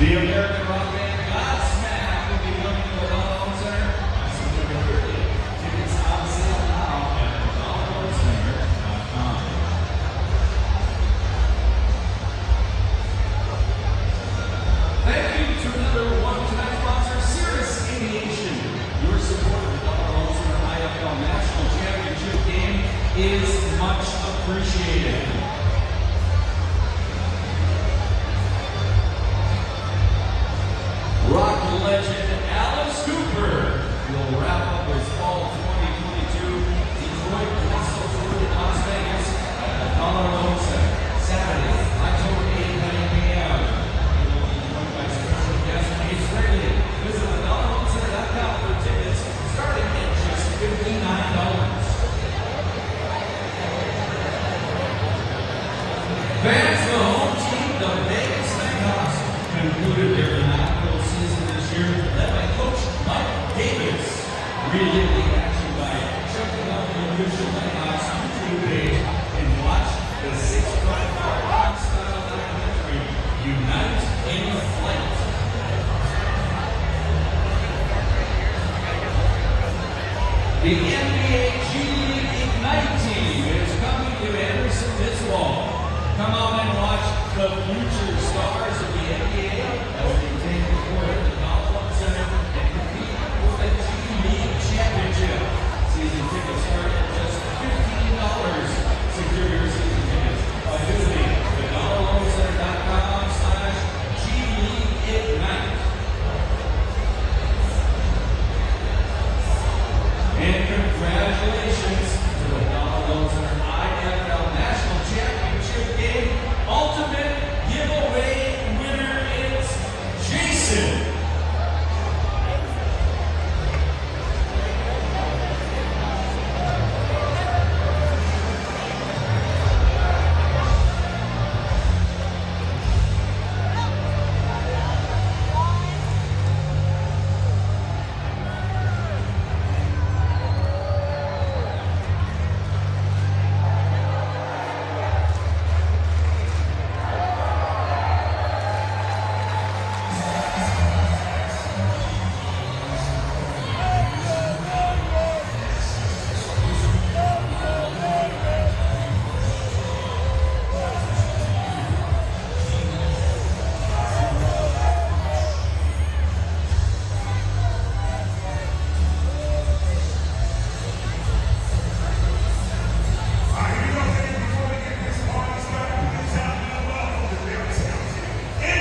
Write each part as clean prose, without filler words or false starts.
The American rock band Godsmack will be coming to the Dollar Center on September 30th. Tickets on sale now at dollarcenter.com. Thank you to another one-time sponsor, Cirrus Aviation. Your support of the Dollar Center IFL National Championship game is much appreciated. Rock legend Alice Cooper will wrap up his fall 2022 Detroit Festival tour in Las Vegas at the Dollar Center, Saturday, October 8th at 8 p.m. He will be joined by special guest Ace Frehley. Visit the dollarcenter.com for tickets starting at just $59. Fans, the home team, the Vegas Steakhouse, concluded their inaugural season this year, led by Coach Mike Davis. Relive the action by checking out the official Lighthouse YouTube page and watch the 6-part rock-style documentary, Unite in Flight. The NBA G League Ignite team is coming to Anderson this fall. Come out and watch the future stars of the NBA as they take the court at the Dollar Center and compete for the G League Championship. Season tickets start at just $15. Secure your season tickets by visiting thedollarcenter.com/G League Ignite. And congratulations to the Dollar Center IFL National Championship Game Ultimate Giveaway winner is Jason.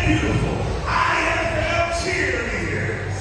Beautiful IFL cheerleaders.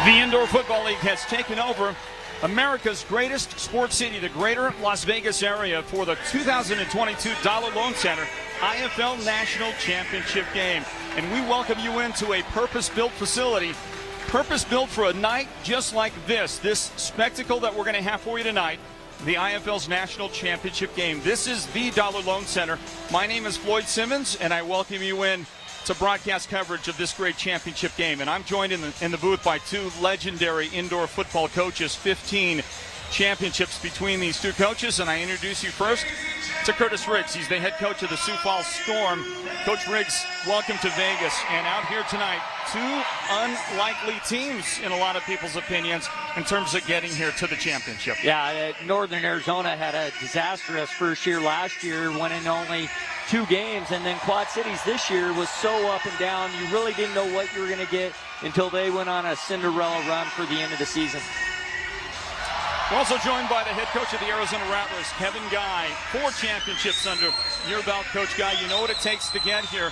The Indoor Football League has taken over America's greatest sports city, the greater Las Vegas area, for the 2022 Dollar Loan Center IFL National Championship game. And we welcome you into a purpose-built facility, purpose-built for a night just like this spectacle that we're going to have for you tonight, the IFL's National Championship game. This is the Dollar Loan Center. My name is Floyd Simmons, and I welcome you in to broadcast coverage of this great championship game. And I'm joined in the booth by two legendary indoor football coaches, 15 championships between these two coaches. And I introduce you first to Curtis Riggs. He's the head coach of the Sioux Falls Storm. Coach Riggs, welcome to Vegas. And out here tonight, two unlikely teams in a lot of people's opinions in terms of getting here to the championship. Yeah, Northern Arizona had a disastrous first year last year, winning only 2 games, and then Quad Cities this year was so up and down, you really didn't know what you were going to get until they went on a Cinderella run for the end of the season. We're also joined by the head coach of the Arizona Wranglers, Kevin Guy. 4 championships under your belt, Coach Guy. You know what it takes to get here.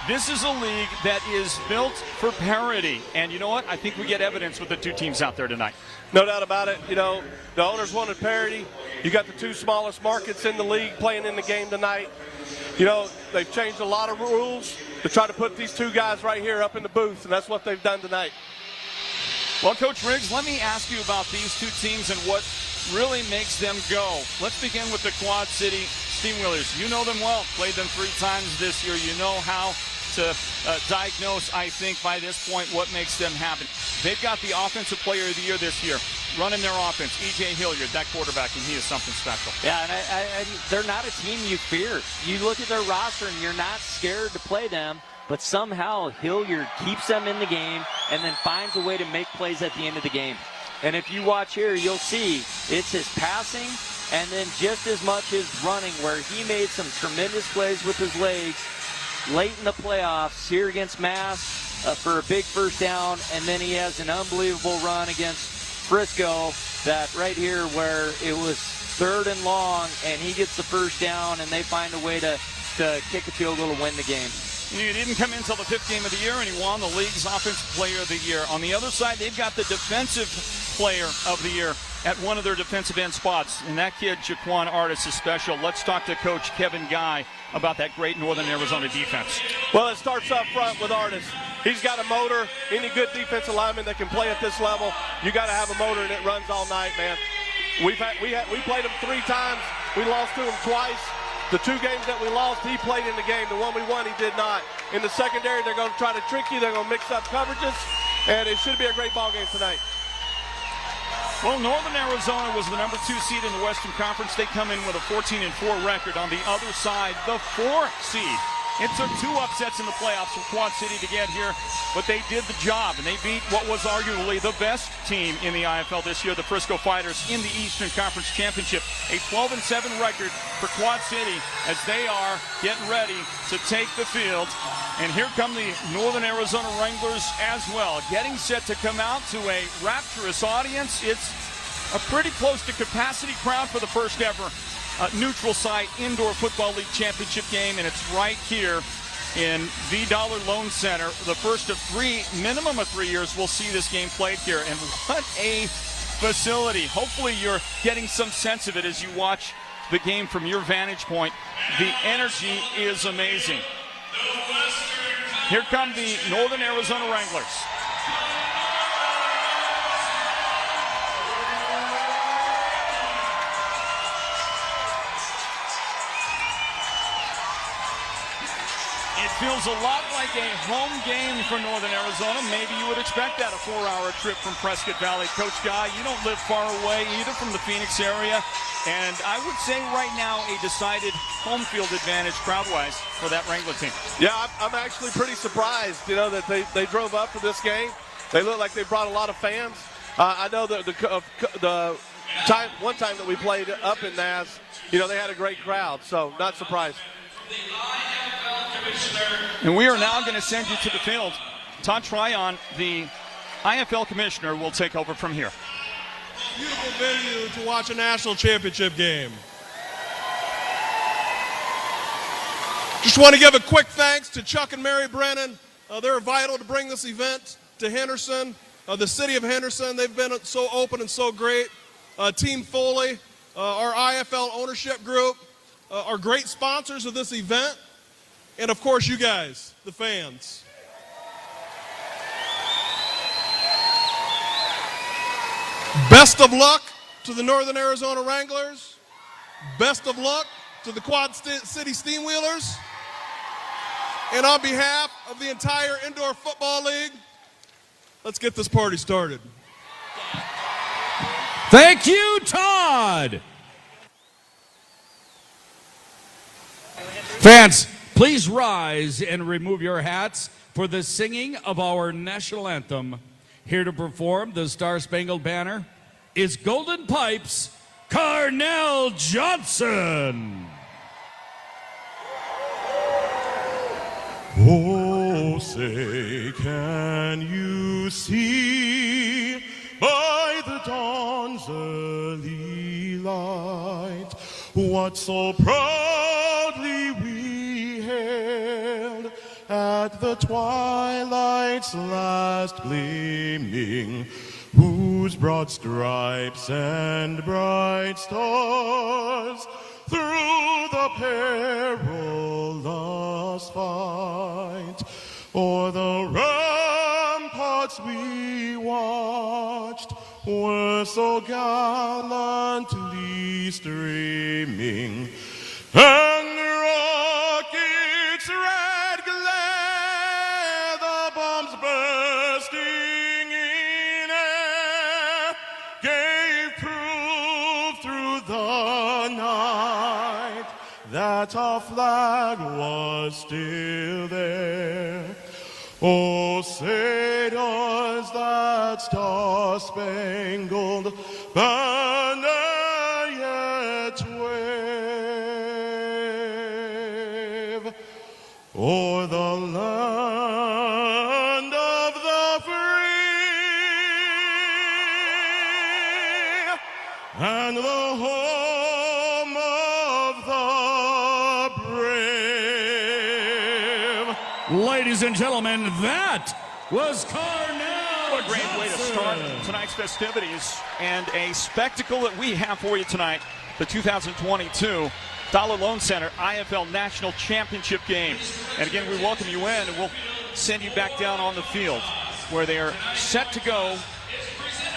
This is a league that is built for parity. And you know what? I think we get evidence with the 2 teams out there tonight. No doubt about it. You know, the owners wanted parity. You got the 2 smallest markets in the league playing in the game tonight. You know, they've changed a lot of rules to try to put these 2 guys right here up in the booth, and that's what they've done tonight. Well, Coach Riggs, let me ask you about these 2 teams and what really makes them go. Let's begin with the Quad City Steamwheelers. You know them well. Played them 3 times this year. You know how to diagnose, I think, by this point, what makes them happen. They've got the Offensive Player of the Year this year, running their offense. E.J. Hilliard, that quarterback, and he is something special. Yeah, and they're not a team you fear. You look at their roster, and you're not scared to play them. But somehow Hilliard keeps them in the game and then finds a way to make plays at the end of the game. And if you watch here, you'll see it's his passing and then just as much his running, where he made some tremendous plays with his legs late in the playoffs here against Mass for a big first down. And then he has an unbelievable run against Frisco, that right here where it was 3rd and long and he gets the first down and they find a way to kick a field goal to win the game. He didn't come in until the 5th game of the year, and he won the league's Offensive Player of the Year. On the other side, they've got the Defensive Player of the Year at one of their defensive end spots. And that kid, Jaquan Artis, is special. Let's talk to Coach Kevin Guy about that great Northern Arizona defense. Well, it starts up front with Artis. He's got a motor. Any good defensive lineman that can play at this level, you got to have a motor, and it runs all night, man. We played him 3 times. We lost to him twice. The 2 games that we lost, he played in the game. The one we won, he did not. In the secondary, they're going to try to trick you. They're going to mix up coverages, and it should be a great ball game tonight. Well, Northern Arizona was the number 2 seed in the Western Conference. They come in with a 14-4 record. On the other side, the 4 seed. It took 2 upsets in the playoffs for Quad City to get here, but they did the job, and they beat what was arguably the best team in the IFL this year, the Frisco Fighters, in the Eastern Conference Championship. A 12-7 record for Quad City as they are getting ready to take the field. And here come the Northern Arizona Wranglers as well, getting set to come out to a rapturous audience. It's a pretty close to capacity crowd for the first ever neutral site indoor football league championship game, and it's right here in the Dollar Loan Center. The first of 3, minimum of 3 years, we'll see this game played here. And what a facility. Hopefully you're getting some sense of it as you watch the game from your vantage point. The energy is amazing. Here come the Northern Arizona Wranglers. It feels a lot like a home game for Northern Arizona. Maybe you would expect that, a 4-hour trip from Prescott Valley. Coach Guy, you don't live far away either from the Phoenix area. And I would say right now a decided home field advantage crowd-wise for that Wrangler team. Yeah, I'm actually pretty surprised, you know, that they drove up for this game. They look like they brought a lot of fans. I know that one time that we played up in Nass, you know, they had a great crowd, so not surprised. And we are now going to send you to the field. Todd Tryon, the IFL commissioner, will take over from here. Beautiful venue to watch a national championship game. Just want to give a quick thanks to Chuck and Mary Brennan. They're vital to bring this event to Henderson. The city of Henderson, they've been so open and so great. Team Foley, our IFL ownership group, are great sponsors of this event. And of course, you guys, the fans. Best of luck to the Northern Arizona Wranglers. Best of luck to the Quad City Steamwheelers. And on behalf of the entire Indoor Football League, let's get this party started. Thank you, Todd. Fans, please rise and remove your hats for the singing of our national anthem. Here to perform the Star-Spangled Banner is Golden Pipes, Carnell Johnson. Oh, say, can you see by the dawn's early light what so proudly we hailed at the twilight's last gleaming, whose broad stripes and bright stars through the perilous fight o'er the ramparts we watched were so gallantly streaming, and rockets red glare, the bombs bursting in air, gave proof through the night that our flag was still there. Oh, say does that star-spangled banner yet wave o'er the land of the free and the home of the brave? Ladies and gentlemen, that was Carnell What a great way to start Johnson. tonight's festivities and a spectacle that we have for you tonight, the 2022 Dollar Loan Center IFL National Championship game. And again, we welcome you in, and we'll send you back down on the field where they are set to go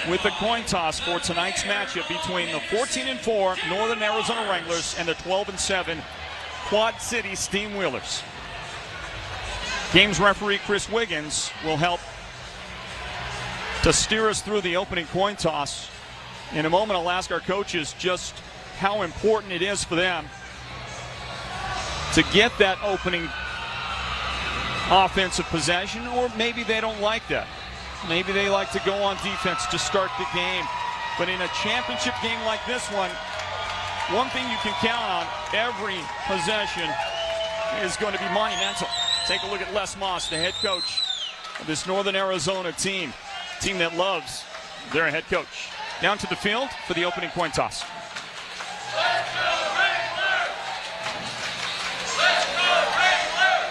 with the coin toss for tonight's matchup between the 14-4 Northern Arizona Wranglers and the 12-7 Quad City Steamwheelers. Games referee Chris Wiggins will help to steer us through the opening coin toss. In a moment, I'll ask our coaches just how important it is for them to get that opening offensive possession, or maybe they don't like that. Maybe they like to go on defense to start the game. But in a championship game like this one thing you can count on, every possession is going to be monumental. Take a look at Les Moss, the head coach of this Northern Arizona team that loves their head coach. Down to the field for the opening coin toss. Let's go Wranglers! Let's go Wranglers!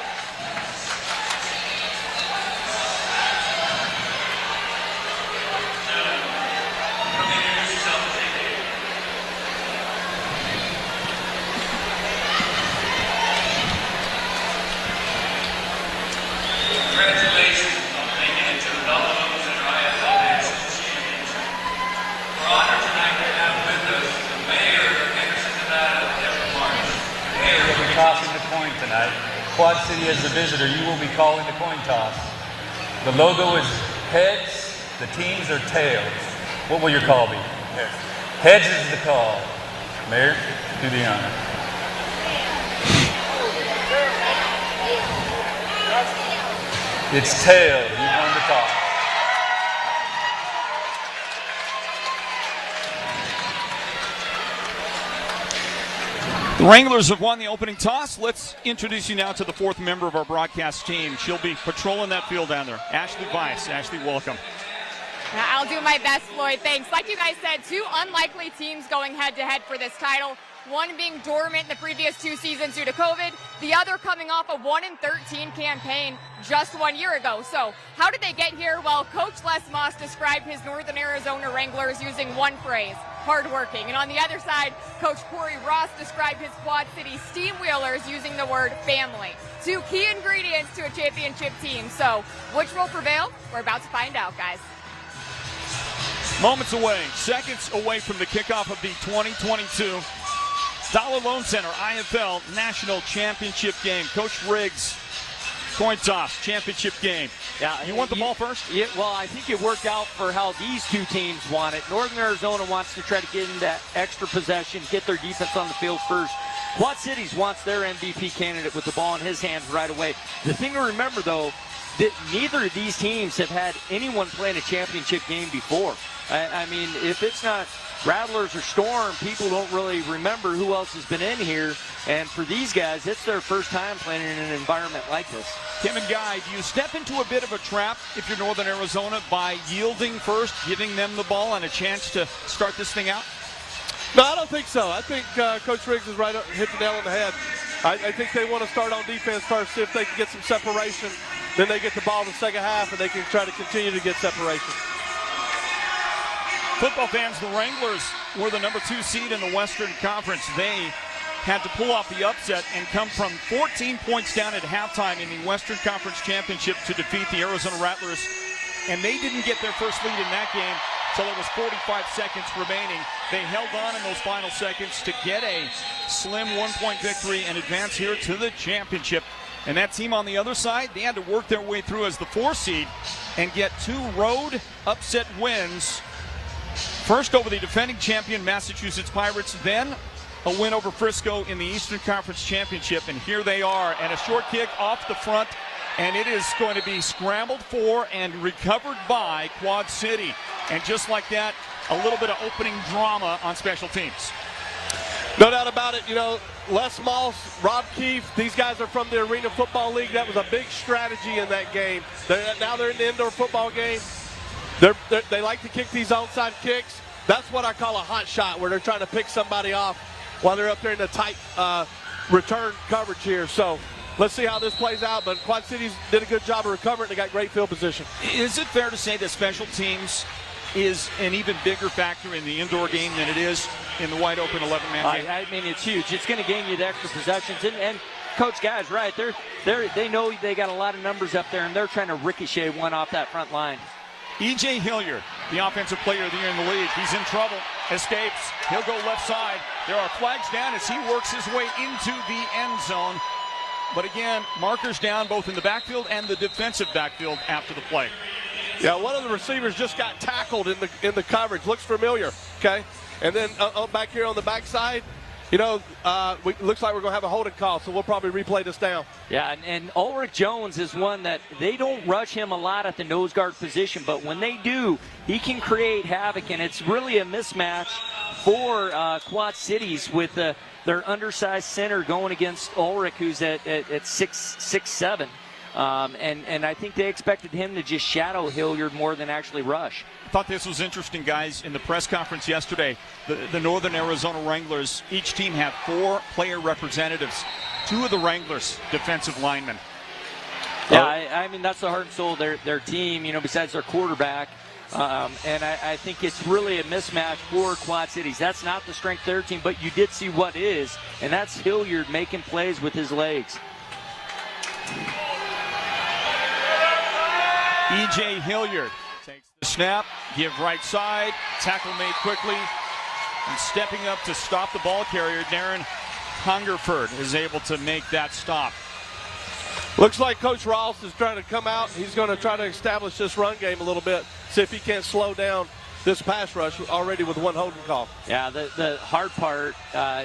Come introduce yourself and take it. Congratulations on making it to the Dollar Loan Center IFL National Championship. We're honored tonight to have with us the mayor of Henderson, Nevada, Kevin Marsh. Mayor, We'll be tossing the coin tonight. Quad City as the visitor, you will be calling the coin toss. The logo is heads, the teams are tails. What will your call be? Heads is the call. Mayor, do the honor. It's tails. You won the toss. The Wranglers have won the opening toss. Let's introduce you now to the fourth member of our broadcast team. She'll be patrolling that field down there. Ashley Weiss. Ashley, welcome. I'll do my best, Floyd. Thanks. Like you guys said, two unlikely teams going head-to-head for this title. One being dormant in the previous 2 seasons due to COVID, the other coming off a 1-13 campaign just 1 year ago. So how did they get here? Well, Coach Les Moss described his Northern Arizona Wranglers using one phrase: hardworking. And on the other side, Coach Corey Ross described his Quad City Steamwheelers using the word family. Two key ingredients to a championship team. So which will prevail? We're about to find out, guys. Moments away, seconds away from the kickoff of the 2022 Dollar Loan Center IFL National Championship game. Coach Riggs, coin toss, championship game. Yeah, You want the ball first? Yeah, well, I think it worked out for how these two teams want it. Northern Arizona wants to try to get in that extra possession, get their defense on the field first. Quad Cities wants their MVP candidate with the ball in his hands right away. The thing to remember, though, that neither of these teams have had anyone play in a championship game before. I mean, if it's not Wranglers or Storm, people don't really remember who else has been in here. And for these guys, it's their first time playing in an environment like this. Tim and Guy, do you step into a bit of a trap if you're Northern Arizona by yielding first, giving them the ball and a chance to start this thing out? No, I don't think so. I think Coach Riggs is right, hit the nail on the head. I think they want to start on defense first, see if they can get some separation. Then they get the ball in the second half, and they can try to continue to get separation. Football fans, the Wranglers were the number 2 seed in the Western Conference. They had to pull off the upset and come from 14 points down at halftime in the Western Conference Championship to defeat the Arizona Rattlers. And they didn't get their first lead in that game until there was 45 seconds remaining. They held on in those final seconds to get a slim 1-point victory and advance here to the championship. And that team on the other side, they had to work their way through as the 4 seed and get 2 road upset wins. First over the defending champion Massachusetts Pirates, then a win over Frisco in the Eastern Conference Championship. And here they are, and a short kick off the front, and it is going to be scrambled for and recovered by Quad City. And just like that, a little bit of opening drama on special teams. No doubt about it. You know, Les Moss, Rob Keefe, these guys are from the Arena Football League. That was a big strategy in that game. Now they're in the indoor football game. They like to kick these onside kicks. That's what I call a hot shot, where they're trying to pick somebody off while they're up there in the tight return coverage here. So let's see how this plays out. But Quad Cities did a good job of recovering. They got great field position. Is it fair to say that special teams is an even bigger factor in the indoor game than it is in the wide open 11-man game? I mean, it's huge. It's going to gain you the extra possessions. And Coach Guy's right. They know they got a lot of numbers up there, and they're trying to ricochet one off that front line. E.J. Hilliard, the offensive player of the year in the league. He's in trouble, escapes. He'll go left side. There are flags down as he works his way into the end zone. But again, markers down both in the backfield and the defensive backfield after the play. Yeah, one of the receivers just got tackled in the coverage. Looks familiar, okay? And then back here on the backside, you know, looks like we're going to have a holding call, so we'll probably replay this down. Yeah, and Ulrich Jones is one that they don't rush him a lot at the nose guard position, but when they do, he can create havoc, and it's really a mismatch for Quad Cities with their undersized center going against Ulrich, who's at 6'7". And I think they expected him to just shadow Hilliard more than actually rush. I thought this was interesting, guys. In the press conference yesterday, the Northern Arizona Wranglers, each team had 4 player representatives. 2 of the Wranglers, defensive linemen. Yeah, I mean, that's the heart and soul of their team, you know, besides their quarterback. And I think it's really a mismatch for Quad Cities. That's not the strength of their team, but you did see what is, and that's Hilliard making plays with his legs. E.J. Hilliard takes the snap, give right side, tackle made quickly, and stepping up to stop the ball carrier, Darren Hungerford is able to make that stop. Looks like Coach Ross is trying to come out. He's going to try to establish this run game a little bit, see if he can't slow down this pass rush already with 1 holding call. Yeah, the hard part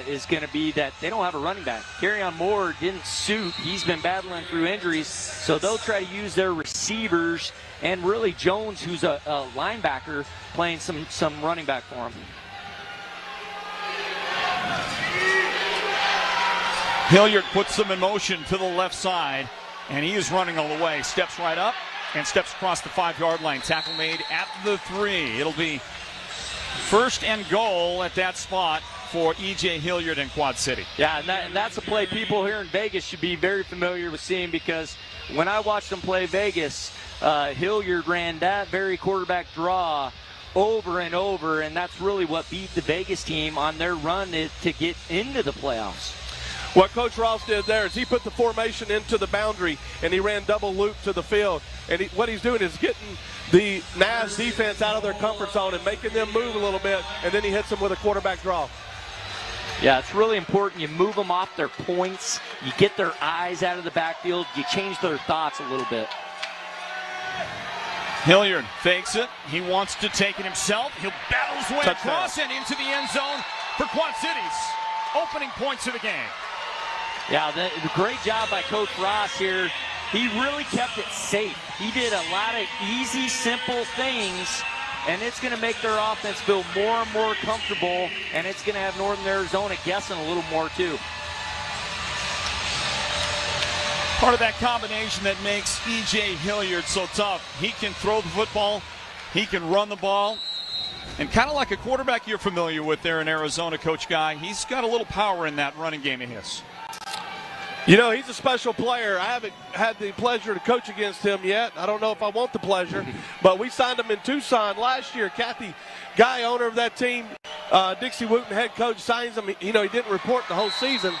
is going to be that they don't have a running back. Kerryon Moore didn't suit. He's been battling through injuries, so they'll try to use their receivers and really Jones, who's a linebacker, playing some running back for him. Hilliard puts them in motion to the left side, and he is running all the way. Steps right up and steps across the 5-yard line. Tackle made at the 3. It'll be first and goal at that spot for E.J. Hilliard and Quad City. Yeah, and that's a play people here in Vegas should be very familiar with seeing, because when I watched them play Vegas, Hilliard ran that very quarterback draw over and over, and that's really what beat the Vegas team on their run to get into the playoffs. What Coach Ross did there is he put the formation into the boundary, and he ran double loop to the field. And what he's doing is getting the NAS defense out of their comfort zone and making them move a little bit, and then he hits them with a quarterback draw. Yeah, it's really important. You move them off their points. You get their eyes out of the backfield. You change their thoughts a little bit. Hilliard fakes it. He wants to take it himself. He'll battle his way Touchdown. across and into the end zone for Quad Cities. Opening points of the game. Yeah, the great job by Coach Ross here. He really kept it safe. He did a lot of easy, simple things, and it's going to make their offense feel more and more comfortable, and it's going to have Northern Arizona guessing a little more too. Part of that combination that makes E.J. Hilliard so tough. He can throw the football, he can run the ball, and kind of like a quarterback you're familiar with there in Arizona, Coach Guy, he's got a little power in that running game of his. You know, he's a special player. I haven't had the pleasure to coach against him yet. I don't know if I want the pleasure, but we signed him in Tucson last year. Kathy Guy, owner of that team, Dixie Wooten, head coach, signs him. You know, he didn't report the whole season.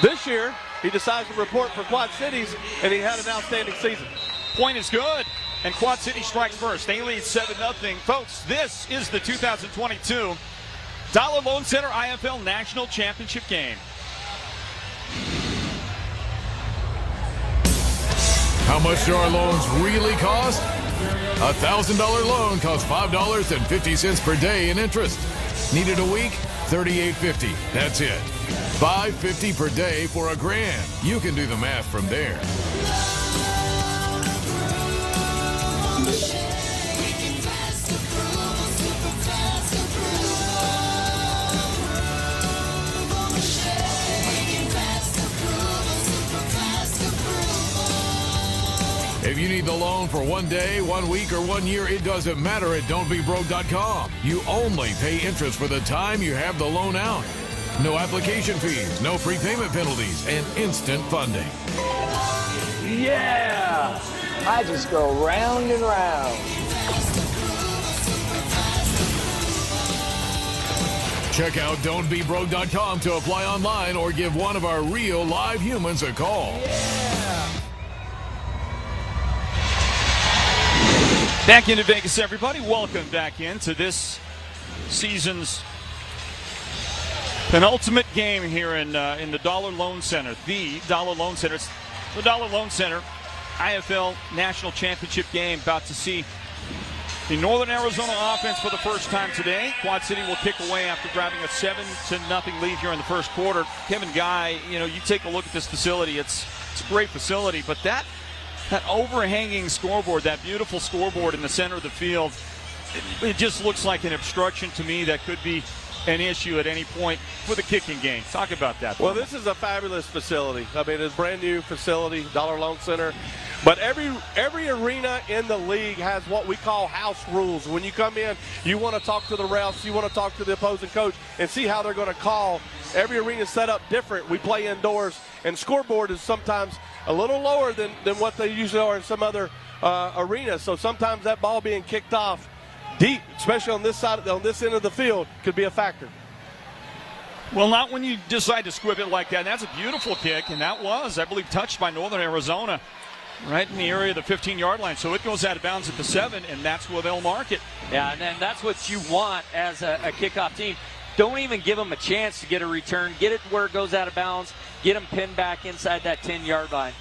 This year, he decides to report for Quad Cities, and he had an outstanding season. Point is good, and Quad City strikes first. They lead 7-0. Folks, this is the 2022 Dollar Loan Center IFL National Championship game. How much do our loans really cost? A $1,000 loan costs $5.50 per day in interest. Needed a week? $38.50. That's it. $5.50 per day for $1,000. You can do the math from there. If you need the loan for 1 day, 1 week, or 1 year, it doesn't matter at don'tbebroke.com. You only pay interest for the time you have the loan out. No application fees, no prepayment penalties, and instant funding. Yeah! I just go round and round. Check out don'tbebroke.com to apply online or give one of our real live humans a call. Back into Vegas, everybody. Welcome back into this season's penultimate game here in the Dollar Loan Center. The Dollar Loan Center. It's the Dollar Loan Center IFL National Championship game. About to see the Northern Arizona offense for the first time today. Quad City will kick away after grabbing a 7-0 lead here in the first quarter. Kevin Guy, you know, you take a look at this facility. It's a great facility, but that overhanging scoreboard, that beautiful scoreboard in the center of the field, it just looks like an obstruction to me that could be an issue at any point for the kicking game. Talk about that. Well, this is a fabulous facility. I mean, it's a brand new facility, Dollar Loan Center. But every arena in the league has what we call house rules. When you come in, you want to talk to the refs, you want to talk to the opposing coach and see how they're going to call. Every arena is set up different. We play indoors, and scoreboard is sometimes a little lower than what they usually are in some other arenas. So sometimes that ball being kicked off deep, especially on this side, on this end of the field, could be a factor. Well, not when you decide to squib it like that. And that's a beautiful kick, and that was, I believe, touched by Northern Arizona right in the area of the 15-yard line. So it goes out of bounds at the 7, and that's where they'll mark it. Yeah, and then that's what you want as a kickoff team. Don't even give them a chance to get a return. Get it where it goes out of bounds. Get them pinned back inside that 10-yard line.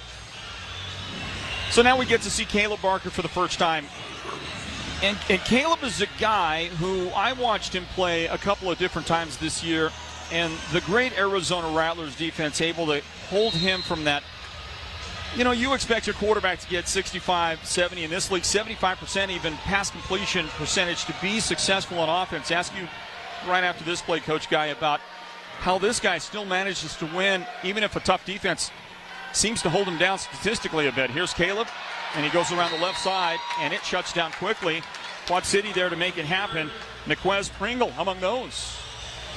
So now we get to see Caleb Barker for the first time. And Caleb is a guy who I watched him play a couple of different times this year. And the great Arizona Wranglers defense able to hold him from that. You know, you expect your quarterback to get 65, 70 in this league, 75% even pass completion percentage to be successful on offense. Ask you right after this play, Coach Guy, about how this guy still manages to win, even if a tough defense seems to hold him down statistically a bit. Here's Caleb, and he goes around the left side, and it shuts down quickly. Quad City there to make it happen. Niquez Pringle among those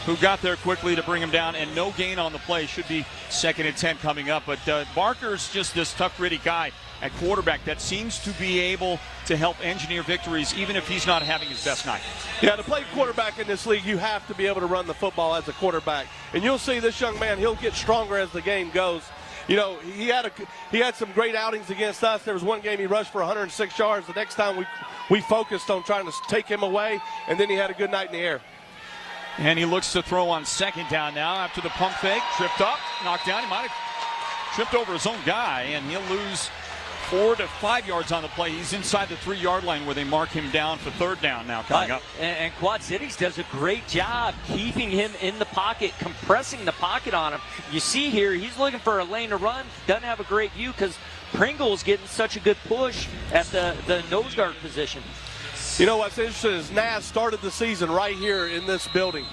who got there quickly to bring him down, and no gain on the play. Should be 2nd and 10 coming up. But Barker's just this tough, gritty guy at quarterback that seems to be able to help engineer victories even if he's not having his best night. Yeah, to play quarterback in this league, you have to be able to run the football as a quarterback. And you'll see this young man, he'll get stronger as the game goes. You know, he had some great outings against us. There was one game he rushed for 106 yards. The next time we focused on trying to take him away, and then he had a good night in the air. And he looks to throw on 2nd down now after the pump fake. Tripped up, knocked down. He might have tripped over his own guy, and he'll lose 4 to 5 yards on the play. He's inside the 3-yard line where they mark him down for third down now coming up. And Quad Cities does a great job keeping him in the pocket, compressing the pocket on him. You see here, he's looking for a lane to run. Doesn't have a great view because Pringle's getting such a good push at the nose guard position. You know what's interesting is Naz started the season right here in this building.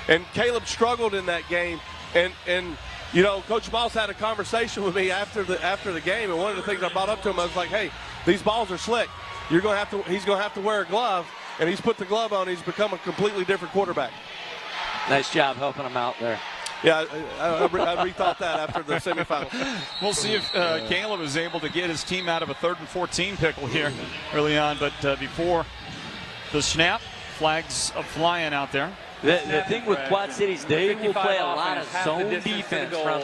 And Caleb struggled in that game. And you know, Coach Moss had a conversation with me after the game, and one of the things I brought up to him, I was like, hey, these balls are slick. He's going to have to wear a glove, and he's put the glove on. He's become a completely different quarterback. Nice job helping him out there. Yeah, I rethought that after the semifinals. We'll see if Caleb is able to get his team out of a 3rd and 14 pickle here early on. But before the snap, flags are flying out there. The thing with Quad Cities, they will play a lot of zone defense from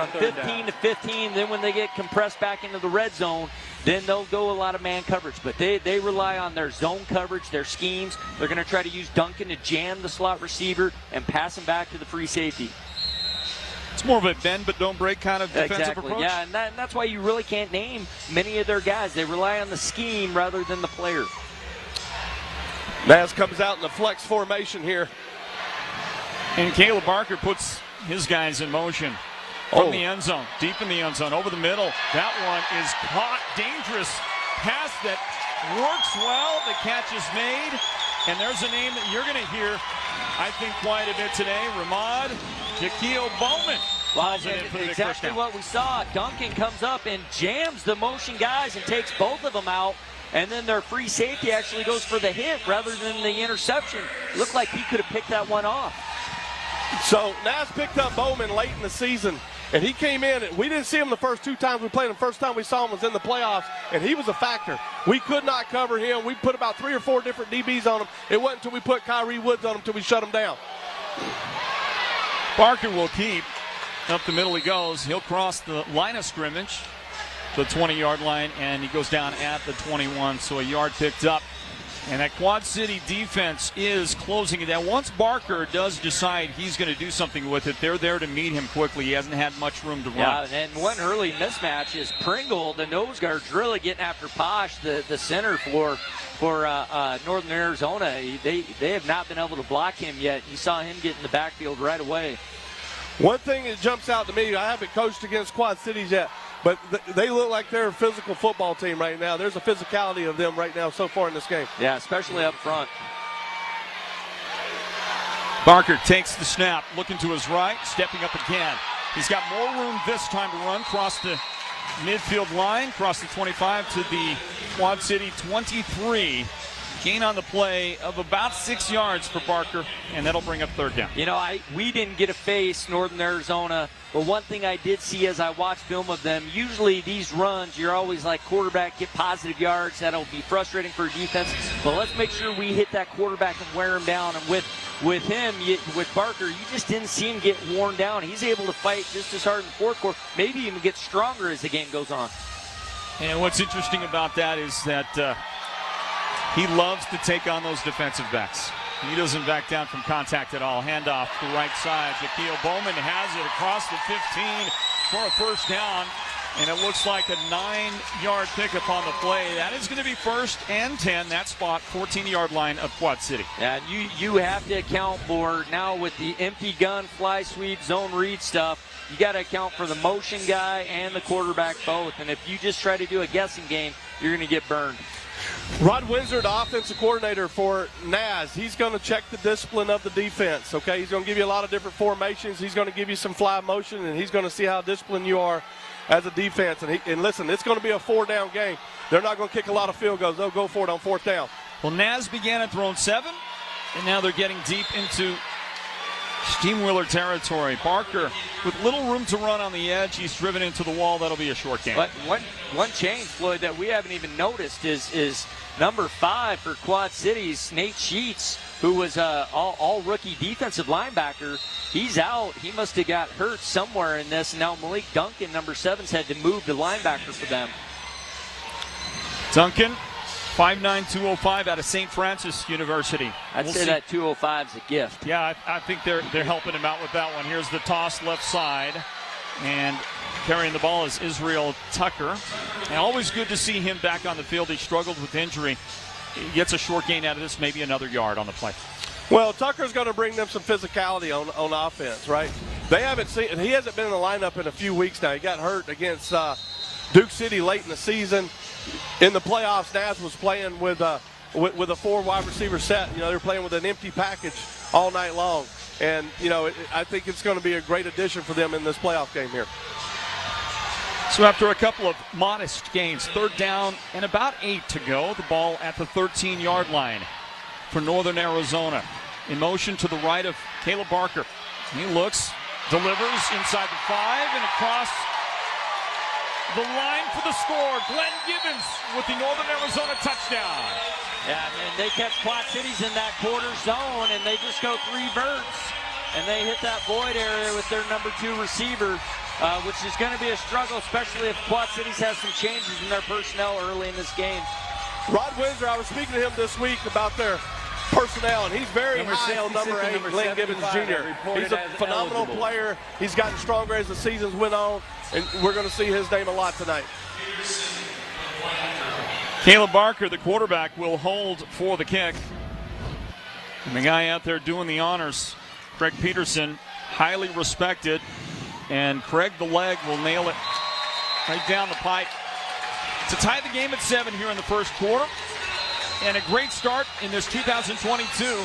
15 to 15. Then when they get compressed back into the red zone, then they'll go a lot of man coverage. But they rely on their zone coverage, their schemes. They're going to try to use Duncan to jam the slot receiver and pass him back to the free safety. It's more of a bend but don't break kind of defensive approach. Yeah, and that's why you really can't name many of their guys. They rely on the scheme rather than the player. Naz comes out in the flex formation here. And Caleb Barker puts his guys in motion from the end zone, deep in the end zone, over the middle. That one is caught. Dangerous pass that works well. The catch is made. And there's a name that you're going to hear, I think, quite a bit today. Ramad Jaquil Bowman. Well, exactly what we saw. Duncan comes up and jams the motion guys and takes both of them out. And then their free safety actually goes for the hit rather than the interception. Looked like he could have picked that one off. So Naz picked up Bowman late in the season, and he came in, and we didn't see him the first 2 times we played him. First time we saw him was in the playoffs, and he was a factor. We could not cover him. We put about 3 or 4 different DBs on him. It wasn't until we put Kyrie Woods on him until we shut him down. Barker will keep. Up the middle he goes. He'll cross the line of scrimmage, the 20-yard line, and he goes down at the 21, so a yard picked up. And that Quad City defense is closing it down. Once Barker does decide he's going to do something with it, they're there to meet him quickly. He hasn't had much room to run. Yeah, and one early mismatch is Pringle, the nose guard's really getting after Posh, the center for Northern Arizona. They have not been able to block him yet. You saw him get in the backfield right away. One thing that jumps out to me, I haven't coached against Quad Cities yet, but they look like they're a physical football team right now. There's a physicality of them right now so far in this game. Yeah, especially up front. Barker takes the snap, looking to his right, stepping up again. He's got more room this time to run, cross the midfield line, cross the 25 to the Quad City 23. Gain on the play of about 6 yards for Barker, and that'll bring up third down. You know, we didn't get to face Northern Arizona, but one thing I did see as I watched film of them, usually these runs, you're always like, quarterback, get positive yards. That'll be frustrating for defense. But let's make sure we hit that quarterback and wear him down. And with him, with Barker, you just didn't see him get worn down. He's able to fight just as hard in the fourth quarter, maybe even get stronger as the game goes on. And what's interesting about that is that he loves to take on those defensive backs. He doesn't back down from contact at all. Handoff to the right side. Jaquil Bowman has it across the 15 for a first down. And it looks like a 9-yard pickup on the play. That is going to be first and 10. That spot, 14-yard line of Quad City. Yeah, you have to account for, now with the empty gun, fly sweep, zone read stuff, you got to account for the motion guy and the quarterback both. And if you just try to do a guessing game, you're going to get burned. Rod Windsor, the offensive coordinator for Naz, he's going to check the discipline of the defense, okay? He's going to give you a lot of different formations. He's going to give you some fly motion, and he's going to see how disciplined you are as a defense. And listen, it's going to be a 4-down game. They're not going to kick a lot of field goals. They'll go for it on 4th down. Well, Naz began at their own 7, and now they're getting deep into Steamwheeler territory. Barker with little room to run on the edge. He's driven into the wall. That'll be a short game. But one change, Floyd, that we haven't even noticed is number 5 for Quad Cities, Nate Sheets, who was all rookie defensive linebacker. He's out. He must have got hurt somewhere in this. And now Malik Duncan, number 7's had to move to linebacker for them. Duncan, 5'9", 205 out of St. Francis University. I'd say that 205 is a gift. Yeah, I think they're helping him out with that one. Here's the toss left side. And carrying the ball is Israel Tucker. And always good to see him back on the field. He struggled with injury. He gets a short gain out of this, maybe another yard on the play. Well, Tucker's going to bring them some physicality on offense, right? They haven't seen, he hasn't been in the lineup in a few weeks now. He got hurt against Duke City late in the season. In the playoffs, Nath was playing with a 4 wide receiver set. You know, they're playing with an empty package all night long. And, you know, I think it's going to be a great addition for them in this playoff game here. So after a couple of modest gains, 3rd down and about 8 to go, the ball at the 13-yard line for Northern Arizona. In motion to the right of Caleb Barker. He looks, delivers inside the 5 and across the line for the score. Glenn Gibbons with the Northern Arizona touchdown. Yeah, and they catch Quad Cities in that quarter zone, and they just go 3 birds. And they hit that void area with their number 2 receiver, which is going to be a struggle, especially if Quad Cities has some changes in their personnel early in this game. Rod Windsor, I was speaking to him this week about their personnel, and he's very high on number 8, Glenn Gibbons Jr. He's a phenomenal player. He's gotten stronger as the seasons went on, and we're going to see his name a lot tonight. Caleb Barker, the quarterback, will hold for the kick. And the guy out there doing the honors, Craig Peterson, highly respected. And Craig the leg will nail it right down the pipe to tie the game at 7 here in the first quarter. And a great start in this 2022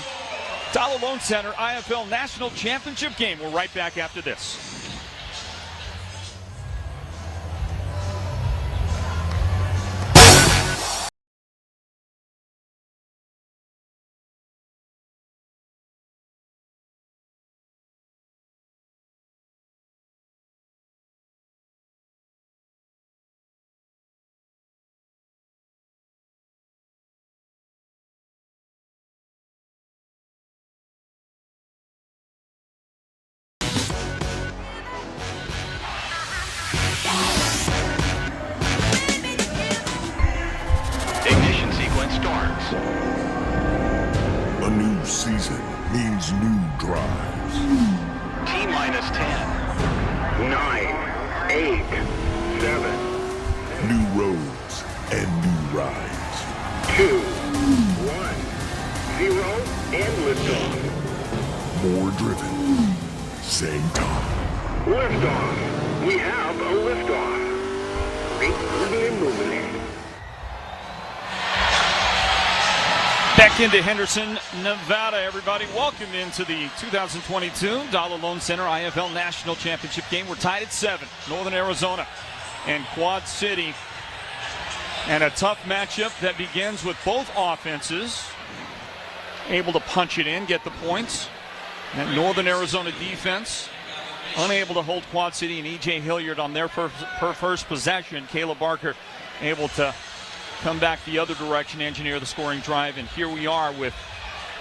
Dollar Loan Center IFL National Championship game. We're right back after this. Ignition sequence starts. A new season means new drives. T-minus 10. 9, 8, 7. New roads and new rides. 2, 1, 0, and liftoff. More driven. Same time. Liftoff. We have a liftoff. Moving and moving. Back into Henderson, Nevada, everybody. Welcome into the 2022 Dollar Loan Center IFL National Championship game. We're tied at 7. Northern Arizona and Quad City. And a tough matchup that begins with both offenses able to punch it in, get the points. That Northern Arizona defense unable to hold Quad City and E.J. Hilliard on their first possession. Caleb Barker able to come back the other direction, engineer the scoring drive, and here we are with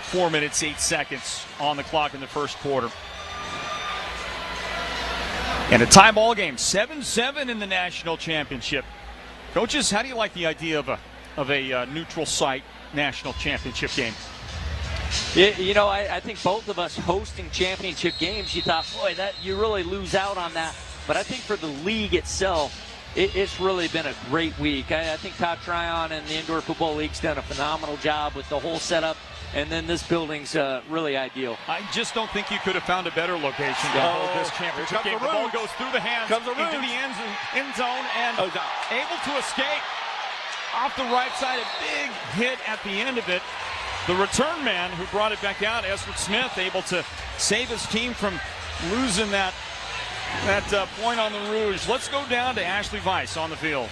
4 minutes, 8 seconds on the clock in the first quarter. And a tie ball game, 7-7 in the national championship. Coaches, how do you like the idea of a neutral site national championship game? You know, I think both of us hosting championship games, you thought, boy, that you really lose out on that. But I think for the league itself, it's really been a great week. I think Todd Tryon and the Indoor Football League's done a phenomenal job with the whole setup, and then this building's really ideal. I just don't think you could have found a better location to hold this championship game. The ball goes through the hands into the end zone and able to escape off the right side. A big hit at the end of it. The return man who brought it back out, Esford Smith, able to save his team from losing that point on the Rouge. Let's go down to Ashley Weiss on the field.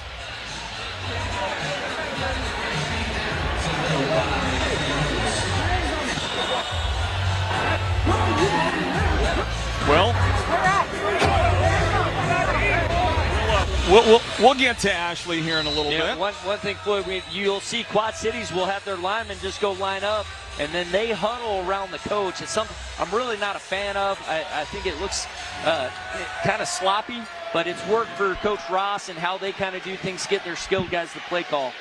Well, we'll get to Ashley here in a little bit. One thing, Floyd, you'll see Quad Cities will have their linemen just go line up, and then they huddle around the coach. It's something I'm really not a fan of. I think it looks kind of sloppy, but it's worked for Coach Ross and how they kind of do things, get their skilled guys to play call.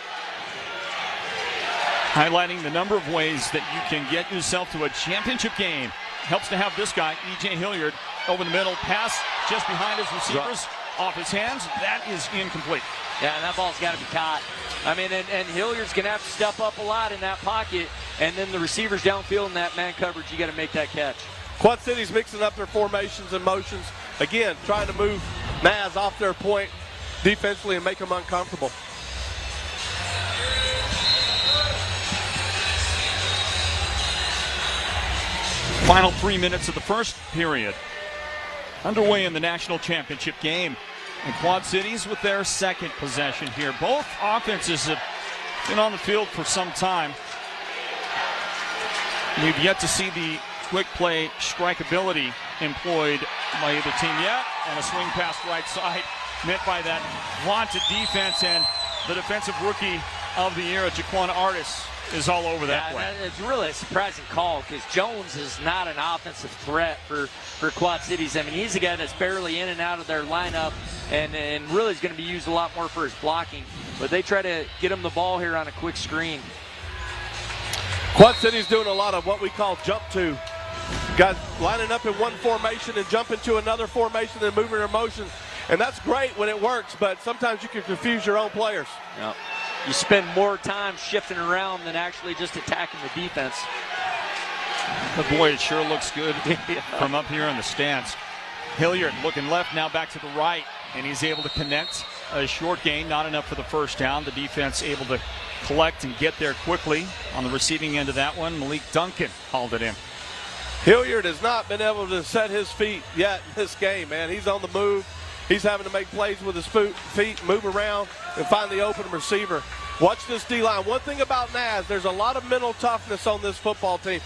Highlighting the number of ways that you can get yourself to a championship game. Helps to have this guy, E.J. Hilliard, over the middle, pass just behind his receivers, off his hands. That is incomplete. Yeah, and that ball's got to be caught. I mean, and Hilliard's going to have to step up a lot in that pocket, and then the receivers downfield in that man coverage, you got to make that catch. Quad City's mixing up their formations and motions. Again, trying to move Naz off their point defensively and make them uncomfortable. Final 3 minutes of the first period. Underway in the national championship game. And Quad Cities with their second possession here. Both offenses have been on the field for some time. We've yet to see the quick play strikeability employed by either team yet. And a swing pass right side met by that vaunted defense, and the defensive rookie of the year, Jaquan Artis, is all over that play. It's really a surprising call because Jones is not an offensive threat for Quad Cities. I mean, he's a guy that's barely in and out of their lineup and really is going to be used a lot more for his blocking. But they try to get him the ball here on a quick screen. Quad City's doing a lot of what we call jump to. Guys lining up in one formation and jumping to another formation and moving their motions. And that's great when it works, but sometimes you can confuse your own players. Yep. You spend more time shifting around than actually just attacking the defense. But boy, it sure looks good from up here in the stands. Hilliard looking left, now back to the right, and he's able to connect a short gain, not enough for the first down. The defense able to collect and get there quickly. On the receiving end of that one, Malik Duncan hauled it in. Hilliard has not been able to set his feet yet in this game, man. He's on the move. He's having to make plays with his feet, move around, and find the open receiver. Watch this D-line. One thing about Naz, there's a lot of mental toughness on this football team.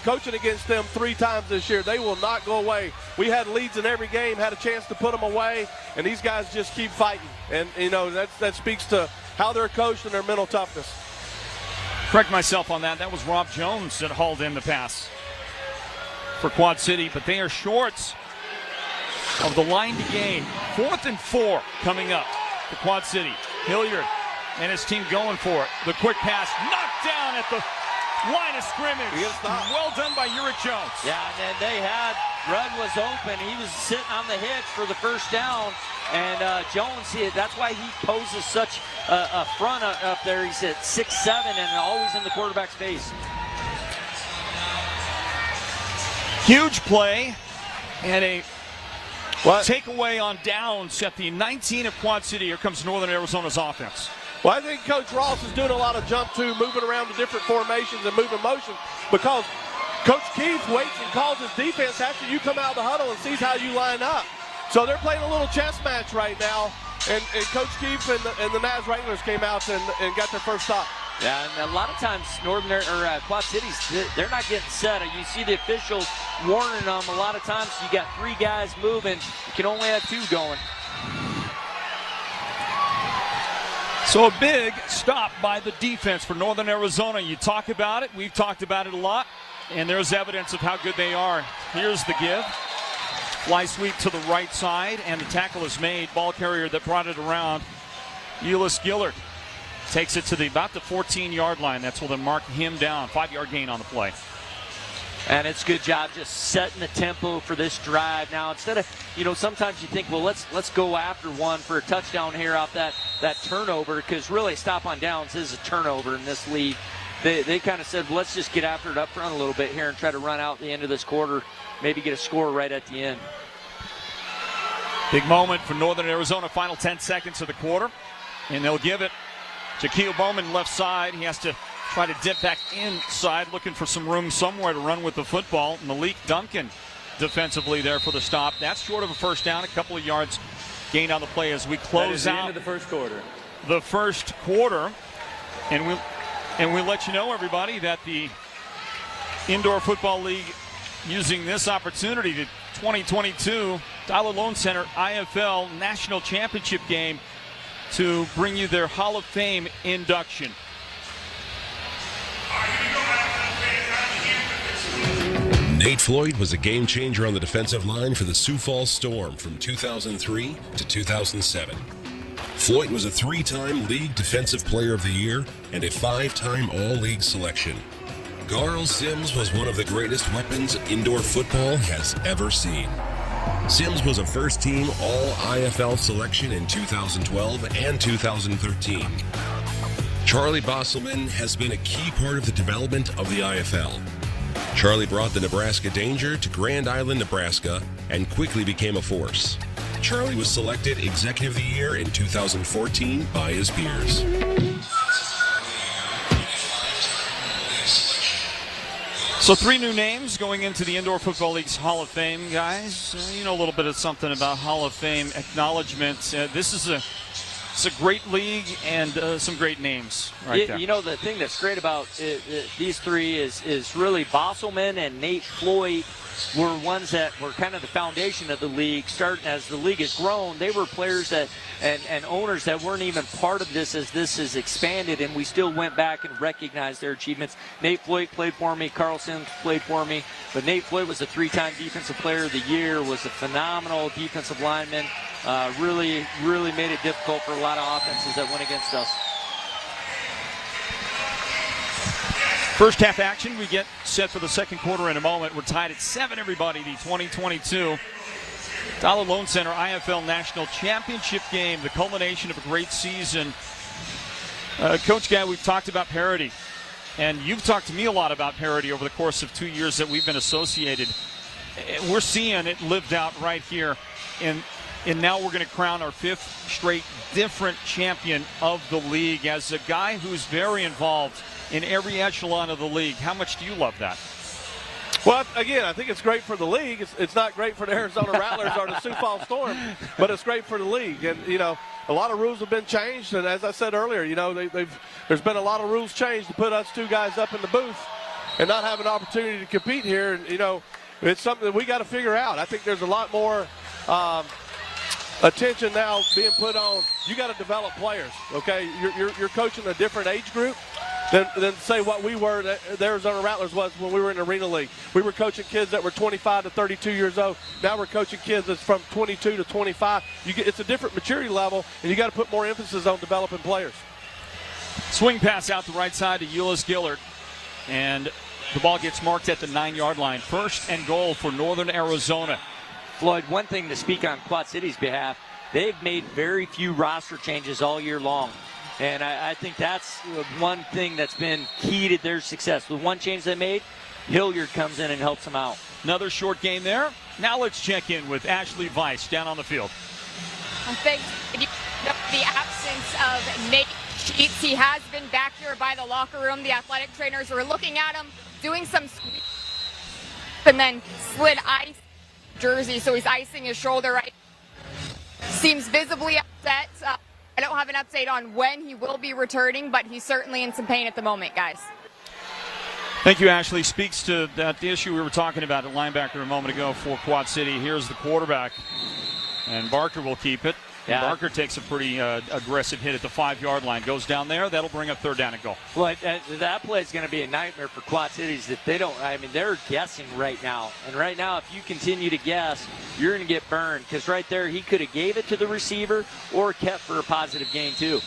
Coaching against them 3 times this year, they will not go away. We had leads in every game, had a chance to put them away, and these guys just keep fighting. And, you know, that speaks to how they're coached and their mental toughness. Correct myself on that. That was Rob Jones that hauled in the pass for Quad City, but they are shorts of the line to gain. 4th and 4 coming up for Quad City. Hilliard and his team going for it. The quick pass knocked down at the line of scrimmage. Well done by Uric Jones. Yeah, and they had, Rudd was open. He was sitting on the hitch for the first down. And Jones, that's why he poses such a front up there. He's at 6'7" and always in the quarterback's face. Huge play and a takeaway on downs at the 19 of Quad City. Here comes Northern Arizona's offense. Well, I think Coach Ross is doing a lot of jump to, moving around to different formations and moving motion, because Coach Keith waits and calls his defense after you come out of the huddle and sees how you line up. So they're playing a little chess match right now, and Coach Keith and the Naz Wranglers came out and got their first stop. Yeah, and a lot of times Quad Cities, they're not getting set. You see the officials warning them. A lot of times you got 3 guys moving. You can only have 2 going. So a big stop by the defense for Northern Arizona. You talk about it. We've talked about it a lot. And there's evidence of how good they are. Here's the give. Fly sweep to the right side, and the tackle is made. Ball carrier that brought it around, Ulyss Gillard, takes it to about the 14-yard line. That's where they mark him down. 5-yard gain on the play. And it's a good job just setting the tempo for this drive. Now, instead of, sometimes you think, well, let's go after one for a touchdown here off that turnover, because really stop on downs is a turnover in this league. They kind of said, well, let's just get after it up front a little bit here and try to run out the end of this quarter, maybe get a score right at the end. Big moment for Northern Arizona, final 10 seconds of the quarter, and they'll give it. Jaquil Bowman left side. He has to try to dip back inside, looking for some room somewhere to run with the football. Malik Duncan defensively there for the stop. That's short of a first down, a couple of yards gained on the play as we close out the end of the first quarter. The first quarter. And we'll let you know, everybody, that the Indoor Football League using this opportunity, the 2022 Dollar Loan Center IFL National Championship game, to bring you their Hall of Fame induction. Nate Floyd was a game changer on the defensive line for the Sioux Falls Storm from 2003 to 2007. Floyd was a 3-time League Defensive Player of the Year and a 5-time All-League selection. Garl Sims was one of the greatest weapons indoor football has ever seen. Sims was a first-team All-IFL selection in 2012 and 2013. Charlie Bosselman has been a key part of the development of the IFL. Charlie brought the Nebraska Danger to Grand Island, Nebraska, and quickly became a force. Charlie was selected Executive of the Year in 2014 by his peers. So 3 new names going into the Indoor Football League's Hall of Fame, guys. You know a little bit of something about Hall of Fame acknowledgement. This is it's a great league and some great names right there. You know, the thing that's great about these 3 is really Bosselman and Nate Floyd were ones that were kind of the foundation of the league. Starting as the league has grown, they were players that and owners that weren't even part of this as this has expanded, and we still went back and recognized their achievements. Nate Floyd played for me, Carl Sims played for me, but Nate Floyd was a 3-time Defensive Player of the Year, was a phenomenal defensive lineman, really made it difficult for a lot of offenses that went against us. First half action, we get set for the second quarter in a moment. We're tied at 7, everybody, the 2022 Dollar Loan Center IFL National Championship game, the culmination of a great season. Coach Guy, we've talked about parity, and you've talked to me a lot about parity over the course of 2 years that we've been associated. We're seeing it lived out right here, and now we're going to crown our 5th straight different champion of the league. As a guy who's very involved in every echelon of the league, how much do you love that? Well, again, I think it's great for the league. It's not great for the Arizona Rattlers or the Sioux Falls Storm, but it's great for the league. And, you know, a lot of rules have been changed. And as I said earlier, you know, there's been a lot of rules changed to put us 2 guys up in the booth and not have an opportunity to compete here. And, you know, it's something that we got to figure out. I think there's a lot more attention now being put on. You got to develop players, okay? You're coaching a different age group than say what we were, the Arizona Rattlers was when we were in Arena League. We were coaching kids that were 25 to 32 years old. Now we're coaching kids that's from 22 to 25. It's a different maturity level, and you got to put more emphasis on developing players. Swing pass out the right side to Euless Gillard, and the ball gets marked at the 9-yard line. 1st and goal for Northern Arizona. Floyd, one thing to speak on Quad City's behalf, they've made very few roster changes all year long. And I think that's one thing that's been key to their success. With one change they made, Hilliard comes in and helps them out. Another short game there. Now let's check in with Ashley Weiss down on the field. Thanks. The absence of Nate Sheets. He has been back here by the locker room. The athletic trainers were looking at him, doing some and then slid ice jersey, so he's icing his shoulder right. Seems visibly upset. I don't have an update on when he will be returning, but he's certainly in some pain at the moment, guys. Thank you, Ashley. Speaks to that issue we were talking about at linebacker a moment ago for Quad City. Here's the quarterback, and Barker will keep it. Yeah. Barker takes a pretty aggressive hit at the 5-yard line. Goes down there. That'll bring up 3rd down and goal. Well, that play is going to be a nightmare for Quad Cities if they don't. I mean, they're guessing right now. And right now, if you continue to guess, you're going to get burned. Because right there, he could have gave it to the receiver or kept for a positive gain, too.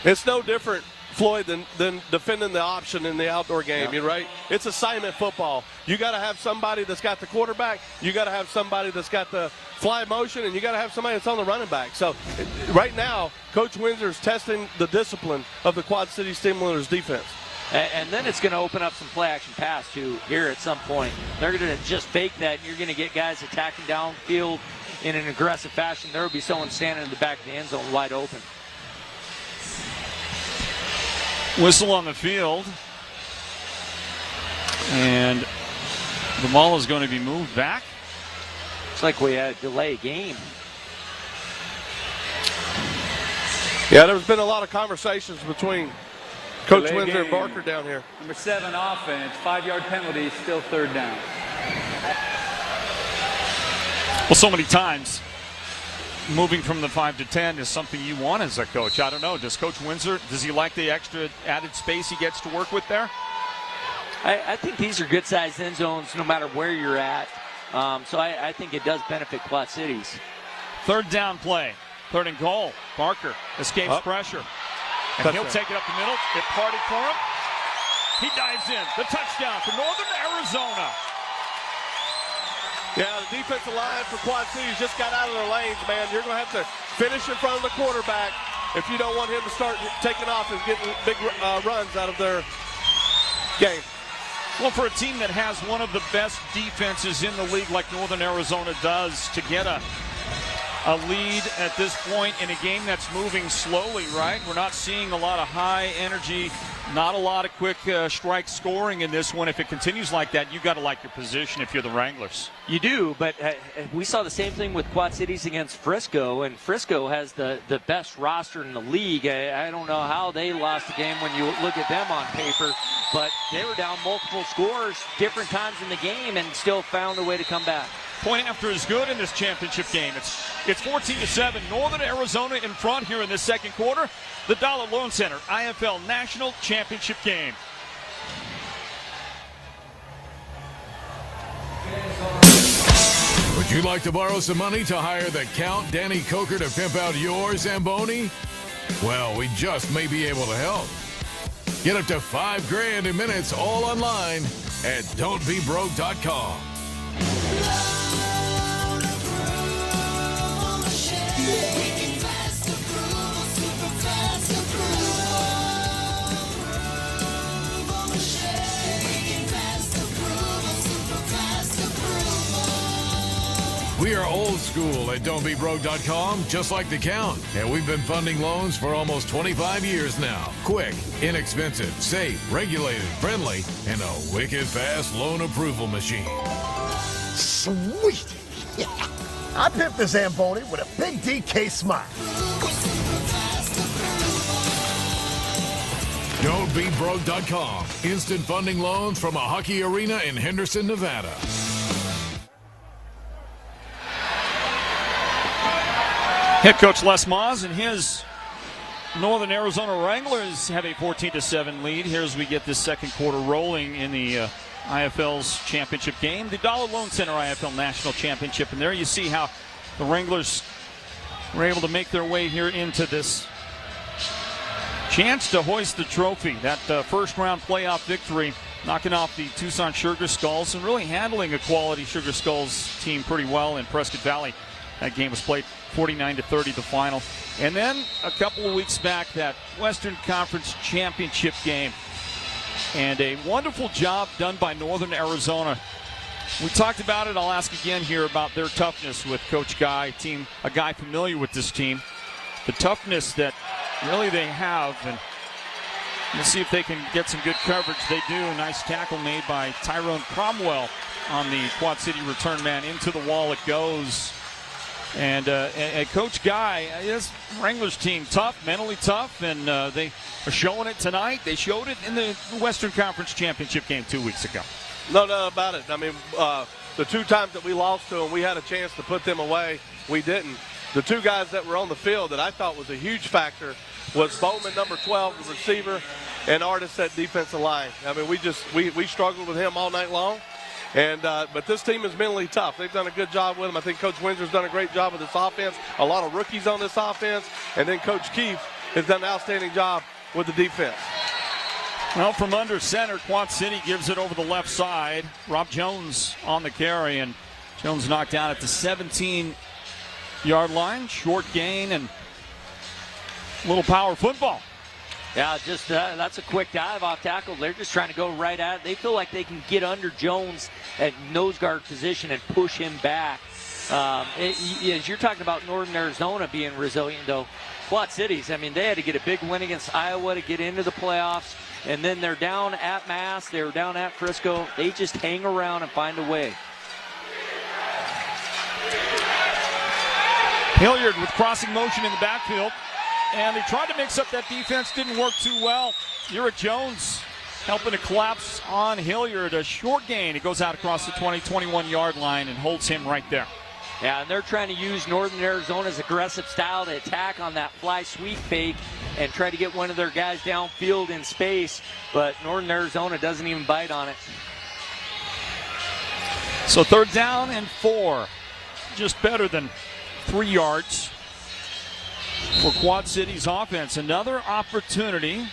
It's no different, Floyd, than defending the option in the outdoor game. You're right. It's assignment football. You got to have somebody that's got the quarterback. You got to have somebody that's got the fly motion, and you got to have somebody that's on the running back. So right now, Coach Windsor's testing the discipline of the Quad City Steamwheelers defense. And then it's going to open up some play-action pass, too, here at some point. They're going to just fake that, and you're going to get guys attacking downfield in an aggressive fashion. There will be someone standing in the back of the end zone wide open. Whistle on the field. And the ball is going to be moved back. Looks like we had a delay game. Yeah, there's been a lot of conversations between Coach Windsor and Barker down here. Number 7 offense, 5-yard penalty, still 3rd down. Well, so many times, moving from the 5 to 10 is something you want as a coach. I don't know. Does Coach Windsor, does he like the extra added space he gets to work with there? I think these are good-sized end zones no matter where you're at. So I think it does benefit Quad Cities. 3rd down play. 3rd and goal. Barker escapes pressure. And he'll take it up the middle. It parted for him. He dives in. The touchdown for Northern Arizona. Yeah, the defensive line for Quad Cities just got out of their lanes, man. You're going to have to finish in front of the quarterback if you don't want him to start taking off and getting big runs out of their game. Well, for a team that has one of the best defenses in the league like Northern Arizona does, to get a lead at this point in a game that's moving slowly, right? We're not seeing a lot of high energy, not a lot of quick strike scoring in this one. If it continues like that, you've got to like your position if you're the Wranglers. You do, but we saw the same thing with Quad Cities against Frisco, and Frisco has the best roster in the league. I don't know how they lost the game when you look at them on paper, but they were down multiple scores different times in the game and still found a way to come back. Point after is good in this championship game. It's 14-7. Northern Arizona in front here in this second quarter. The Dollar Loan Center IFL National Championship game. Would you like to borrow some money to hire the Count Danny Coker to pimp out your Zamboni? Well, we just may be able to help. Get up to $5,000 in minutes all online at don'tbebroke.com. We are old school at don'tbebroke.com, just like the Count. And we've been funding loans for almost 25 years now. Quick, inexpensive, safe, regulated, friendly, and a wicked fast loan approval machine. Sweet! Yeah. I pimped the Zamboni with a big DK smile. Don'tBeBroke.com. Instant funding loans from a hockey arena in Henderson, Nevada. Head coach Les Moss and his Northern Arizona Wranglers have a 14-7 lead. Here as we get this second quarter rolling in the IFL's championship game, the Dollar Loan Center IFL National Championship. And there you see how the Wranglers were able to make their way here into this chance to hoist the trophy. That first round playoff victory, knocking off the Tucson Sugar Skulls and really handling a quality Sugar Skulls team pretty well in Prescott Valley. That game was played 49-30 the final. And then a couple of weeks back, that Western Conference Championship game. And a wonderful job done by Northern Arizona. We talked about it. I'll ask again here about their toughness with Coach Guy, a guy familiar with this team. The toughness that really they have. And we'll see if they can get some good coverage. They do. A nice tackle made by Tyrone Cromwell on the Quad City return man. Into the wall it goes. And Coach Guy, his Wranglers team, tough, mentally tough, and they are showing it tonight. They showed it in the Western Conference Championship game 2 weeks ago. No doubt about it. I mean, the two times that we lost to them, we had a chance to put them away. We didn't. The two guys that were on the field that I thought was a huge factor was Bowman, number 12, the receiver, and Artis at defensive line. I mean, we struggled with him all night long. And but this team is mentally tough. They've done a good job with them. I think Coach Windsor's done a great job with this offense. A lot of rookies on this offense. And then Coach Keefe has done an outstanding job with the defense. Well, from under center, Quad City gives it over the left side. Rob Jones on the carry, and Jones knocked down at the 17-yard line. Short gain and a little power football. Yeah, just that's a quick dive off tackle. They're just trying to go right at it. They feel like they can get under Jones at nose guard position and push him back. As you're talking about Northern Arizona being resilient, though, Quad Cities, I mean, they had to get a big win against Iowa to get into the playoffs, and then they're down at Mass, they were down at Frisco. They just hang around and find a way. Hilliard with crossing motion in the backfield. And they tried to mix up that defense, didn't work too well. Uric Jones helping to collapse on Hilliard. A short gain. It goes out across the 21-yard line and holds him right there. Yeah, and they're trying to use Northern Arizona's aggressive style to attack on that fly sweep fake and try to get one of their guys downfield in space, but Northern Arizona doesn't even bite on it. So 3rd down and 4. Just better than 3 yards for Quad City's offense. Another opportunity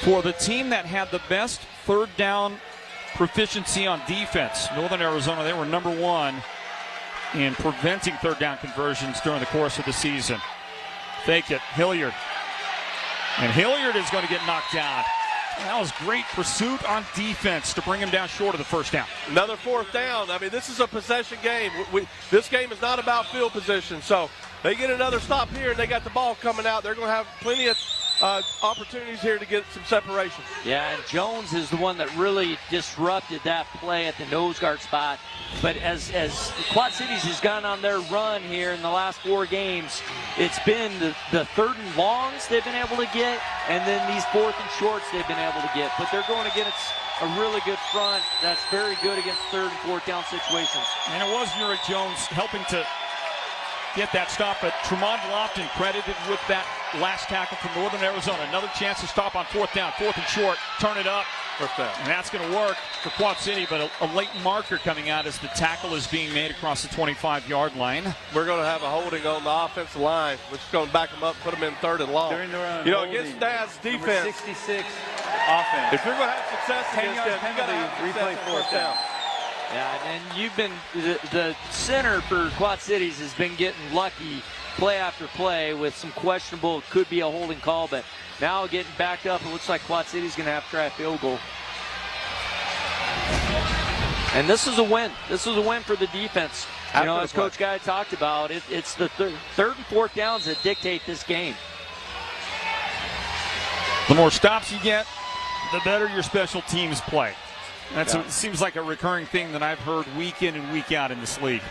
for the team that had the best 3rd down proficiency on defense. Northern Arizona, they were number 1 in preventing third down conversions during the course of the season. Fake it, Hilliard. And Hilliard is going to get knocked down. That was great pursuit on defense to bring him down short of the first down. Another fourth down. I mean, this is a possession game. This game is not about field position. So they get another stop here, and they got the ball coming out. They're going to have plenty of opportunities here to get some separation. Yeah, and Jones is the one that really disrupted that play at the nose guard spot. But as Quad Cities has gone on their run here in the last 4 games, it's been the third and longs they've been able to get, and then these fourth and shorts they've been able to get. But they're going against a really good front that's very good against third and fourth down situations. And it was Uric Jones helping to get that stop, but Tremont Lofton credited with that last tackle from Northern Arizona. Another chance to stop on fourth down, fourth and short, turn it up. And that's going to work for Quad City, but a late marker coming out as the tackle is being made across the 25-yard line. We're going to have a holding on the offensive line, which is going to back them up, put them in third and long. You know, against Dad's defense, 66 offense. if you're going to have success against them, you got to have replay fourth down. Yeah, and you've been the center for Quad Cities has been getting lucky play after play with some questionable, could be a holding call, but now getting backed up, it looks like Quad City's going to have to try a field goal. And this is a win. This is a win for the defense. You know, as Coach Guy talked about, it's the third and fourth downs that dictate this game. The more stops you get, the better your special teams play. It seems like a recurring thing that I've heard week in and week out in this league.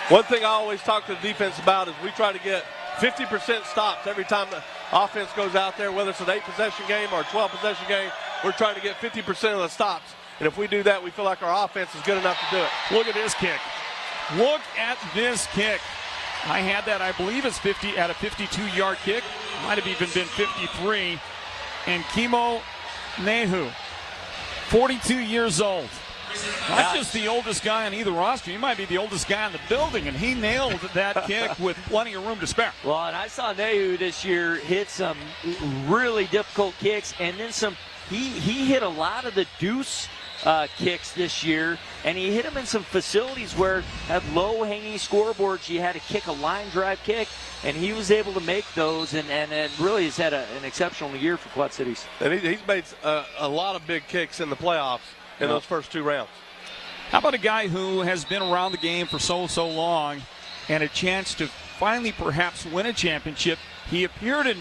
One thing I always talk to the defense about is we try to get 50% stops every time the offense goes out there, whether it's an 8-possession game or a 12-possession game. We're trying to get 50% of the stops. And if we do that, we feel like our offense is good enough to do it. Look at this kick. Look at this kick. I had that, I believe, as 50 at a 52-yard kick. Might have even been 53. And Kimo Nehu, 42 years old. Not just the oldest guy on either roster. He might be the oldest guy in the building, and he nailed that kick with plenty of room to spare. Well, and I saw Nehu this year hit some really difficult kicks, and then some. He hit a lot of the deuce kicks this year, and he hit them in some facilities where had low-hanging scoreboards. You had to kick a line drive kick, and he was able to make those, and really has had an exceptional year for Quad Cities. And he's made a lot of big kicks in the playoffs in those first 2 rounds. How about a guy who has been around the game for so long and a chance to finally perhaps win a championship? He appeared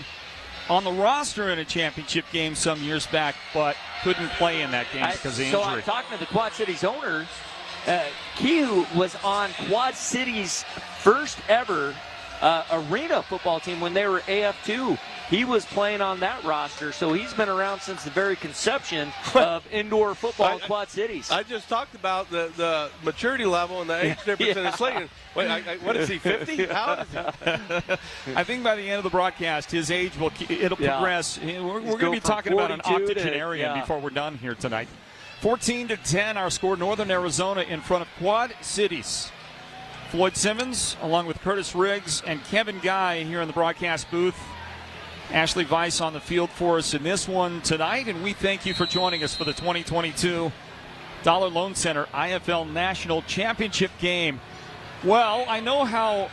on the roster in a championship game some years back, but couldn't play in that game because of injury. So I'm talking to the Quad Cities owner. Kihu was on Quad Cities' first ever arena football team when they were AF2. He was playing on that roster, so he's been around since the very conception of indoor football in Quad Cities. I just talked about the maturity level and the age difference in his league. Wait, what is he, 50? How old is he? I think by the end of the broadcast, his age it'll progress. We're going to be talking about an octogenarian before we're done here tonight. 14-10, our score. Northern Arizona in front of Quad Cities. Floyd Simmons, along with Curtis Riggs and Kevin Guy here in the broadcast booth. Ashley Weiss on the field for us in this one tonight, and we thank you for joining us for the 2022 Dollar Loan Center IFL National Championship game. Well, I know how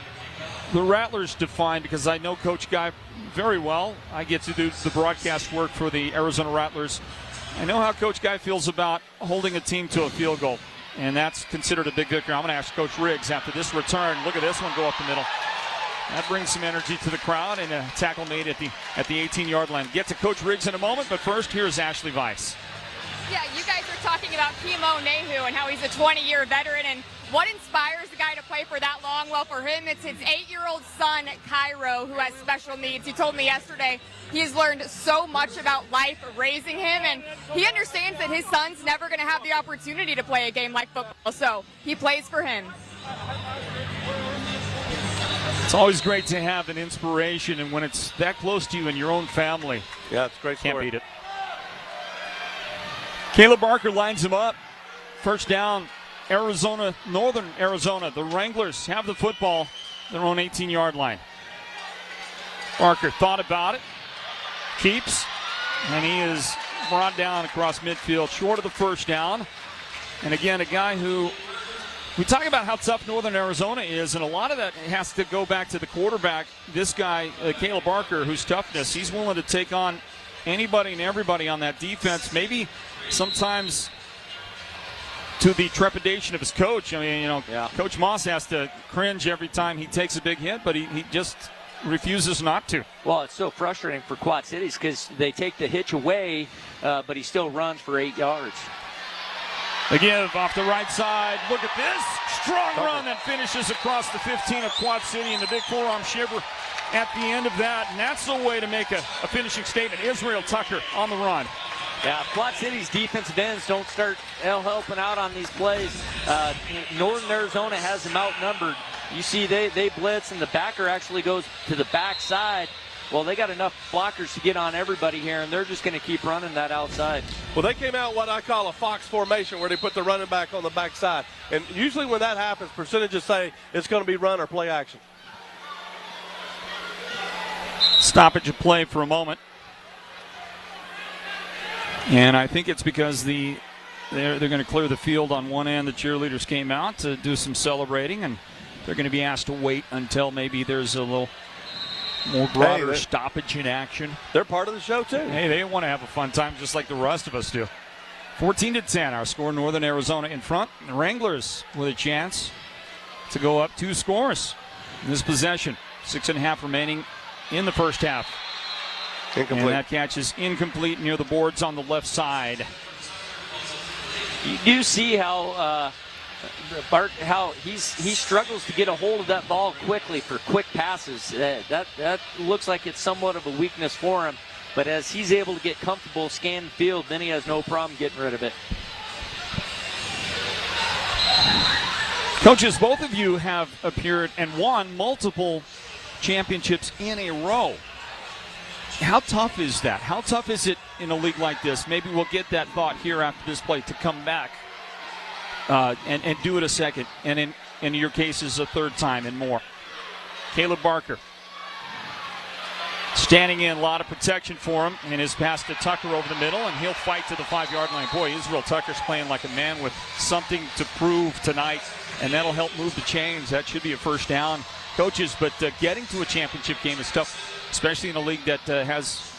the Rattlers define, because I know Coach Guy very well. I get to do the broadcast work for the Arizona Rattlers. I know how Coach Guy feels about holding a team to a field goal, and that's considered a big victory. I'm going to ask Coach Riggs after this return. Look at this one go up the middle. That brings some energy to the crowd, and a tackle made at the 18-yard line. Get to Coach Riggs in a moment, but first, here's Ashley Weiss. Yeah, you guys are talking about Kimo Nehu and how he's a 20-year veteran, and what inspires the guy to play for that long? Well, for him, it's his 8-year-old son, Cairo, who has special needs. He told me yesterday he has learned so much about life raising him, and he understands that his son's never going to have the opportunity to play a game like football, so he plays for him. It's always great to have an inspiration, and when it's that close to you in your own family, yeah, it's great. Can't beat it. Caleb Barker lines him up. First down, Arizona, Northern Arizona. The Wranglers have the football, their own 18-yard line. Barker thought about it, keeps, and he is brought down across midfield, short of the first down. And again, a guy who We talk about how tough Northern Arizona is, and a lot of that has to go back to the quarterback. This guy, Caleb Barker, whose toughness, he's willing to take on anybody and everybody on that defense, maybe sometimes to the trepidation of his coach. I mean, Coach Moss has to cringe every time he takes a big hit, but he just refuses not to. Well, it's so frustrating for Quad Cities because they take the hitch away, but he still runs for 8 yards. The give off the right side. Look at this. Strong run that finishes across the 15 of Quad City, and the big forearm shiver at the end of that. And that's the way to make a finishing statement. Israel Tucker on the run. Yeah, Quad City's defensive ends don't start helping out on these plays. Northern Arizona has them outnumbered. You see they blitz, and the backer actually goes to the backside. Well, they got enough blockers to get on everybody here, and they're just going to keep running that outside. Well, they came out what I call a fox formation, where they put the running back on the backside. And usually when that happens, percentages say it's going to be run or play action. Stoppage of play for a moment. And I think it's because they're going to clear the field on one end. The cheerleaders came out to do some celebrating, and they're going to be asked to wait until maybe there's a little more broader stoppage in action. They're part of the show, too. Hey, they want to have a fun time just like the rest of us do. 14-10, our score. Northern Arizona in front. The Wranglers with a chance to go up 2 scores in this possession. 6.5 remaining in the first half. Incomplete. And that catch is incomplete near the boards on the left side. You do see how Bart, how he struggles to get a hold of that ball quickly for quick passes. That looks like it's somewhat of a weakness for him. But as he's able to get comfortable, scan the field, then he has no problem getting rid of it. Coaches, both of you have appeared and won multiple championships in a row. How tough is that? How tough is it in a league like this? Maybe we'll get that thought here after this play to come back and do it a second, and in your cases a third time and more. Caleb Barker standing in, a lot of protection for him, and his pass to Tucker over the middle, and he'll fight to the 5-yard line. Boy, Israel Tucker's playing like a man with something to prove tonight, and that'll help move the chains. That should be a first down, coaches, but getting to a championship game is tough, especially in a league that has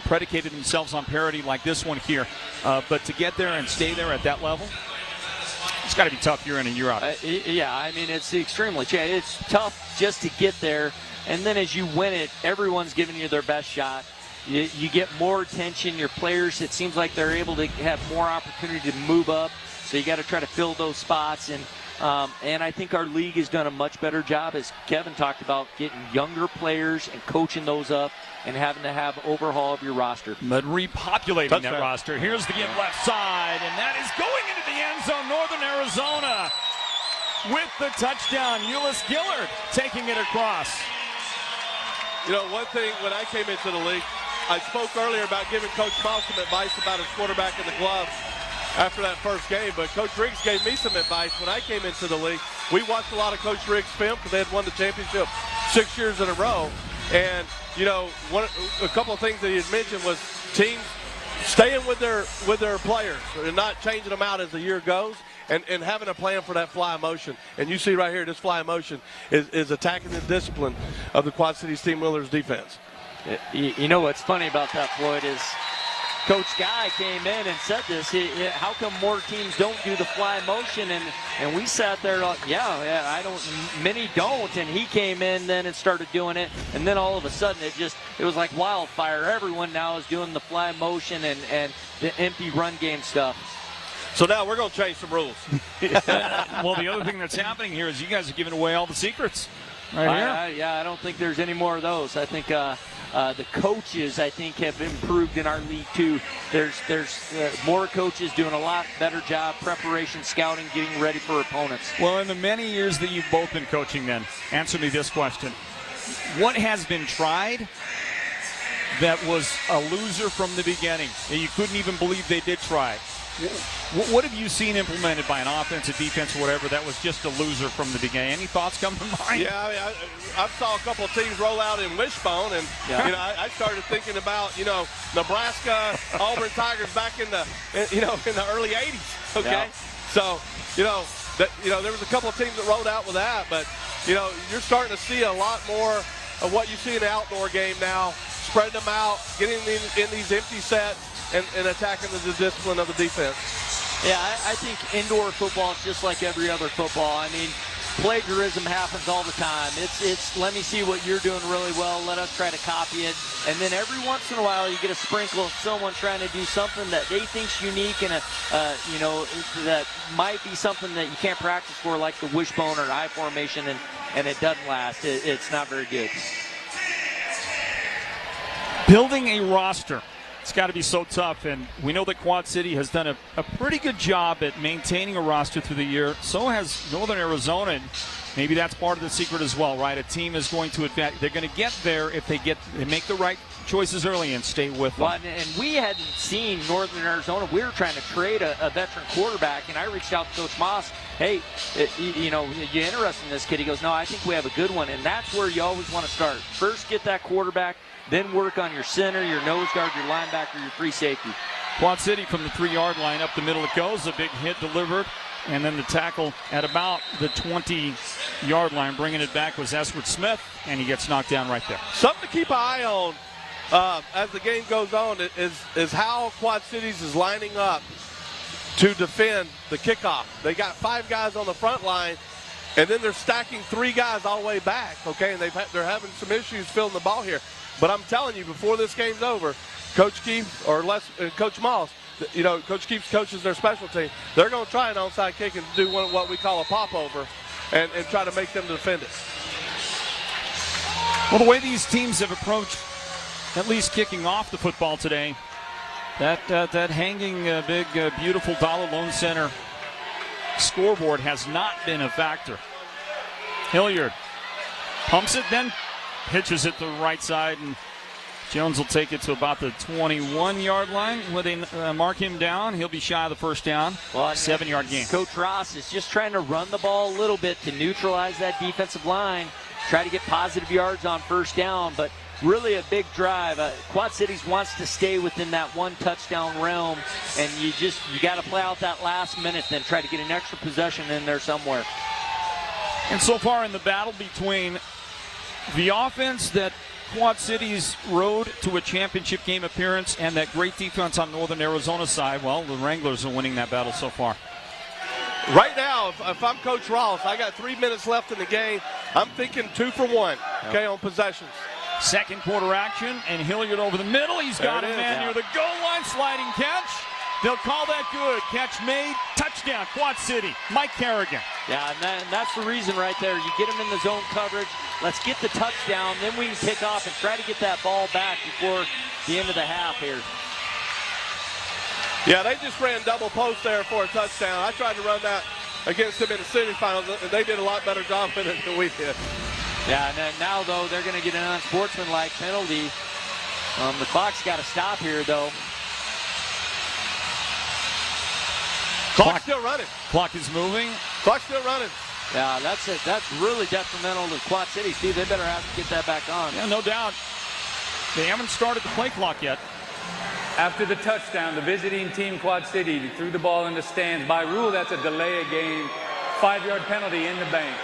predicated themselves on parity like this one here. But to get there and stay there at that level, it's got to be tough year in and year out. Yeah, I mean, it's extremely challenging. It's tough just to get there, and then as you win it, everyone's giving you their best shot. You get more attention. Your players, it seems like they're able to have more opportunity to move up, so you got to try to fill those spots. And I think our league has done a much better job, as Kevin talked about, getting younger players and coaching those up and having to have overhaul of your roster. But repopulating that roster. Here's the give left side, and that is going into the end zone. Northern Arizona with the touchdown. Ulyss Gillard taking it across. You know, one thing, when I came into the league, I spoke earlier about giving Coach Moss some advice about his quarterback in the glove after that first game, but Coach Riggs gave me some advice when I came into the league. We watched a lot of Coach Riggs' film because they had won the championship 6 years in a row. And, you know, a couple of things that he had mentioned was teams staying with their players and not changing them out as the year goes, and having a plan for that fly motion. And you see right here, this fly motion is attacking the discipline of the Quad Cities Steamwheelers defense. You know what's funny about that, Floyd, is Coach Guy came in and said this. How come more teams don't do the fly motion? And we sat there like, many don't. And he came in then and started doing it. And then all of a sudden it was like wildfire. Everyone now is doing the fly motion and the empty run game stuff. So now we're going to change some rules. Well, the other thing that's happening here is you guys are giving away all the secrets right here. I don't think there's any more of those. I think the coaches, I think, have improved in our league too. There's more coaches doing a lot better job, preparation, scouting, getting ready for opponents. Well, in the many years that you've both been coaching then, answer me this question. What has been tried that was a loser from the beginning, and you couldn't even believe they did try it? What have you seen implemented by an offense, a defense, or whatever that was just a loser from the beginning? Any thoughts come to mind? Yeah, I mean, I saw a couple of teams roll out in Wishbone, and I started thinking about Nebraska, Auburn Tigers back in the early '80s. Okay, so there was a couple of teams that rolled out with that, but, you're starting to see a lot more of what you see in the outdoor game now, spreading them out, getting in these empty sets, and attacking the discipline of the defense. Yeah, I think indoor football is just like every other football. I mean, plagiarism happens all the time. It's let me see what you're doing really well. Let us try to copy it. And then every once in a while, you get a sprinkle of someone trying to do something that they think's unique and that might be something that you can't practice for, like the wishbone or I formation, and it doesn't last. It's not very good. Building a roster. It's got to be so tough, and we know that Quad City has done a pretty good job at maintaining a roster through the year. So has Northern Arizona, and maybe that's part of the secret as well, right? A team is going to advance. They're going to get there if they make the right choices early and stay with them. Well, and we hadn't seen Northern Arizona. We were trying to trade a veteran quarterback, and I reached out to Coach Moss. Hey, you interested in this kid? He goes, no, I think we have a good one, and that's where you always want to start. First, get that quarterback. Then work on your center, your nose guard, your linebacker, your free safety. Quad City from the 3-yard line up the middle it goes. A big hit delivered. And then the tackle at about the 20-yard line. Bringing it back was Esward Smith, and he gets knocked down right there. Something to keep an eye on as the game goes on is how Quad Cities is lining up to defend the kickoff. They got 5 guys on the front line, and then they're stacking 3 guys all the way back, okay? And they're having some issues filling the ball here. But I'm telling you, before this game's over, Coach Keefe Coach Moss, Coach Keefe coaches their special team. They're going to try an onside kick and do what we call a popover and try to make them defend it. Well, the way these teams have approached at least kicking off the football today, that hanging big, beautiful Dollar Loan Center scoreboard has not been a factor. Hilliard pumps it, then pitches it to the right side, and Jones will take it to about the 21-yard line. When they mark him down, he'll be shy of the first down. Well, 7-yard gain. Coach Ross is just trying to run the ball a little bit to neutralize that defensive line, try to get positive yards on first down, but really a big drive. Quad Cities wants to stay within that 1 touchdown realm, and you got to play out that last minute, then try to get an extra possession in there somewhere. And so far in the battle between the offense that Quad Cities rode to a championship game appearance and that great defense on Northern Arizona's side, well, the Wranglers are winning that battle so far. Right now, if I'm Coach Ross, I got 3 minutes left in the game. I'm thinking 2 for 1, okay, on possessions. Second quarter action, and Hilliard over the middle. He's got a man near the goal line, sliding catch. They'll call that good. Catch made, touchdown, Quad City. Mike Kerrigan. Yeah, and that's the reason right there. You get them in the zone coverage. Let's get the touchdown. Then we can kick off and try to get that ball back before the end of the half here. Yeah, they just ran double post there for a touchdown. I tried to run that against them in the semifinals, and they did a lot better job with it than we did. Yeah, and then now, though, they're going to get an unsportsmanlike penalty. The clock's got to stop here, though. Clock's still running. Clock is moving. Clock's still running. Yeah, that's really detrimental to Quad City. Steve, they better have to get that back on. Yeah, no doubt. They haven't started the play clock yet. After the touchdown, the visiting team, Quad City, threw the ball in the stands. By rule, that's a delay of game. 5-yard penalty in the bank.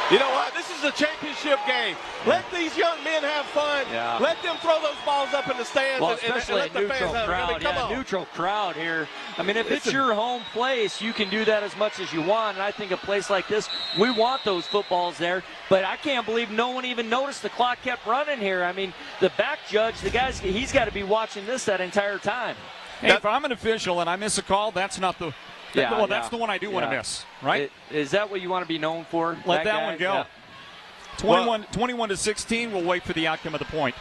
You know what? This is a championship game. Let these young men have fun. Yeah. Let them throw those balls up in the stands. Well, and especially let a the fans neutral have it. crowd. I mean, come on. Neutral crowd here. I mean, if it's your home place, you can do that as much as you want. And I think a place like this, we want those footballs there. But I can't believe no one even noticed the clock kept running here. I mean, the back judge, he's got to be watching this that entire time. Hey, if I'm an official and I miss a call, that's not the... that's the one I do want to miss, right? Is that what you want to be known for? Let that one go. Yeah. 21-16, we'll wait for the outcome of the point.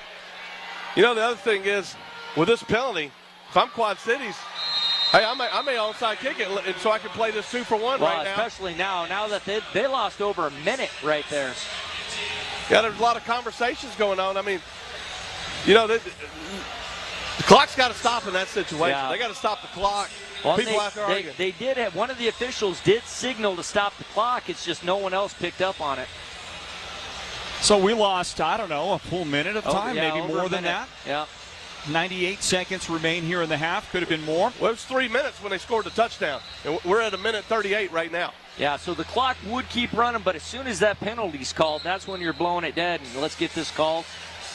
You know, the other thing is, with this penalty, if I'm Quad Cities, hey, I may onside kick it so I can play this 2 for 1 right now. Especially now that they lost over a minute right there. Yeah, there's a lot of conversations going on. I mean, you know, the clock's got to stop in that situation. Yeah. They got to stop the clock. Well, People out there arguing. They did have, one of the officials did signal to stop the clock. It's just no one else picked up on it. So we lost, I don't know, a full minute of time, maybe more than that. Yeah. 98 seconds remain here in the half. Could have been more. Well, it was 3 minutes when they scored the touchdown. And we're at 1:38 right now. Yeah, so the clock would keep running, but as soon as that penalty's called, that's when you're blowing it dead. And let's get this called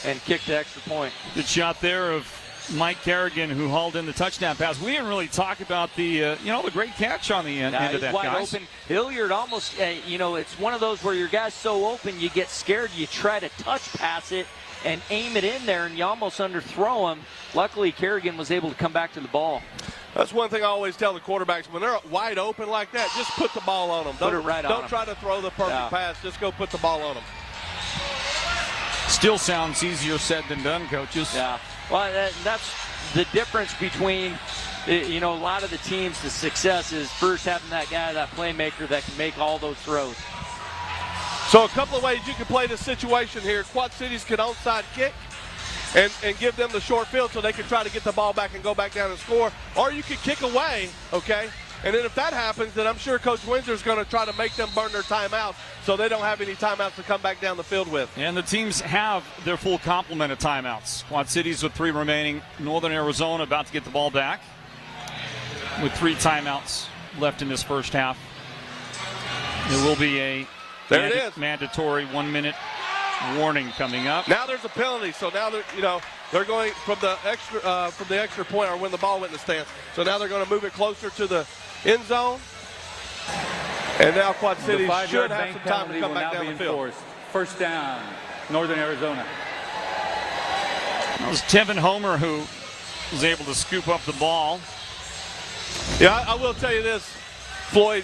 and kick the extra point. Good shot there of Mike Kerrigan, who hauled in the touchdown pass. We didn't really talk about the, the great catch on the end of that, wide guys. Open. Hilliard almost, it's one of those where your guy's so open, you get scared, you try to touch pass it and aim it in there, and you almost underthrow him. Luckily, Kerrigan was able to come back to the ball. That's one thing I always tell the quarterbacks. When they're wide open like that, just put the ball on them. Put it right on them. Don't try to throw the perfect pass. Just go put the ball on them. Still sounds easier said than done, coaches. Yeah. Well, that's the difference between, a lot of the teams, the success is first having that guy, that playmaker that can make all those throws. So a couple of ways you can play this situation here. Quad Cities can onside kick and give them the short field so they can try to get the ball back and go back down and score. Or you can kick away, okay? And then if that happens, then I'm sure Coach Windsor's going to try to make them burn their timeout so they don't have any timeouts to come back down the field with. And the teams have their full complement of timeouts. Quad Cities with 3 remaining. Northern Arizona about to get the ball back with 3 timeouts left in this first half. There will be a mandatory 1-minute warning coming up. Now there's a penalty, so now they're going from the extra point or when the ball went in the stands. So now they're going to move it closer to the end zone. And now Quad Cities should have some time to come back down the field. First down, Northern Arizona. That was Tevin Homer who was able to scoop up the ball. Yeah, I will tell you this, Floyd.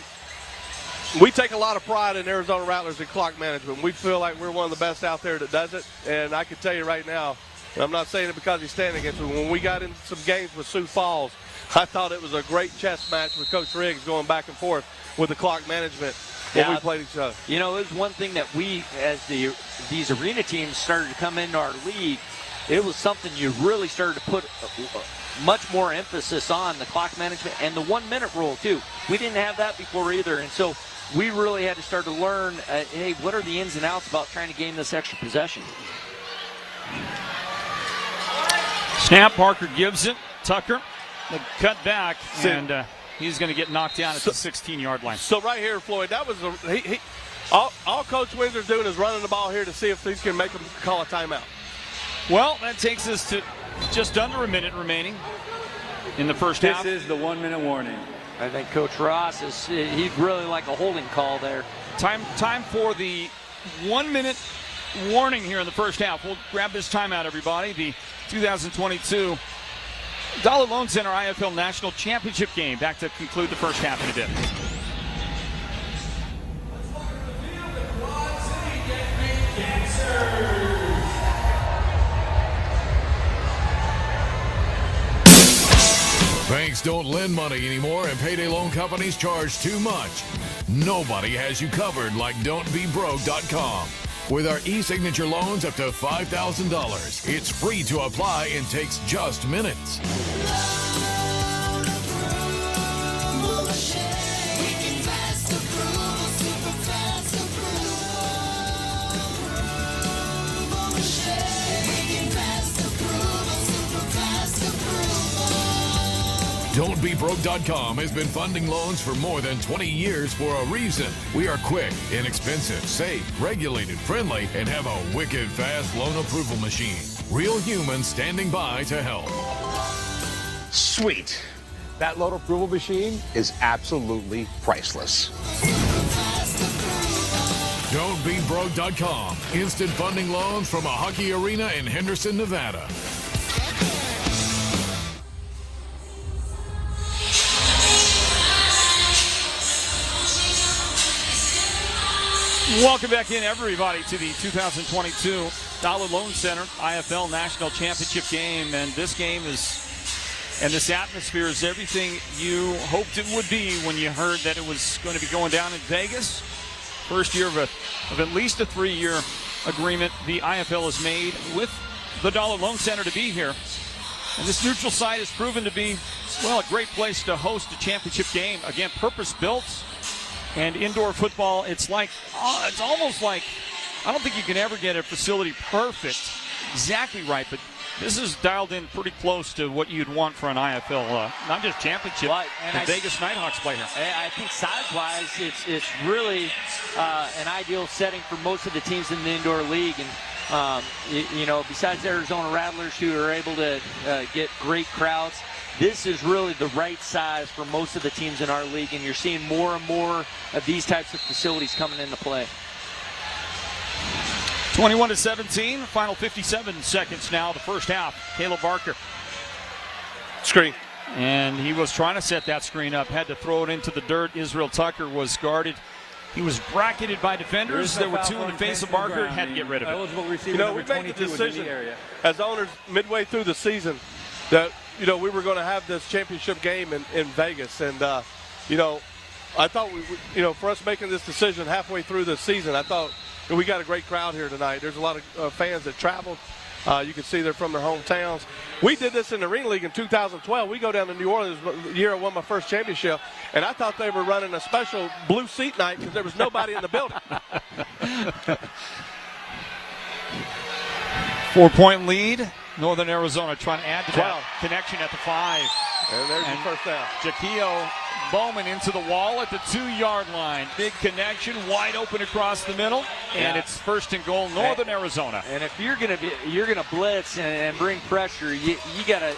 We take a lot of pride in Arizona Rattlers in clock management. We feel like we're one of the best out there that does it. And I can tell you right now, and I'm not saying it because he's standing against me, when we got in some games with Sioux Falls, I thought it was a great chess match with Coach Riggs going back and forth with the clock management when we played each other. It was one thing that we, as these arena teams started to come into our league, it was something you really started to put much more emphasis on, the clock management and the 1-minute rule, too. We didn't have that before either. And so we really had to start to learn, hey, what are the ins and outs about trying to gain this extra possession? Snap, Parker gives it. Tucker, the cut back, and he's going to get knocked down at the 16-yard line. So right here, Floyd, that was all Coach Windsor's doing is running the ball here to see if he can make him call a timeout. Well, that takes us to just under a minute remaining in the first half. This is the 1-minute warning. I think Coach Ross he'd really like a holding call there. Time for the 1-minute warning here in the first half. We'll grab this timeout, everybody. The 2022 Dollar Loan Center IFL National Championship game. Back to conclude the first half in a bit. Banks don't lend money anymore, and payday loan companies charge too much. Nobody has you covered like Don'tBeBroke.com. With our e-signature loans up to $5,000, it's free to apply and takes just minutes. Don'tBeBroke.com has been funding loans for more than 20 years for a reason. We are quick, inexpensive, safe, regulated, friendly, and have a wicked fast loan approval machine. Real humans standing by to help. Sweet. That loan approval machine is absolutely priceless. Don'tBeBroke.com. Instant funding loans from a hockey arena in Henderson, Nevada. Welcome back in, everybody, to the 2022 Dollar Loan Center IFL National Championship game. And this game and this atmosphere is everything you hoped it would be when you heard that it was going to be going down in Vegas. First year of at least a 3-year agreement the IFL has made with the Dollar Loan Center to be here. And this neutral site has proven to be, well, a great place to host a championship game. Again, purpose-built. And indoor football, it's almost like, I don't think you can ever get a facility perfect, exactly right, but This is dialed in pretty close to what you'd want for an IFL, not just championship, the Vegas Nighthawks play here. I think size-wise, it's really an ideal setting for most of the teams in the indoor league. And, besides Arizona Wranglers, who are able to get great crowds, this is really the right size for most of the teams in our league, and you're seeing more and more of these types of facilities coming into play. 21-17, final 57 seconds now, the first half. Caleb Barker. Screen. And he was trying to set that screen up, had to throw it into the dirt. Israel Tucker was guarded. He was bracketed by defenders. There were two in the face of Barker, had to get rid of it. We made the decision as owners midway through the season that, we were going to have this championship game in Vegas. And, I thought, for us making this decision halfway through the season, I thought, we got a great crowd here tonight. There's a lot of fans that traveled. You can see they're from their hometowns. We did this in the Arena League in 2012. We go down to New Orleans the year I won my first championship, and I thought they were running a special blue seat night because there was nobody in the building. 4-point lead. Northern Arizona trying to add to that connection at the 5. And there's the first down. Jaquio Bowman into the wall at the 2-yard line. Big connection, wide open across the middle, and it's first and goal, Northern Arizona. And if you're gonna blitz and bring pressure, you gotta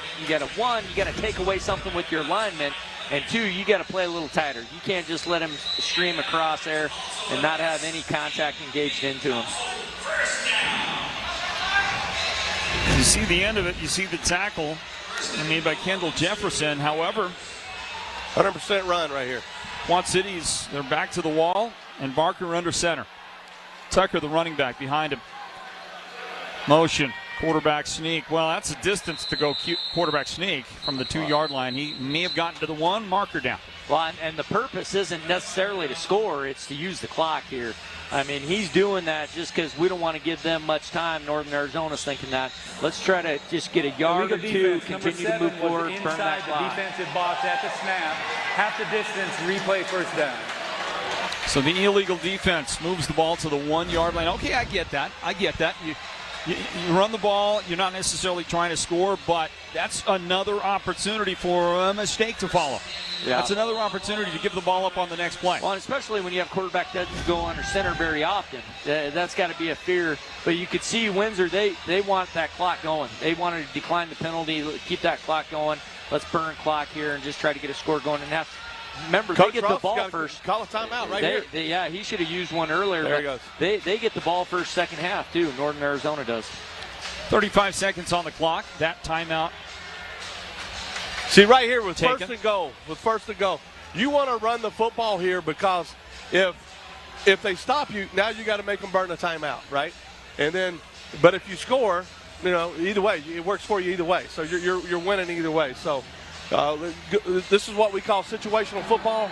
take away something with your linemen, and 2, you gotta play a little tighter. You can't just let him stream across there and not have any contact engaged into him. You see the end of it. You see the tackle made by Kendall Jefferson. However, 100% run right here. Quad Cities, they're back to the wall, and Barker under center. Tucker, the running back, behind him. Motion, quarterback sneak. Well, that's a distance to go quarterback sneak from the 2-yard line. He may have gotten to the 1, marker down. Well, and the purpose isn't necessarily to score, it's to use the clock here. I mean, he's doing that just because we don't want to give them much time. Northern Arizona's thinking that. Let's try to just get a yard or 2, continue to move forward, burn that clock. The defensive box at the snap, half the distance, replay first down. So the illegal defense moves the ball to the 1-yard line. Okay, I get that. You run the ball, you're not necessarily trying to score, but that's another opportunity for a mistake to follow. Yeah. That's another opportunity to give the ball up on the next play. Well, and especially when you have quarterback that doesn't go under center very often. That's got to be a fear. But you could see Windsor, they want that clock going. They want to decline the penalty, keep that clock going. Let's burn clock here and just try to get a score going. And remember, Coach they get the ball first. Call a timeout right here. Yeah, he should have used one earlier. There he goes. They get the ball first second half, too. Northern Arizona does. 35 seconds on the clock. That timeout. See, right here with first and goal, you want to run the football here because if they stop you, now you got to make them burn a timeout, right? And then, but if you score, either way, it works for you either way. So you're winning either way. So this is what we call situational football,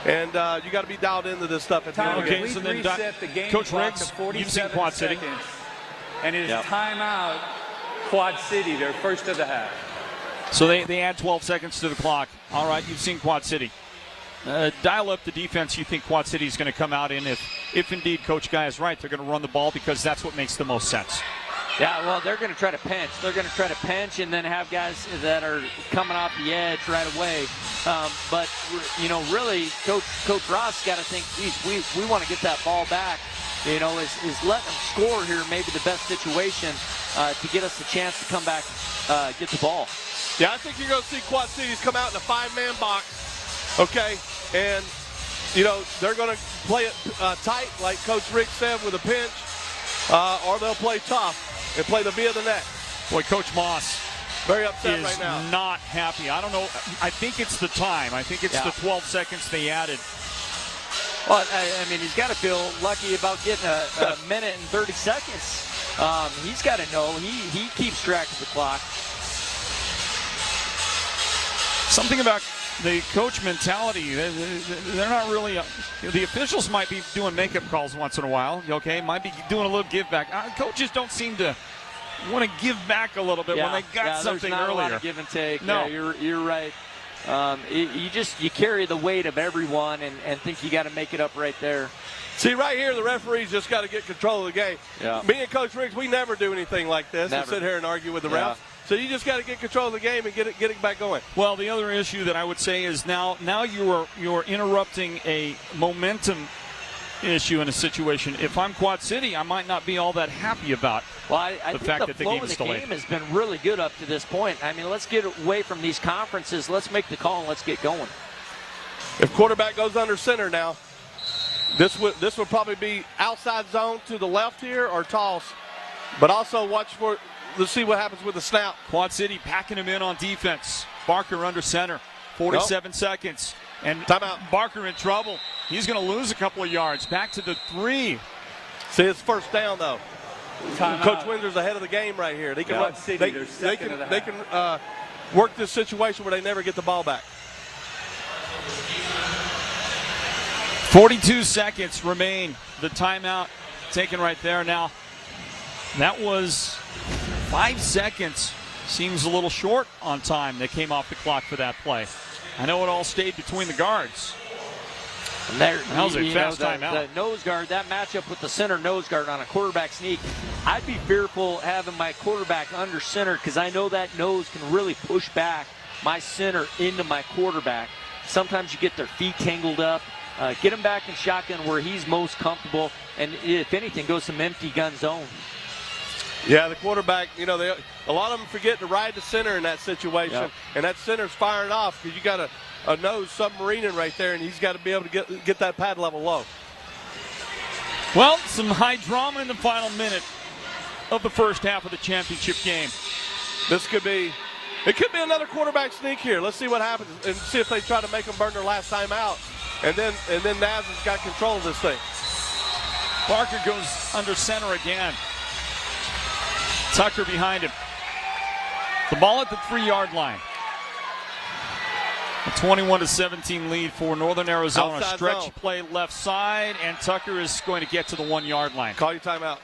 and you got to be dialed into this stuff at the end of the game. Okay, so then reset the game Coach clock Riggs, to 47 you've seen Quad City. seconds. And it is timeout, Quad City, their first of the half. So they add 12 seconds to the clock. All right, you've seen Quad City. Dial up the defense you think Quad City is going to come out in if indeed Coach Guy is right. They're going to run the ball because that's what makes the most sense. Yeah, well, they're going to try to pinch. They're going to try to pinch and then have guys that are coming off the edge right away. But, really, Coach Ross got to think, geez, we want to get that ball back. Is letting them score here maybe the best situation to get us the chance to come back, get the ball. Yeah, I think you're going to see Quad Cities come out in a 5-man box, okay? And, they're going to play it tight, like Coach Rick said, with a pinch, or they'll play tough and play the via the neck. Boy, Coach Moss very upset is right now. Not happy. I don't know. I think it's the time. I think it's the 12 seconds they added. Well, I mean, he's got to feel lucky about getting a minute and 30 seconds. He's got to know. He keeps track of the clock. Something about the coach mentality. They're not really. The officials might be doing makeup calls once in a while. Okay, might be doing a little give back. Coaches don't seem to want to give back a little bit when they got something there's not earlier. A lot of give and take. No, you're right. You carry the weight of everyone and think you got to make it up right there. See, right here, the referees just got to get control of the game. Yeah. Me and Coach Riggs, we never do anything like this. Never. We sit here and argue with the refs. So you just got to get control of the game and get it back going. Well, the other issue that I would say is now you're interrupting a momentum issue in a situation. If I'm Quad City, I might not be all that happy about I the think fact the that the flow game of is the delayed. game has been really good up to this point. I mean, let's get away from these conferences. Let's make the call and let's get going. If quarterback goes under center now, this would probably be outside zone to the left here or toss. But also let's see what happens with the snap. Quad City packing him in on defense. Barker under center. 47 seconds. And timeout. Barker in trouble. He's going to lose a couple of yards. Back to the 3. See, it's first down, though. Coach Windsor's ahead of the game right here. They can work this situation where they never get the ball back. 42 seconds remain. The timeout taken right there. Now, that was 5 seconds. Seems a little short on time that came off the clock for that play. I know it all stayed between the guards. And there, that was a fast timeout. The nose guard, that matchup with the center nose guard on a quarterback sneak, I'd be fearful having my quarterback under center because I know that nose can really push back my center into my quarterback. Sometimes you get their feet tangled up. Get him back in shotgun where he's most comfortable, and if anything, go some empty gun zone. Yeah, the quarterback, a lot of them forget to ride the center in that situation, and that center's firing off because you got a nose submarining right there, and he's got to be able to get that pad level low. Well, some high drama in the final minute of the first half of the championship game. It could be another quarterback sneak here. Let's see what happens and see if they try to make them burn their last time out. And then Naz has got control of this thing. Barker goes under center again. Tucker behind him. The ball at the 3-yard line. A 21-17 lead for Northern Arizona. Outside Stretch zone. play left side, and Tucker is going to get to the 1-yard line. Call your timeout.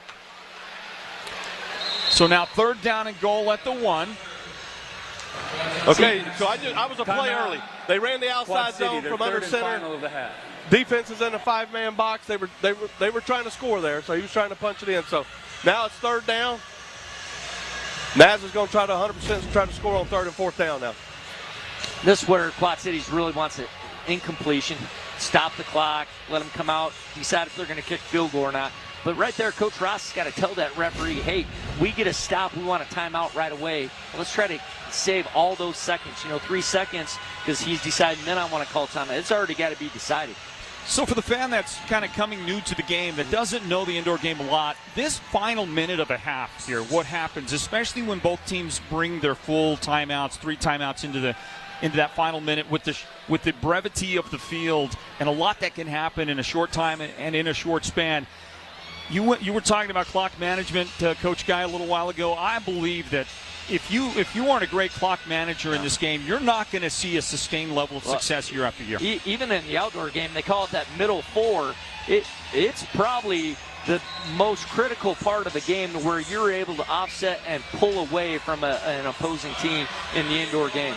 So now 3rd down and goal at the 1. Okay, so I was a play early. They ran the outside zone from under center. Defense is in a 5-man box. They were trying to score there, so he was trying to punch it in. So now it's 3rd down. Naz is going to try to 100% try to score on 3rd and 4th down now. This is where Quad Cities really wants it. Incompletion. Stop the clock. Let them come out. Decide if they're going to kick field goal or not. But right there, Coach Ross has got to tell that referee, hey, we get a stop. We want a timeout right away. Well, let's try to save all those seconds, 3 seconds, because he's deciding, then I want to call timeout. It's already got to be decided. So for the fan that's kind of coming new to the game, that doesn't know the indoor game a lot, this final minute of a half here, what happens, especially when both teams bring their full timeouts, 3 timeouts into that final minute with the brevity of the field and a lot that can happen in a short time and in a short span. You were talking about clock management, Coach Guy, a little while ago. I believe that if you aren't a great clock manager in this game, you're not going to see a sustained level of success year after year. Even in the outdoor game, they call it that middle 4. It's probably the most critical part of the game where you're able to offset and pull away from an opposing team in the indoor game.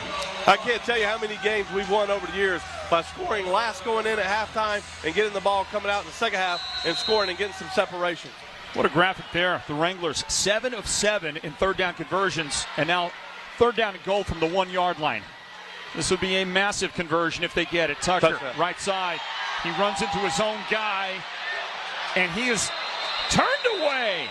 I can't tell you how many games we've won over the years by scoring last going in at halftime and getting the ball coming out in the second half and scoring and getting some separation. What a graphic there. The Wranglers, 7 of 7 in 3rd down conversions, and now 3rd down and goal from the 1-yard line. This would be a massive conversion if they get it. Tucker, touchdown. Right side. He runs into his own guy, and he is turned away.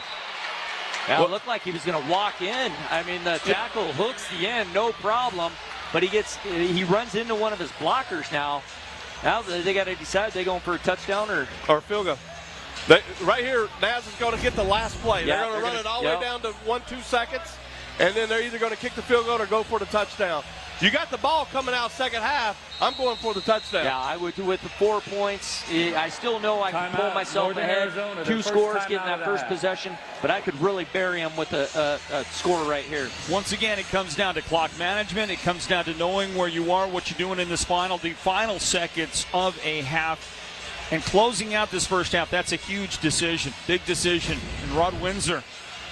Now, it looked like he was going to walk in. I mean, the tackle hooks the end, no problem. But he runs into one of his blockers now. Now they got to decide, they going for a touchdown or field goal. Right here, Naz is going to get the last play. They're going to run it all the way down to 1-2 seconds, and then they're either going to kick the field goal or go for the touchdown. You got the ball coming out second half. I'm going for the touchdown. Yeah, I would do with the 4 points. I still know I can pull myself ahead. 2 scores, getting that first possession, but I could really bury him with a score right here. Once again, it comes down to clock management. It comes down to knowing where you are, what you're doing in the final seconds of a half. And closing out this first half, that's a huge decision, big decision. And Rod Windsor,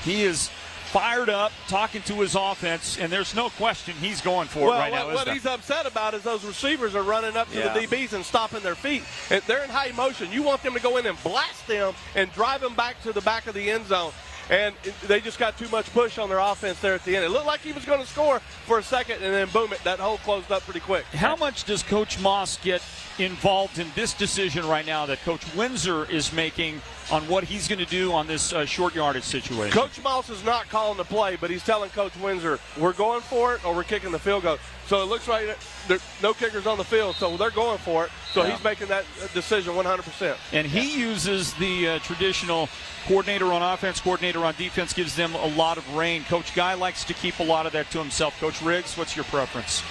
he is fired up, talking to his offense, and there's no question he's going for it right now. What he's upset about is those receivers are running up to the DBs and stopping their feet. And they're in high motion. You want them to go in and blast them and drive them back to the back of the end zone. And they just got too much push on their offense there at the end. It looked like he was going to score for a second, and then boom, that hole closed up pretty quick. How much does Coach Moss get involved in this decision right now that Coach Windsor is making on what he's going to do on this short yardage situation? Coach Moss is not calling the play, but he's telling Coach Windsor, we're going for it or we're kicking the field goal. So it looks like there's no kickers on the field, so they're going for it. So he's making that decision 100%. And he uses the traditional coordinator on offense, coordinator on defense, gives them a lot of reign. Coach Guy likes to keep a lot of that to himself. Coach Riggs, what's your preference?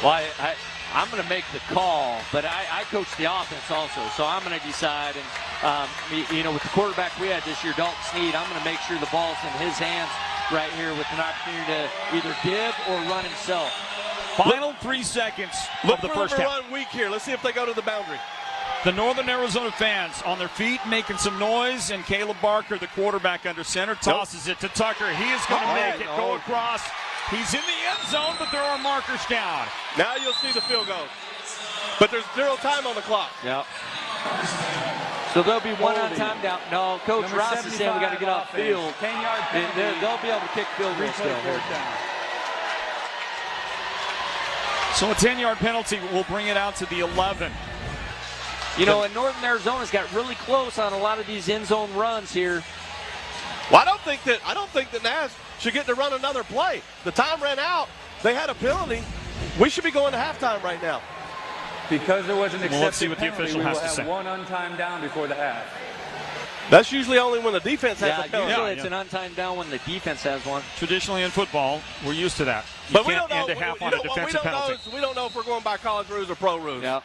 Well, I'm going to make the call, but I coach the offense also, so I'm going to decide. And, with the quarterback we had this year, Dalton Snead, I'm going to make sure the ball's in his hands right here with an opportunity to either give or run himself. Final 3 seconds of the first half. Look for run weak here. Let's see if they go to the boundary. The Northern Arizona fans on their feet making some noise, and Caleb Barker, the quarterback under center, tosses it to Tucker. He is going to make it go across. He's in the end zone, but there are markers down. Now you'll see the field goal. But there's 0 time on the clock. Yep. So there'll be one on time down. No, Coach Ross is saying we got to get off field. 10-yard penalty. They'll be able to kick field goal still. So a 10-yard penalty will bring it out to the 11. And Northern Arizona's got really close on a lot of these end zone runs here. Well, I don't think that Nash should get to run another play. The time ran out. They had a penalty. We should be going to halftime right now. Because there was an accepted let's see what the official penalty, has to say. one untimed down before the half. That's usually only when the defense has a penalty. Usually it's an untimed down when the defense has one. Traditionally in football, we're used to that. But we don't know. End a half on a defensive penalty. We don't know if we're going by college rules or pro rules. Yeah.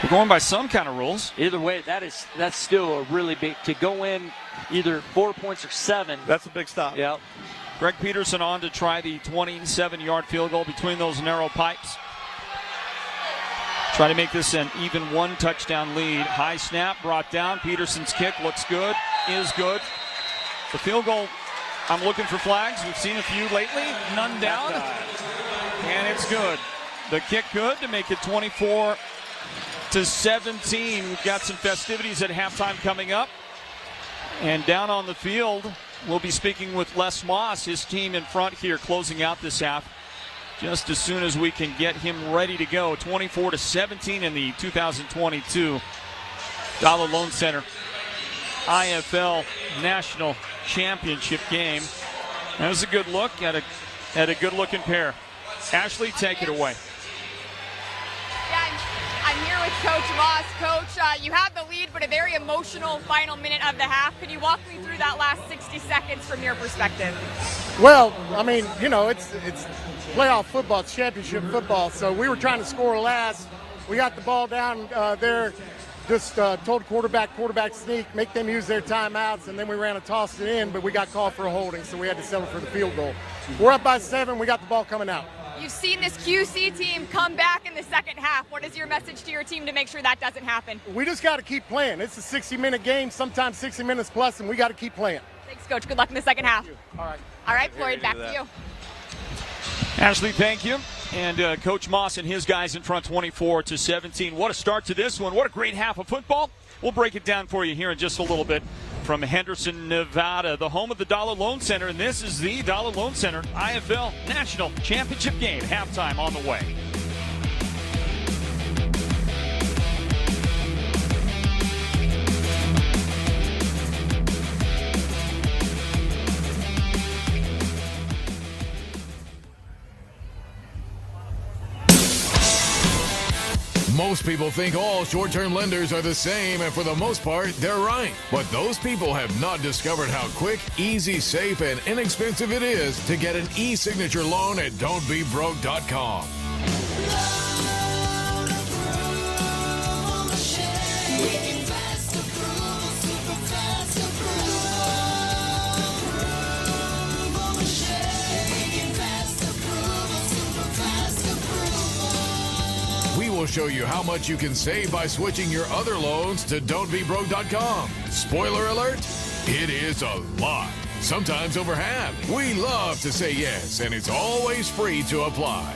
We're going by some kind of rules. Either way, that's still a really big to go in either 4 points or 7. That's a big stop. Yep. Greg Peterson on to try the 27-yard field goal between those narrow pipes. Try to make this an even 1 touchdown lead. High snap brought down. Peterson's kick looks good, is good. The field goal, I'm looking for flags. We've seen a few lately. None down. And it's good. The kick good to make it 24-17. We've got some festivities at halftime coming up. And down on the field, we'll be speaking with Les Moss, his team in front here, closing out this half. Just as soon as we can get him ready to go. 24-17 in the 2022 Dollar Loan Center IFL National Championship game. That was a good look at a good-looking pair. Ashley, take it away. I'm here with Coach Moss. Coach, you have the lead, but a very emotional final minute of the half. Can you walk me through that last 60 seconds from your perspective? Well, I mean, it's playoff football, it's championship football, so we were trying to score last. We got the ball down there, just told quarterback sneak, make them use their timeouts, and then we ran a toss it in, but we got called for a holding, so we had to settle for the field goal. We're up by 7, we got the ball coming out. You've seen this QC team come back in the second half. What is your message to your team to make sure that doesn't happen? We just got to keep playing. It's a 60-minute game, sometimes 60 minutes plus, and we got to keep playing. Thanks, Coach. Good luck in the second half. All right, Floyd, back to you. Ashley, thank you. And Coach Moss and his guys in front 24-17. What a start to this one. What a great half of football. We'll break it down for you here in just a little bit from Henderson, Nevada, the home of the Dollar Loan Center. And this is the Dollar Loan Center IFL National Championship game. Halftime on the way. Most people think all short-term lenders are the same, and for the most part, they're right. But those people have not discovered how quick, easy, safe, and inexpensive it is to get an e-signature loan at don'tbebroke.com. We'll show you how much you can save by switching your other loans to don'tbebroke.com. Spoiler alert, It is a lot, sometimes over half. We love to say yes, and it's always free to apply.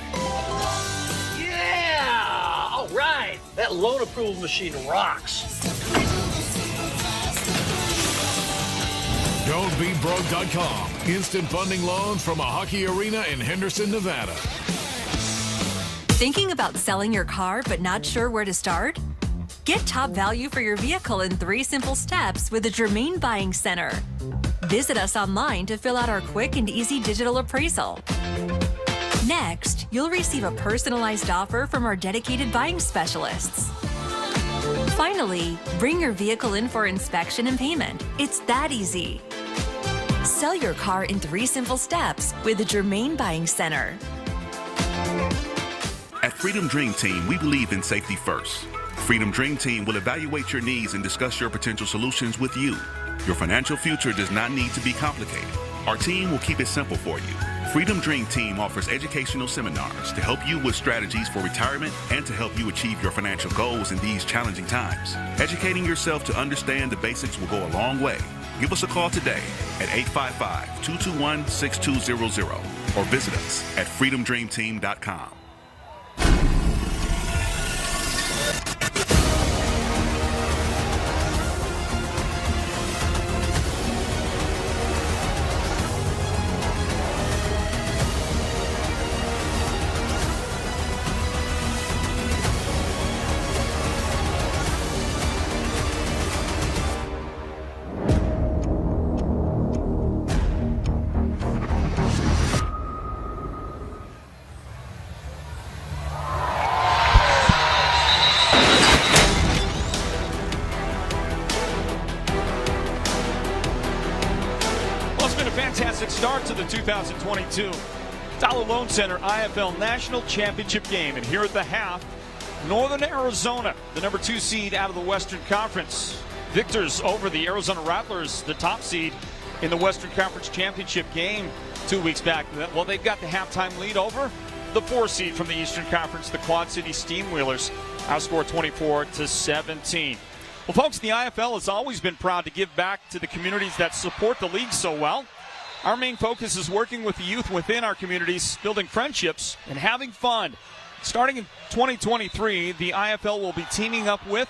Yeah! All right. That loan approval machine rocks. Don'tBeBroke.com. Instant funding loans from a hockey arena in Henderson, Nevada. Thinking about selling your car but not sure where to start? Get top value for your vehicle in 3 simple steps with the Germain Buying Center. Visit us online to fill out our quick and easy digital appraisal. Next, you'll receive a personalized offer from our dedicated buying specialists. Finally, bring your vehicle in for inspection and payment. It's that easy. Sell your car in 3 simple steps with the Germain Buying Center. At Freedom Dream Team, we believe in safety first. Freedom Dream Team will evaluate your needs and discuss your potential solutions with you. Your financial future does not need to be complicated. Our team will keep it simple for you. Freedom Dream Team offers educational seminars to help you with strategies for retirement and to help you achieve your financial goals in these challenging times. Educating yourself to understand the basics will go a long way. Give us a call today at 855-221-6200 or visit us at freedomdreamteam.com. Start to the 2022 Dollar Loan Center IFL National Championship game. And here at the half, Northern Arizona, the number 2 seed out of the Western Conference. Victors over the Arizona Wranglers, the top seed in the Western Conference Championship game 2 weeks back. Well, they've got the halftime lead over the 4 seed from the Eastern Conference, the Quad City Steamwheelers, outscored 24-17. Well, folks, the IFL has always been proud to give back to the communities that support the league so well. Our main focus is working with the youth within our communities, building friendships, and having fun. Starting in 2023, the IFL will be teaming up with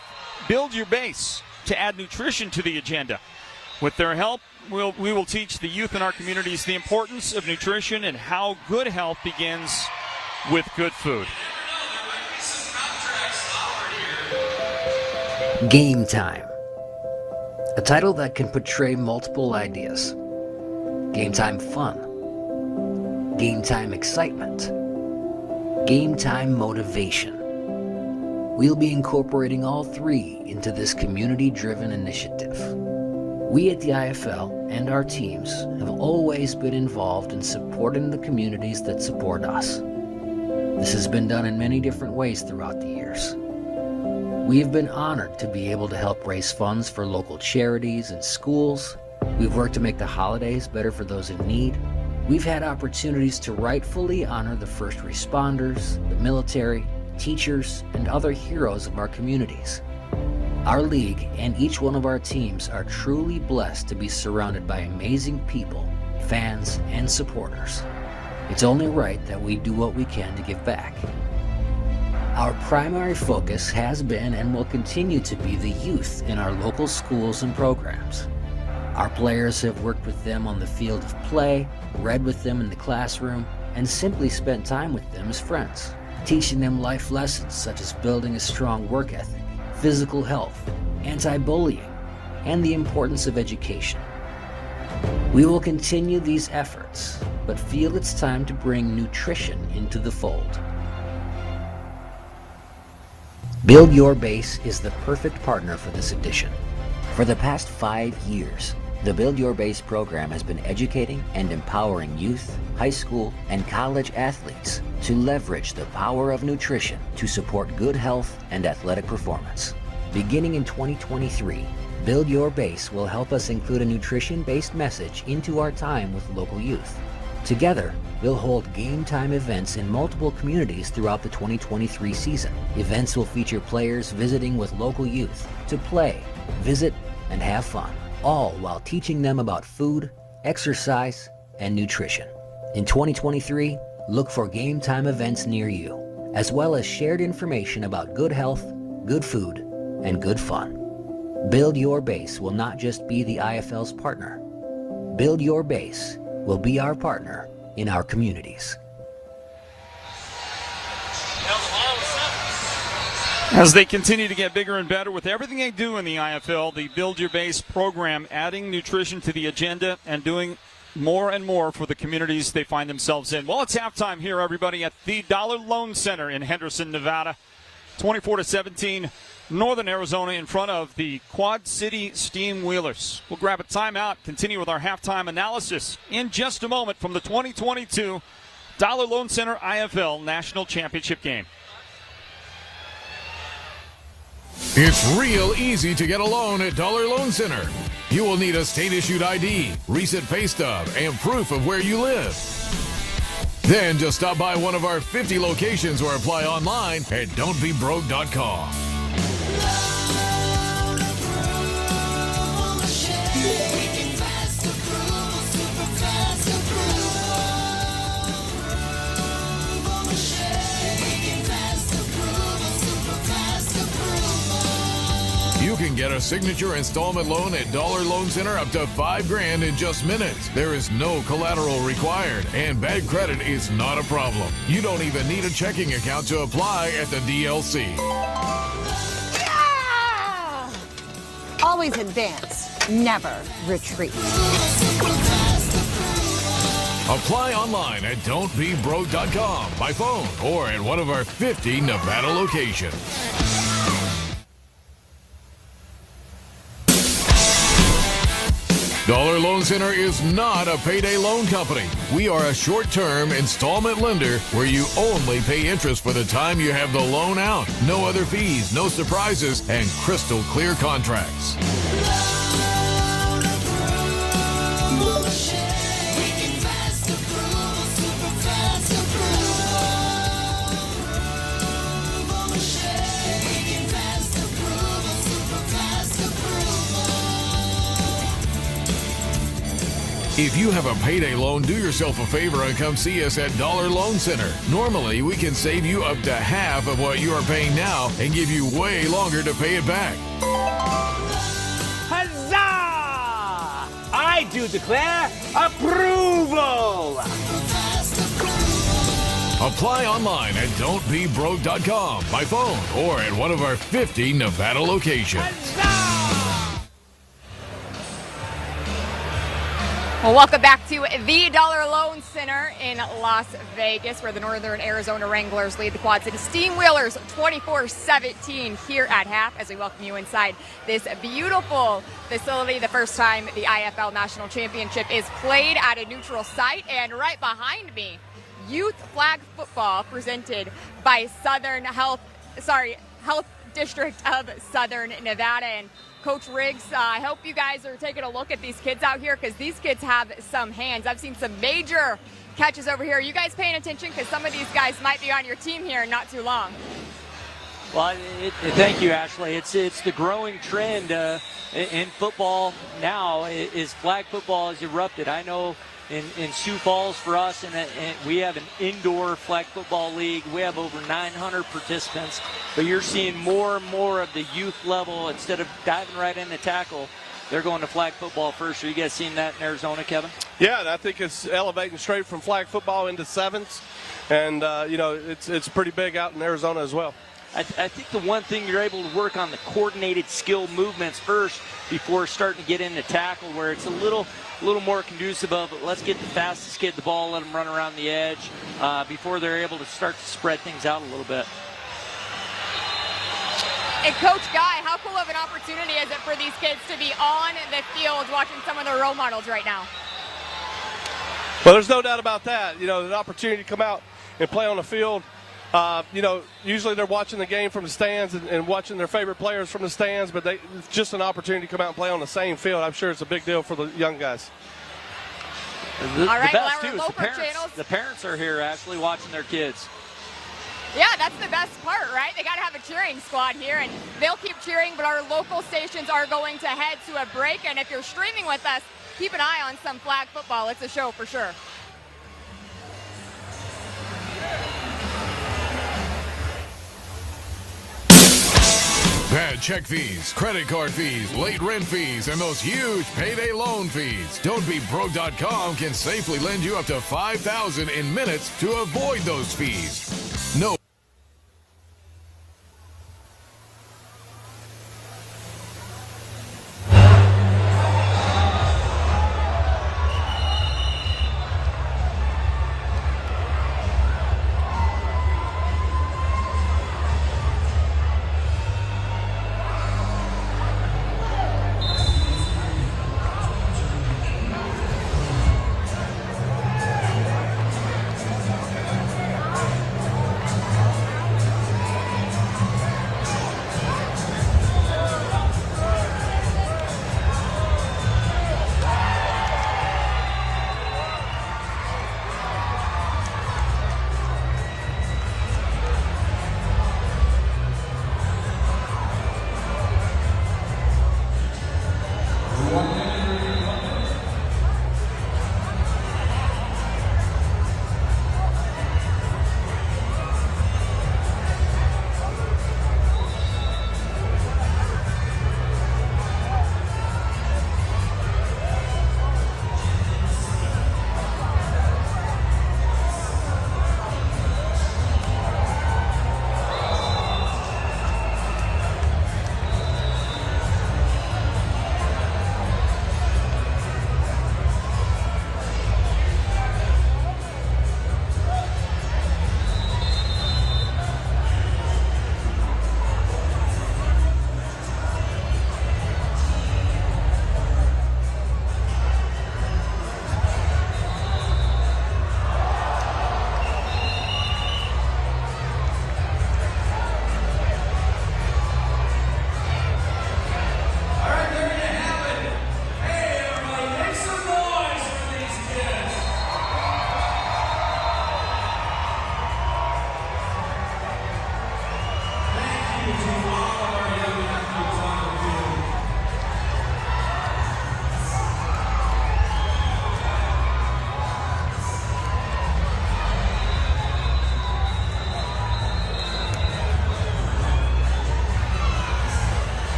Build Your Base to add nutrition to the agenda. With their help, we will teach the youth in our communities the importance of nutrition and how good health begins with good food. Game Time. A title that can portray multiple ideas. Game time fun. Game time excitement. Game time motivation. We'll be incorporating all 3 into this community-driven initiative. We at the IFL and our teams have always been involved in supporting the communities that support us. This has been done in many different ways throughout the years. We have been honored to be able to help raise funds for local charities and schools. We've worked to make the holidays better for those in need. We've had opportunities to rightfully honor the first responders, the military, teachers, and other heroes of our communities. Our league and each one of our teams are truly blessed to be surrounded by amazing people, fans, and supporters. It's only right that we do what we can to give back. Our primary focus has been and will continue to be the youth in our local schools and programs. Our players have worked with them on the field of play, read with them in the classroom, and simply spent time with them as friends, teaching them life lessons such as building a strong work ethic, physical health, anti-bullying, and the importance of education. We will continue these efforts, but feel it's time to bring nutrition into the fold. Build Your Base is the perfect partner for this edition. For the past 5 years, the Build Your Base program has been educating and empowering youth, high school, and college athletes to leverage the power of nutrition to support good health and athletic performance. Beginning in 2023, Build Your Base will help us include a nutrition-based message into our time with local youth. Together, we'll hold game time events in multiple communities throughout the 2023 season. Events will feature players visiting with local youth to play, visit, and have fun. all while teaching them about food, exercise, and nutrition. In 2023, look for Game Time events near you, as well as shared information about good health, good food, and good fun. Build Your Base will not just be the IFL's partner. Build Your Base will be our partner in our communities. As they continue to get bigger and better with everything they do in the IFL, the Build Your Base program, adding nutrition to the agenda and doing more and more for the communities they find themselves in. Well, it's halftime here, everybody, at the Dollar Loan Center in Henderson, Nevada. 24-17, Northern Arizona in front of the Quad City Steamwheelers. We'll grab a timeout, continue with our halftime analysis in just a moment from the 2022 Dollar Loan Center IFL National Championship game. It's real easy to get a loan at Dollar Loan Center. You will need a state-issued ID, recent pay stub, and proof of where you live. Then just stop by one of our 50 locations or apply online at don'tbebroke.com. You can get a signature installment loan at Dollar Loan Center up to $5,000 in just minutes. There is no collateral required, and bad credit is not a problem. You don't even need a checking account to apply at the DLC. Yeah! Always advance, never retreat. Apply online at don'tbebroke.com, by phone, or at one of our 50 Nevada locations. Dollar Loan Center is not a payday loan company. We are a short-term installment lender where you only pay interest for the time you have the loan out. No other fees, no surprises, and crystal clear contracts. If you have a payday loan, do yourself a favor and come see us at Dollar Loan Center. Normally, we can save you up to half of what you are paying now and give you way longer to pay it back. Huzzah! I do declare approval! Apply online at don'tbebroke.com, by phone, or at one of our 50 Nevada locations. Well, welcome back to the Dollar Loan Center in Las Vegas, where the Northern Arizona Wranglers lead the Quad City Steamwheelers 24-17 here at half, as we welcome you inside this beautiful facility. The first time the IFL National Championship is played at a neutral site. And right behind me, youth flag football presented by Health District of Southern Nevada. And Coach Riggs, I hope you guys are taking a look at these kids out here, because these kids have some hands. I've seen some major catches over here. Are you guys paying attention? Because some of these guys might be on your team here in not too long. Well, thank you, Ashley. It's the growing trend in football now. Is flag football has erupted. I know in Sioux Falls for us, and we have an indoor flag football league. We have over 900 participants, but you're seeing more and more of the youth level. Instead of diving right into tackle, they're going to flag football first. Are you guys seeing that in Arizona, Kevin? Yeah, and I think it's elevating straight from flag football into sevens, and it's pretty big out in Arizona as well. I think the one thing you're able to work on the coordinated skill movements first before starting to get into tackle, where it's a little more conducive of let's get the fastest kid the ball, let them run around the edge before they're able to start to spread things out a little bit. And Coach Guy, how cool of an opportunity is it for these kids to be on the field watching some of their role models right now? Well, there's no doubt about that. An opportunity to come out and play on the field. Usually they're watching the game from the stands and watching their favorite players from the stands, but it's just an opportunity to come out and play on the same field. I'm sure it's a big deal for the young guys. All right, the best, well, too, is the parents are here actually watching their kids. Yeah, that's the best part, right? They got to have a cheering squad here, and they'll keep cheering, but our local stations are going to head to a break, and if you're streaming with us, keep an eye on some flag football. It's a show for sure. Bad check fees, credit card fees, late rent fees, and those huge payday loan fees. Don'tBeBroke.com can safely lend you up to $5,000 in minutes to avoid those fees. No.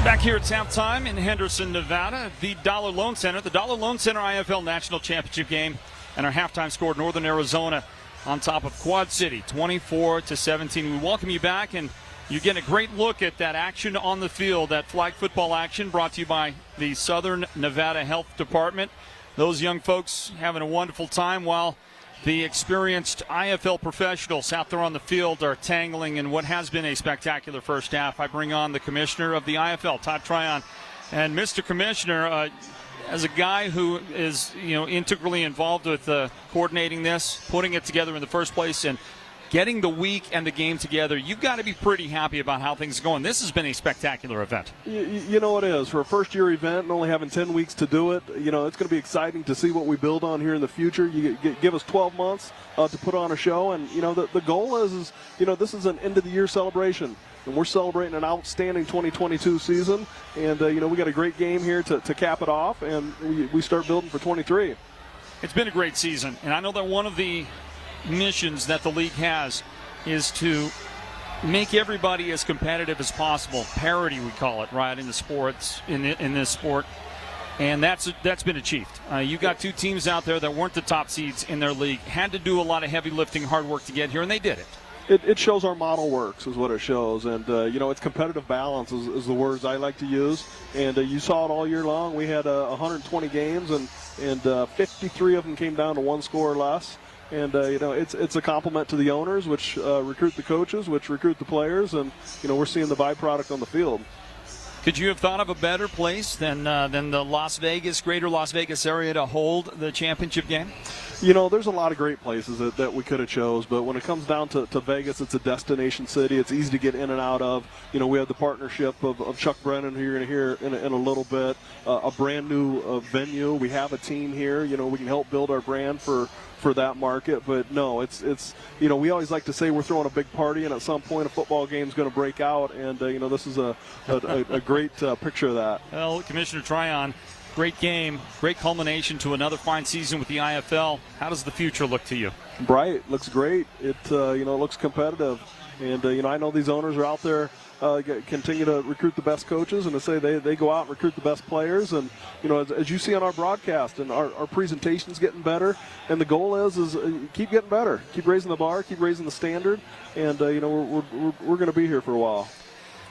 Back here at halftime in Henderson, Nevada, the Dollar Loan Center. The Dollar Loan Center IFL National Championship game, and our halftime score, Northern Arizona on top of Quad City, 24-17. We welcome you back, and you get a great look at that action on the field, that flag football action brought to you by the Southern Nevada Health Department. Those young folks having a wonderful time while the experienced IFL professionals out there on the field are tangling in what has been a spectacular first half. I bring on the commissioner of the IFL, Todd Tryon. And Mr. Commissioner, as a guy who is integrally involved with coordinating this, putting it together in the first place, and getting the week and the game together, you've got to be pretty happy about how things are going. This has been a spectacular event. You know it is. For a first-year event and only having 10 weeks to do it, it's going to be exciting to see what we build on here in the future. You give us 12 months to put on a show, and, the goal is this is an end-of-the-year celebration, and we're celebrating an outstanding 2022 season, and, we got a great game here to cap it off, and we start building for 23. It's been a great season, and I know that one of the missions that the league has is to make everybody as competitive as possible. Parity, we call it, right, in the sports, in this sport, and that's been achieved. You got two teams out there that weren't the top seeds in their league, had to do a lot of heavy lifting, hard work to get here, and they did it. It shows our model works, is what it shows, and it's competitive balance is the words I like to use, and you saw it all year long. We had 120 games, and 53 of them came down to one score or less. And, it's a compliment to the owners, which recruit the coaches, which recruit the players, and, we're seeing the byproduct on the field. Could you have thought of a better place than the greater Las Vegas area to hold the championship game? You know, there's a lot of great places that we could have chose, but when it comes down to Vegas, it's a destination city. It's easy to get in and out of. You know, we have the partnership of Chuck Brennan, who you're going to hear in a little bit, a brand new venue. We have a team here. You know, we can help build our brand for that market. But no, it's you know, we always like to say we're throwing a big party, and at some point a football game's going to break out, and you know, this is a great picture of that. Well, Commissioner Tryon, great game, great culmination to another fine season with the IFL. How does the future look to you? Bright, looks great. It you know, it looks competitive, and you know, I know these owners are out there continue to recruit the best coaches, and to say they go out and recruit the best players. And you know, as you see on our broadcast, and our presentation's getting better, and the goal is keep getting better, keep raising the bar, keep raising the standard, and you know, we're going to be here for a while.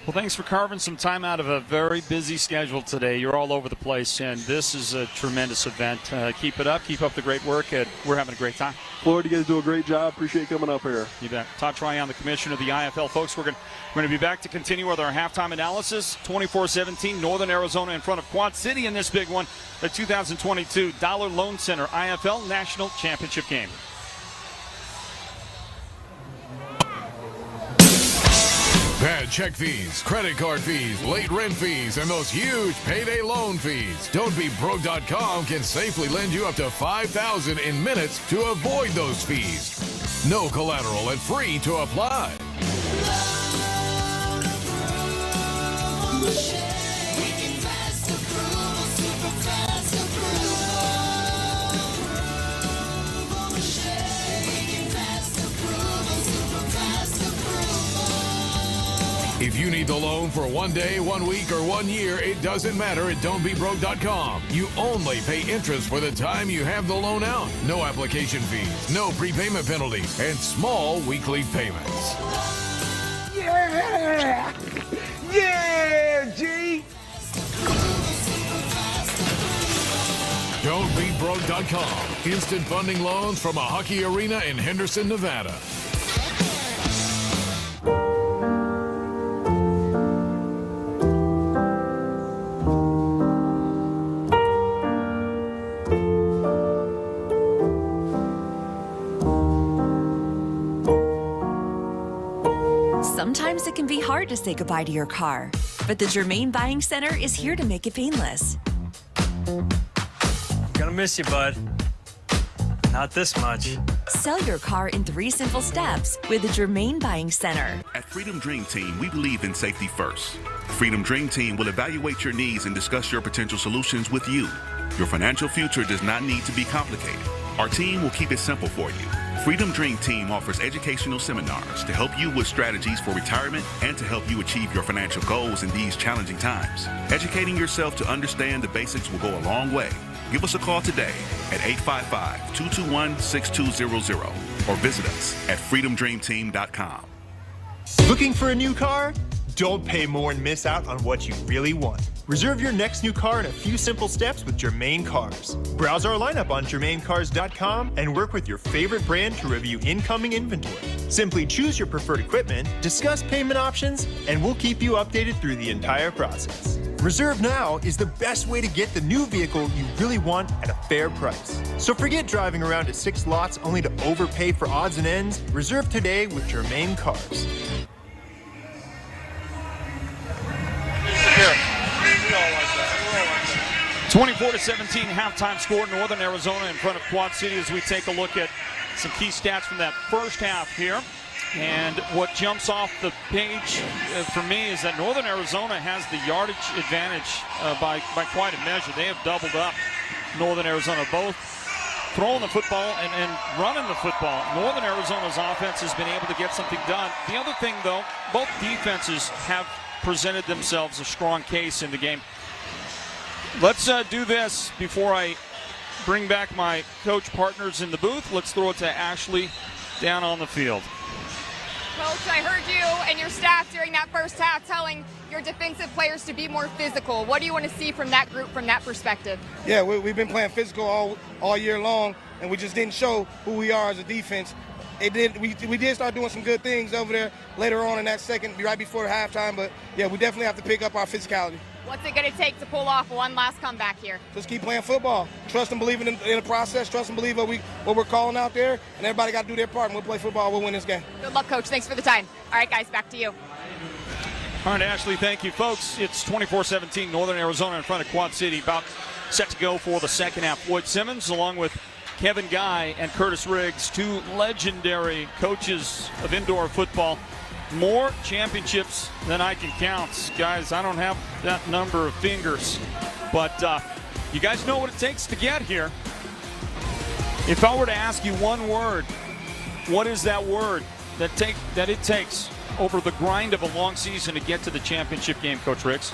Well, thanks for carving some time out of a very busy schedule today. You're all over the place, and this is a tremendous event. Keep it up. Keep up the great work. We're having a great time. Floyd, you guys do a great job. Appreciate you coming up here. You bet. Todd Tryon, the commissioner of the IFL. Folks, we're going to be back to continue with our halftime analysis. 24-17, Northern Arizona in front of Quad City in this big one, the 2022 Dollar Loan Center IFL National Championship game. Bad check fees, credit card fees, late rent fees, and those huge payday loan fees. Don'tBeBroke.com can safely lend you up to $5,000 in minutes to avoid those fees. No collateral and free to apply. If you need the loan for 1 day, 1 week, or 1 year, it doesn't matter at Don'tBeBroke.com. You only pay interest for the time you have the loan out. No application fees, no prepayment penalties, and small weekly payments. Yeah! Yeah, G! Don'tBeBroke.com. Instant funding loans from a hockey arena in Henderson, Nevada. Sometimes it can be hard to say goodbye to your car, but the Germain Buying Center is here to make it painless. Gonna miss you, bud. Not this much. Sell your car in 3 simple steps with the Germain Buying Center. At Freedom Dream Team, we believe in safety first. Freedom Dream Team will evaluate your needs and discuss your potential solutions with you. Your financial future does not need to be complicated. Our team will keep it simple for you. Freedom Dream Team offers educational seminars to help you with strategies for retirement and to help you achieve your financial goals in these challenging times. Educating yourself to understand the basics will go a long way. Give us a call today at 855-221-6200 or visit us at freedomdreamteam.com. Looking for a new car? Don't pay more and miss out on what you really want. Reserve your next new car in a few simple steps with Germain Cars. Browse our lineup on GermainCars.com and work with your favorite brand to review incoming inventory. Simply choose your preferred equipment, discuss payment options, and we'll keep you updated through the entire process. Reserve now is the best way to get the new vehicle you really want at a fair price. So forget driving around to 6 lots only to overpay for odds and ends. Reserve today with Germain Cars. 24-17 halftime score, Northern Arizona in front of Quad City as we take a look at some key stats from that first half here. And what jumps off the page for me is that Northern Arizona has the yardage advantage by quite a measure. They have doubled up Northern Arizona, both throwing the football and running the football. Northern Arizona's offense has been able to get something done. The other thing, though, both defenses have presented themselves a strong case in the game. Let's do this before I bring back my coach partners in the booth. Let's throw it to Ashley down on the field. Coach, I heard you and your staff during that first half telling your defensive players to be more physical. What do you want to see from that group from that perspective? Yeah, we've been playing physical all year long, and we just didn't show who we are as a defense. We did start doing some good things over there later on in that second, right before halftime, but yeah, we definitely have to pick up our physicality. What's it going to take to pull off one last comeback here? Just keep playing football. Trust and believe in the process. Trust and believe what we're calling out there. And everybody got to do their part. And we'll play football. We'll win this game. Good luck, Coach. Thanks for the time. All right, guys, back to you. All right, Ashley, thank you. Folks, it's 24-17, Northern Arizona in front of Quad City. About set to go for the second half. Floyd Simmons, along with Kevin Guy and Curtis Riggs, two legendary coaches of indoor football. More championships than I can count. Guys, I don't have that number of fingers. But you guys know what it takes to get here. If I were to ask you one word, what is that word that it takes over the grind of a long season to get to the championship game, Coach Riggs?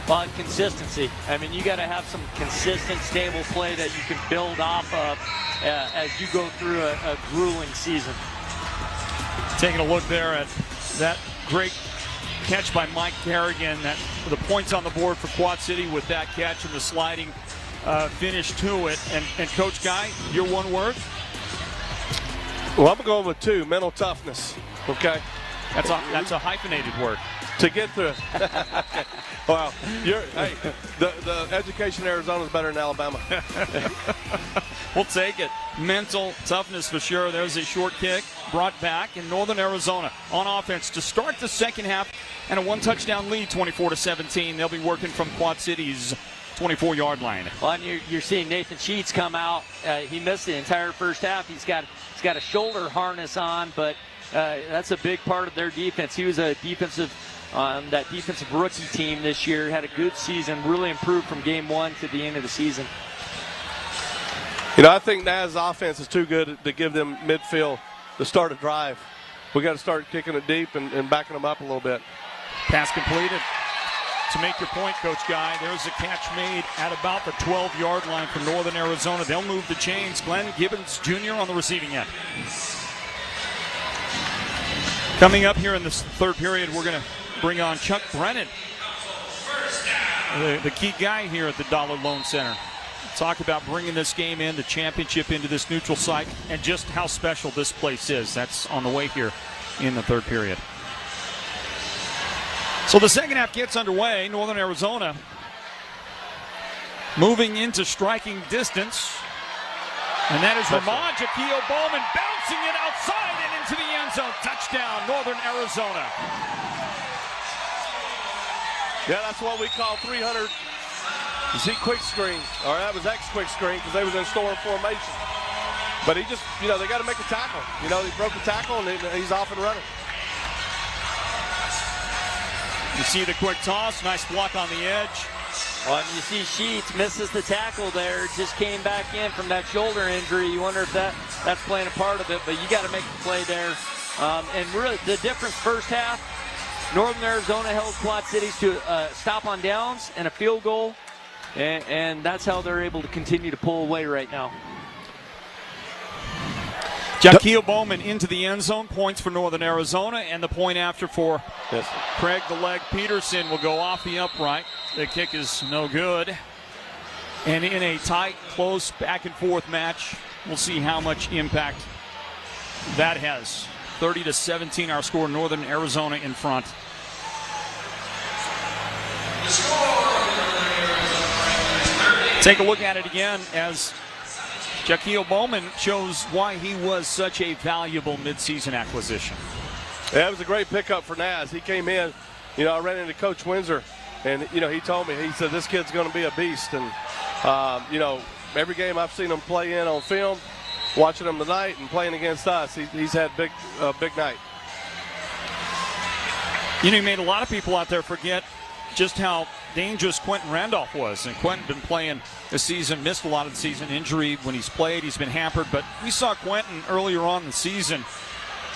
Well, consistency. I mean, you got to have some consistent, stable play that you can build off of as you go through a grueling season. Taking a look there at that great catch by Mike Kerrigan, that the points on the board for Quad City with that catch and the sliding finish to it. And Coach Guy, your one word? Well, I'm going with two, mental toughness. Okay. That's a hyphenated word. To get through it. Well, the education in Arizona is better than Alabama. We'll take it. Mental toughness for sure. There's a short kick brought back in Northern Arizona on offense to start the second half, and a one-touchdown lead, 24-17. They'll be working from Quad City's 24-yard line. Well, and you're seeing Nathan Sheets come out. He missed the entire first half. He's got a shoulder harness on, but that's a big part of their defense. He was a that defensive rookie team this year, had a good season, really improved from game one to the end of the season. You know, I think Naz's offense is too good to give them midfield to start a drive. We got to start kicking it deep and backing them up a little bit. Pass completed. To make your point, Coach Guy, there's a catch made at about the 12-yard line for Northern Arizona. They'll move the chains. Glenn Gibbons Jr. on the receiving end. Coming up here in this third period, we're going to bring on Chuck Brennan, the key guy here at the Dollar Loan Center. Talk about bringing this game in, the championship, into this neutral site, and just how special this place is. That's on the way here in the third period. So the second half gets underway. Northern Arizona moving into striking distance. And that is Ramon Jaquio Bowman bouncing it outside and into the end zone. Touchdown, Northern Arizona. Yeah, that's what we call 300 Z quick screen, or that was X quick screen because they was in storm formation. But he just, they got to make a tackle. He broke the tackle and he's off and running. You see the quick toss, nice block on the edge. Well, and you see Sheets misses the tackle there, just came back in from that shoulder injury. You wonder if that's playing a part of it, but you got to make the play there. And really, the difference first half, Northern Arizona held Quad Cities to a stop on downs and a field goal, and that's how they're able to continue to pull away right now. Jaquio Bowman into the end zone, points for Northern Arizona, and the point after for Craig the Leg Peterson will go off the upright. The kick is no good. And in a tight, close, back-and-forth match, we'll see how much impact that has. 30-17 our score, Northern Arizona in front. Take a look at it again as Jaquio Bowman shows why he was such a valuable midseason acquisition. Yeah, it was a great pickup for Naz. He came in, I ran into Coach Windsor, and, he told me, he said, this kid's going to be a beast. And, every game I've seen him play in on film, watching him tonight and playing against us, he's had a big night. He made a lot of people out there forget just how dangerous Quentin Randolph was. And Quentin been playing this season, missed a lot of the season, injury when he's played. He's been hampered. But we saw Quentin earlier on in the season.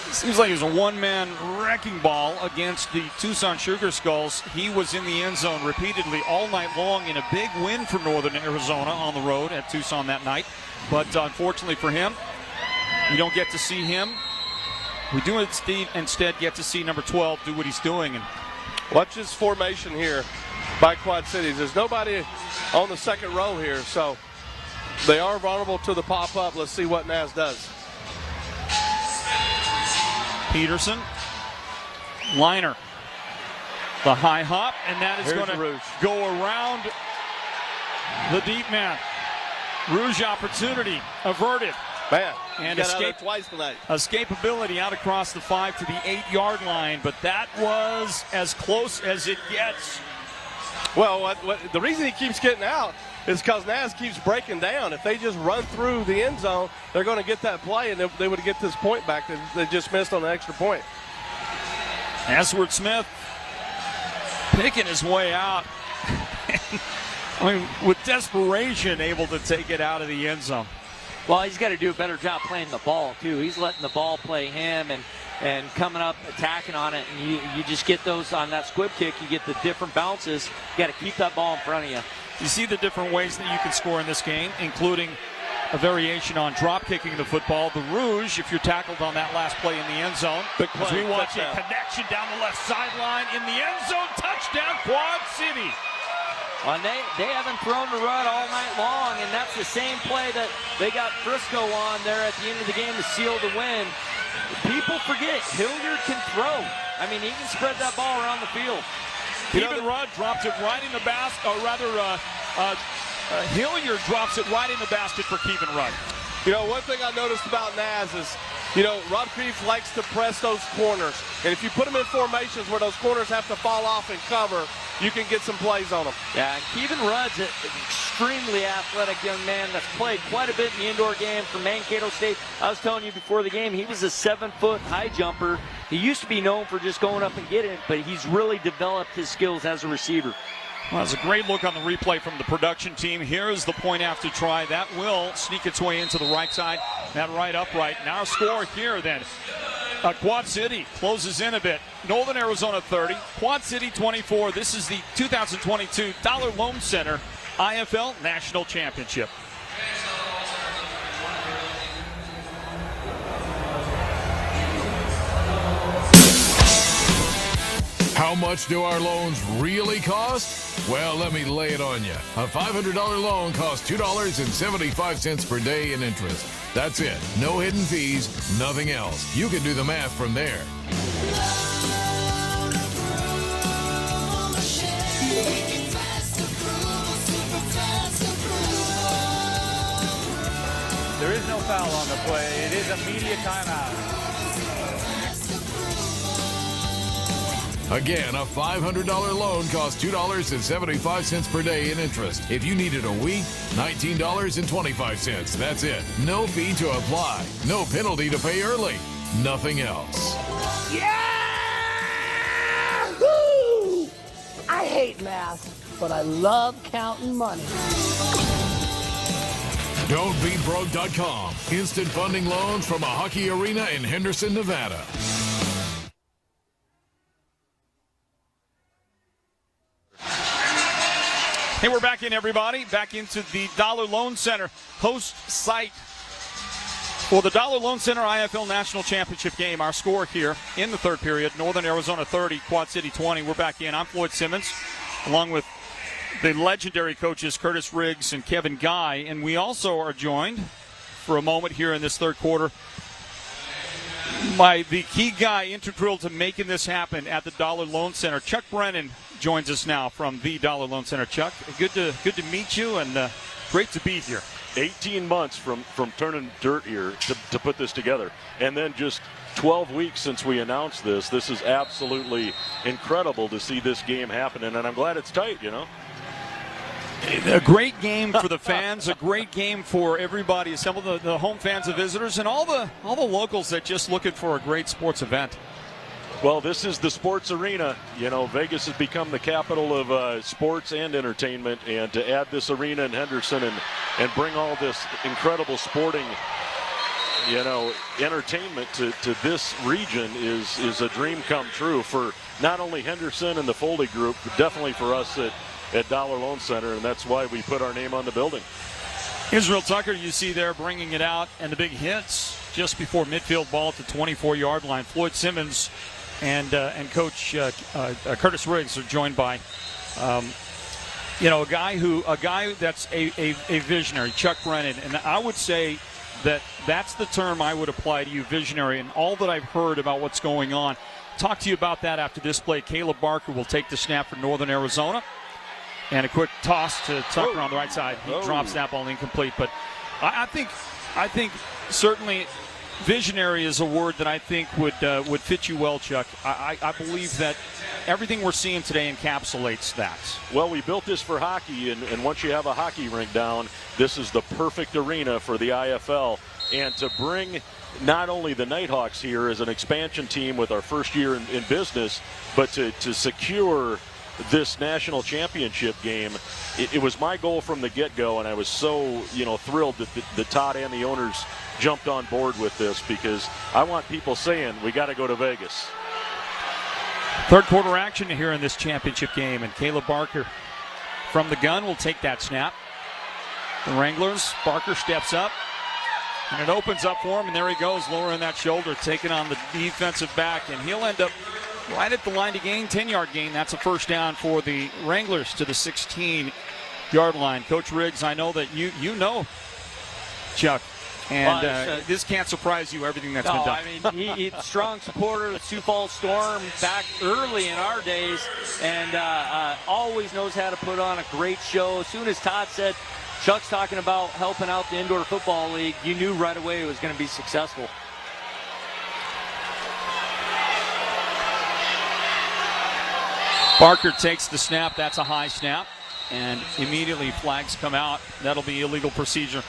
It seems like he was a one-man wrecking ball against the Tucson Sugar Skulls. He was in the end zone repeatedly all night long in a big win for Northern Arizona on the road at Tucson that night. But unfortunately for him, we don't get to see him. We do instead get to see number 12 do what he's doing. And watch this formation here by Quad Cities. There's nobody on the second row here, so they are vulnerable to the pop-up. Let's see what Naz does. Peterson, liner. The high hop, and that is Here's going to Rouge. go around the deep man. Rouge opportunity averted. Man, and got out of there escape twice tonight. Escapability out across the 5 to the 8-yard line, but that was as close as it gets. Well, the reason he keeps getting out is because Naz keeps breaking down. If they just run through the end zone, they're going to get that play, and they would get this point back that they just missed on the extra point. Asward Smith picking his way out. I mean, with desperation, able to take it out of the end zone. Well, he's got to do a better job playing the ball, too. He's letting the ball play him and coming up, attacking on it. And you just get those on that squib kick. You get the different bounces. You got to keep that ball in front of you. You see the different ways that you can score in this game, including a variation on drop kicking the football. The Rouge, if you're tackled on that last play in the end zone. Big play, As we watch a touchdown. connection down the left sideline in the end zone. Touchdown, Quad City. Well, they haven't thrown the run all night long, and that's the same play that they got Frisco on there at the end of the game to seal the win. People forget, Hilliard can throw. I mean, he can spread that ball around the field. Kevin Rudd dropped it right in the basket, or rather, Hilliard drops it right in the basket for Kevin Rudd. You know, one thing I noticed about Naz is, you know, Rob Creef likes to press those corners. And if you put them in formations where those corners have to fall off and cover, you can get some plays on them. Yeah, and Kevin Rudd's an extremely athletic young man that's played quite a bit in the indoor game for Mankato State. I was telling you before the game, he was a 7-foot high jumper. He used to be known for just going up and getting it, but he's really developed his skills as a receiver. Well, that's a great look on the replay from the production team. Here's the point after try. That will sneak its way into the right side, that right upright. Now our score here then. Quad City closes in a bit. Northern Arizona 30, Quad City 24. This is the 2022 Dollar Loan Center IFL National Championship. How much do our loans really cost? Well, let me lay it on you. A $500 loan costs $2.75 per day in interest. That's it. No hidden fees, nothing else. You can do the math from there. There is no foul on the play. It is a media timeout. Again, a $500 loan costs $2.75 per day in interest. If you need it a week, $19.25. That's it. No fee to apply. No penalty to pay early. Nothing else. Yahoo! I hate math, but I love counting money. Don'tBeBroke.com. Instant funding loans from a hockey arena in Henderson, Nevada. Hey, we're back in, everybody. Back into the Dollar Loan Center host site for the Dollar Loan Center IFL National Championship game. Our score here in the third period, Northern Arizona 30, Quad City 20. We're back in. I'm Floyd Simmons, along with the legendary coaches Curtis Riggs and Kevin Guy. And we also are joined for a moment here in this third quarter by the key guy integral to making this happen at the Dollar Loan Center. Chuck Brennan joins us now from the Dollar Loan Center. Chuck, good to meet you, and great to be here. 18 months from turning dirt here to put this together, and then just 12 weeks since we announced this. This is absolutely incredible to see this game happening, and I'm glad it's tight, you know. A great game for the fans, a great game for everybody assembled, the home fans, the visitors, and all the locals that just looking for a great sports event. Well, this is the sports arena. You know, Vegas has become the capital of sports and entertainment, and to add this arena in Henderson and bring all this incredible sporting, you know, entertainment to this region is a dream come true for not only Henderson and the Foley Group, but definitely for us at Dollar Loan Center, and that's why we put our name on the building. Israel Tucker, you see there, bringing it out, and the big hits just before midfield ball at the 24-yard line. Floyd Simmons and Coach Curtis Riggs are joined by, a guy that's a visionary, Chuck Brennan, and I would say that's the term I would apply to you, visionary, and all that I've heard about what's going on. talk to you about that after this play. Caleb Barker will take the snap for Northern Arizona. And a quick toss to Tucker on the right side. He drops that ball incomplete. But I think certainly visionary is a word that I think would fit you well, Chuck. I believe that everything we're seeing today encapsulates that. Well, we built this for hockey, and once you have a hockey rink down, this is the perfect arena for the IFL. And to bring not only the Nighthawks here as an expansion team with our first year in business, but to secure this national championship game, it was my goal from the get-go, and I was so thrilled that the Todd and the owners jumped on board with this, because I want people saying we got to go to Vegas. Third quarter action here in this championship game, and Caleb Barker from the gun will take that snap. The Wranglers, Barker steps up, and it opens up for him, and there he goes, lowering that shoulder, taking on the defensive back, and he'll end up right at the line to gain, 10-yard gain. That's a first down for the Wranglers to the 16-yard line. Coach Riggs, I know that you know Chuck, and this can't surprise you, everything that's been done. I mean, he's a strong supporter of the Sioux Falls Storm back early in our days, and always knows how to put on a great show. As soon as Todd said Chuck's talking about helping out the Indoor Football League, you knew right away it was going to be successful. Barker takes the snap. That's a high snap. And immediately flags come out. That'll be illegal procedure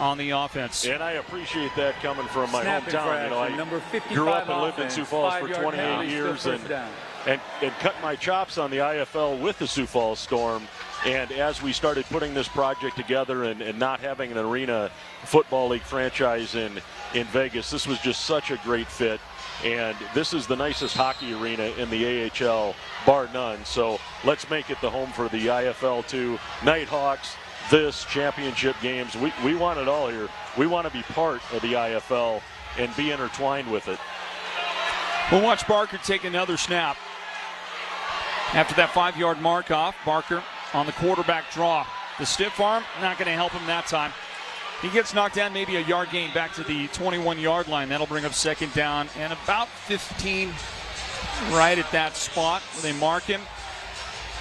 on the offense. And I appreciate that coming from my hometown. I grew up and lived in Sioux Falls for 28 years and cut my chops on the IFL with the Sioux Falls Storm. And as we started putting this project together and not having an arena football league franchise in Vegas, this was just such a great fit. And this is the nicest hockey arena in the AHL, bar none. So let's make it the home for the IFL2 Nighthawks, this championship games. We want it all here. We want to be part of the IFL and be intertwined with it. We'll watch Barker take another snap. After that 5-yard mark off, Barker on the quarterback draw. The stiff arm, not going to help him that time. He gets knocked down, maybe a yard gain back to the 21-yard line. That'll bring up second down and about 15 right at that spot where they mark him.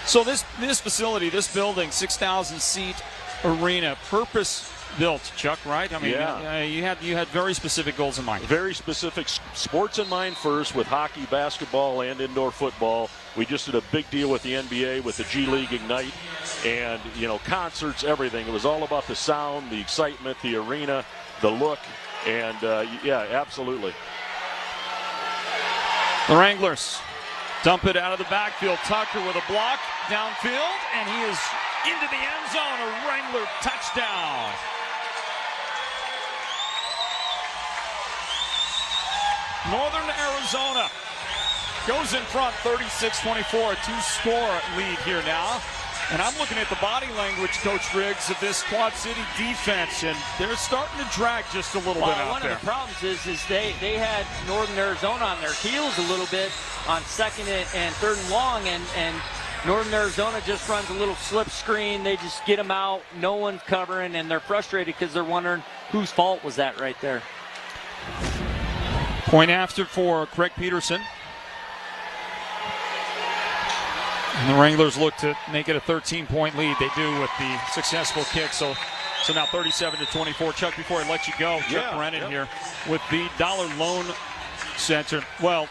So this facility, this building, 6,000-seat arena, purpose-built, Chuck, right? I mean, you had very specific goals in mind. Very specific sports in mind first, with hockey, basketball, and indoor football. We just did a big deal with the NBA, with the G League Ignite, and concerts, everything. It was all about the sound, the excitement, the arena, the look, and yeah, absolutely. The Wranglers dump it out of the backfield. Tucker with a block downfield, and he is into the end zone. A Wrangler touchdown. Northern Arizona goes in front 36-24, a two-score lead here now. And I'm looking at the body language, Coach Riggs, of this Quad City defense, and they're starting to drag just a little bit out one there. Of the problems is they had Northern Arizona on their heels a little bit on second and third and long, and Northern Arizona just runs a little slip screen. They just get them out. No one's covering, and they're frustrated because they're wondering whose fault was that right there. Point after for Craig Peterson. And the Wranglers look to make it a 13-point lead. They do with the successful kick. So now 37-24. Chuck, before I let you go, Chuck Brennan here with the Dollar Loan Center. Well,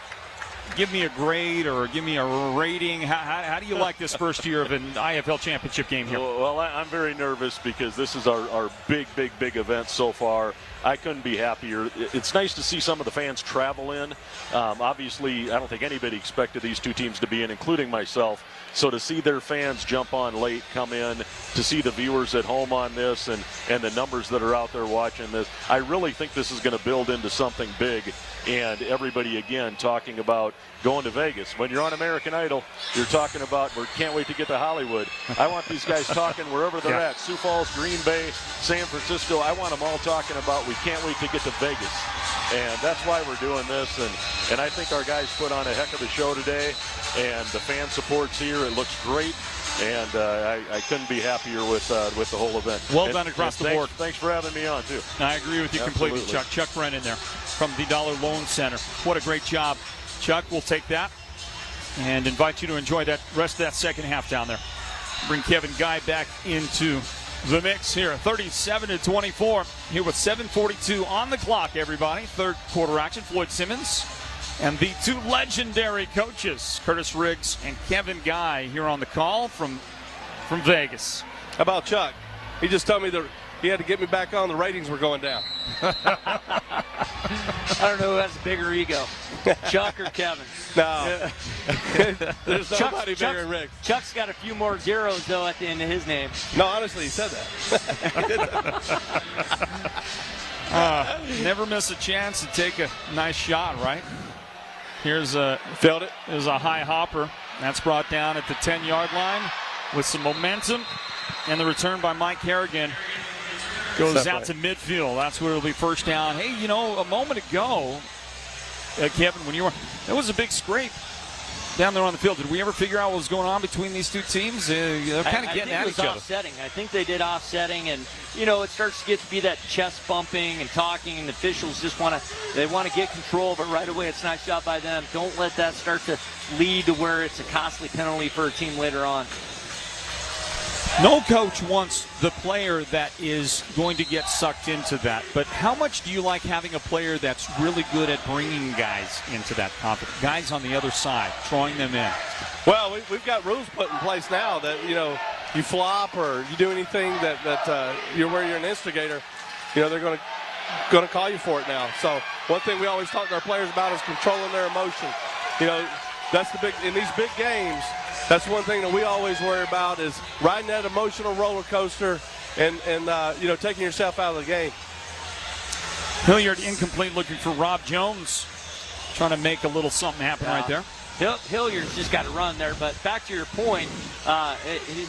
give me a grade or give me a rating. How do you like this first year of an IFL championship game here? Well, I'm very nervous because this is our big event so far. I couldn't be happier. It's nice to see some of the fans travel in. Obviously, I don't think anybody expected these two teams to be in, including myself. So to see their fans jump on late, come in, to see the viewers at home on this and the numbers that are out there watching this, I really think this is going to build into something big. And everybody, again, talking about going to Vegas. When you're on American Idol, you're talking about, we can't wait to get to Hollywood. I want these guys talking wherever they're at. Sioux Falls, Green Bay, San Francisco. I want them all talking about, we can't wait to get to Vegas. And that's why we're doing this. And I think our guys put on a heck of a show today. And the fan support's here. It looks great. And I couldn't be happier with the whole event. Well done across the board. Thanks for having me on, too. I agree with you completely, Chuck. Chuck Brennan there from the Dollar Loan Center. What a great job Chuck will take that and invite you to enjoy that rest of that second half down there. Bring Kevin Guy back into the mix here. 37-24 here with 7:42 on the clock, everybody. Third quarter action. Floyd Simmons and the two legendary coaches, Curtis Riggs and Kevin Guy, here on the call from Vegas. How about Chuck? He just told me that he had to get me back on. The ratings were going down. I don't know who has a bigger ego, Chuck or Kevin. No. There's nobody bigger than Rick. Chuck's got a few more zeros, though, at the end of his name. No, honestly, he said that. Never miss a chance to take a nice shot, right? Here's a high hopper. That's brought down at the 10-yard line with some momentum. And the return by Mike Harrigan goes out to midfield. That's where it'll be first down. Hey, you know, a moment ago, Kevin, when you were, there was a big scrape down there on the field. Did we ever figure out what was going on between these two teams? They're kind of getting at each other. Offsetting. I think they did offsetting, and you know, it starts to get to be that chest bumping and talking, and the officials just want to get control, but right away it's a nice job by them. Don't let that start to lead to where it's a costly penalty for a team later on. No coach wants the player that is going to get sucked into that. But how much do you like having a player that's really good at bringing guys into that conflict, guys on the other side, throwing them in? Well, we've got rules put in place now that, you know, you flop or you do anything that you're where you're an instigator, you know, they're going to call you for it now. So one thing we always talk to our players about is controlling their emotion. You know, that's the big in these big games. That's one thing that we always worry about is riding that emotional roller coaster and you know, taking yourself out of the game. Hilliard incomplete, looking for Rob Jones, trying to make a little something happen right there. Hilliard's just got to run there, but back to your point,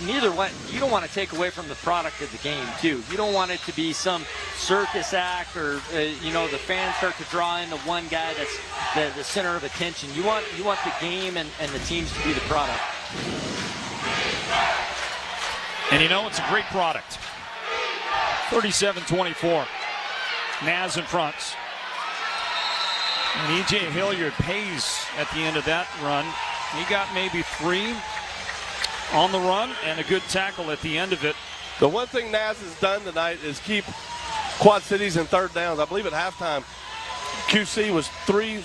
neither one, you don't want to take away from the product of the game, too. You don't want it to be some circus act or, you know, the fans start to draw in the one guy that's the center of attention. You want the game and the teams to be the product. And you know, it's a great product. 37-24. Naz in front. And E.J. Hilliard pays at the end of that run. He got maybe 3 on the run and a good tackle at the end of it. The one thing Naz has done tonight is keep Quad Cities in third downs. I believe at halftime, QC was 7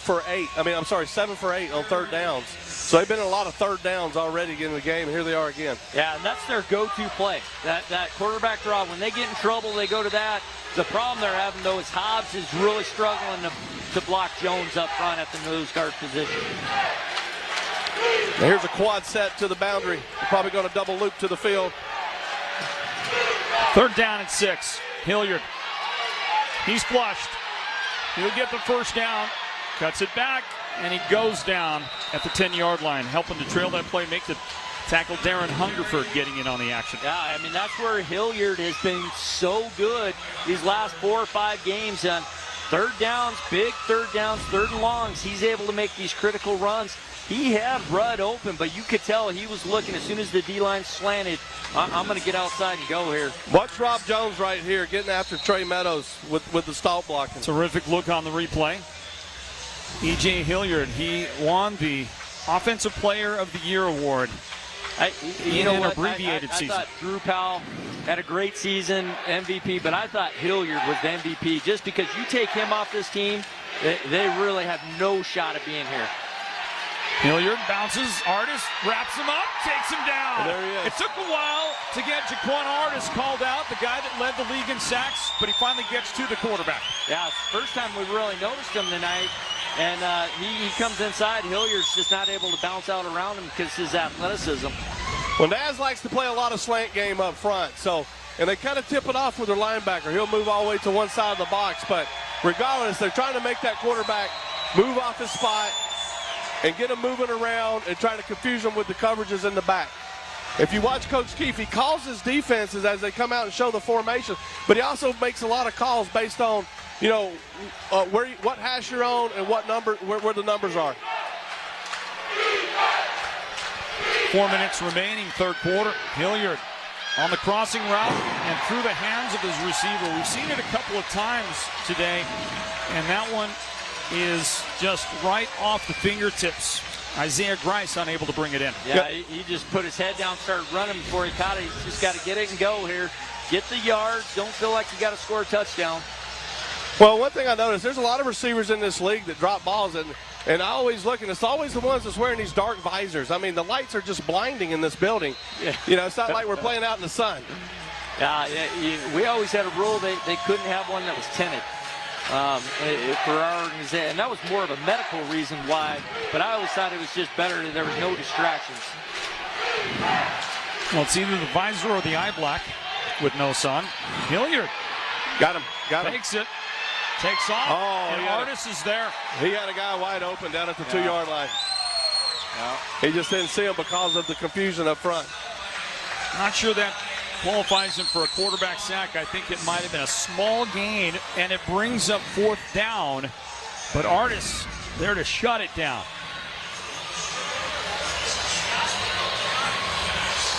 for 8 on third downs. So they've been in a lot of third downs already in the game, and here they are again. Yeah, and that's their go-to play. That quarterback draw, when they get in trouble, they go to that. The problem they're having, though, is Hobbs is really struggling to block Jones up front at the nose guard position. Now here's a quad set to the boundary. They're probably going to double loop to the field. Third down at 6. Hilliard. He's flushed. He'll get the first down. Cuts it back, and he goes down at the 10-yard line, helping to trail that play, make the tackle. Darren Hungerford getting in on the action. Yeah, I mean, that's where Hilliard has been so good these last 4 or 5 games. On third downs, big third downs, third and longs, he's able to make these critical runs. He had Rudd open, but you could tell he was looking as soon as the D-line slanted. I'm going to get outside and go here. Watch Rob Jones right here getting after Trey Meadows with the stall blocking. Terrific look on the replay. E.J. Hilliard, he won the Offensive Player of the Year award in an abbreviated season. I thought Drew Powell had a great season, MVP, but I thought Hilliard was the MVP just because you take him off this team, they really have no shot at being here. Hilliard bounces, Artis wraps him up, takes him down. And there he is. It took a while to get Jaquan Artis called out, the guy that led the league in sacks, but he finally gets to the quarterback. Yeah, it's the first time we really noticed him tonight. And he comes inside. Hilliard's just not able to bounce out around him because his athleticism. Well, Naz likes to play a lot of slant game up front, and they kind of tip it off with their linebacker. He'll move all the way to one side of the box, but regardless, they're trying to make that quarterback move off his spot and get him moving around and trying to confuse him with the coverages in the back. If you watch Coach Keefe, he calls his defenses as they come out and show the formation, but he also makes a lot of calls based on, you know, what hash you're on and what number, where the numbers are. 4 minutes remaining, third quarter. Hilliard on the crossing route and through the hands of his receiver. We've seen it a couple of times today, and that one is just right off the fingertips. Isaiah Grice unable to bring it in. Yeah, he just put his head down, started running before he caught it. He's just got to get it and go here. Get the yards. Don't feel like you got to score a touchdown. Well, one thing I noticed, there's a lot of receivers in this league that drop balls, and I always look, and it's always the ones that's wearing these dark visors. I mean, the lights are just blinding in this building. Yeah. You know, it's not like we're playing out in the sun. We always had a rule they couldn't have one that was tinted for our organization. And that was more of a medical reason why, but I always thought it was just better that there was no distractions. Well, it's either the visor or the eye black with no sun. Hilliard. Got him. Takes it. Takes off. And Artis is there. He had a guy wide open down at the 2-yard line. He just didn't see him because of the confusion up front. Not sure that qualifies him for a quarterback sack. I think it might have been a small gain, and it brings up 4th down. But Artis there to shut it down.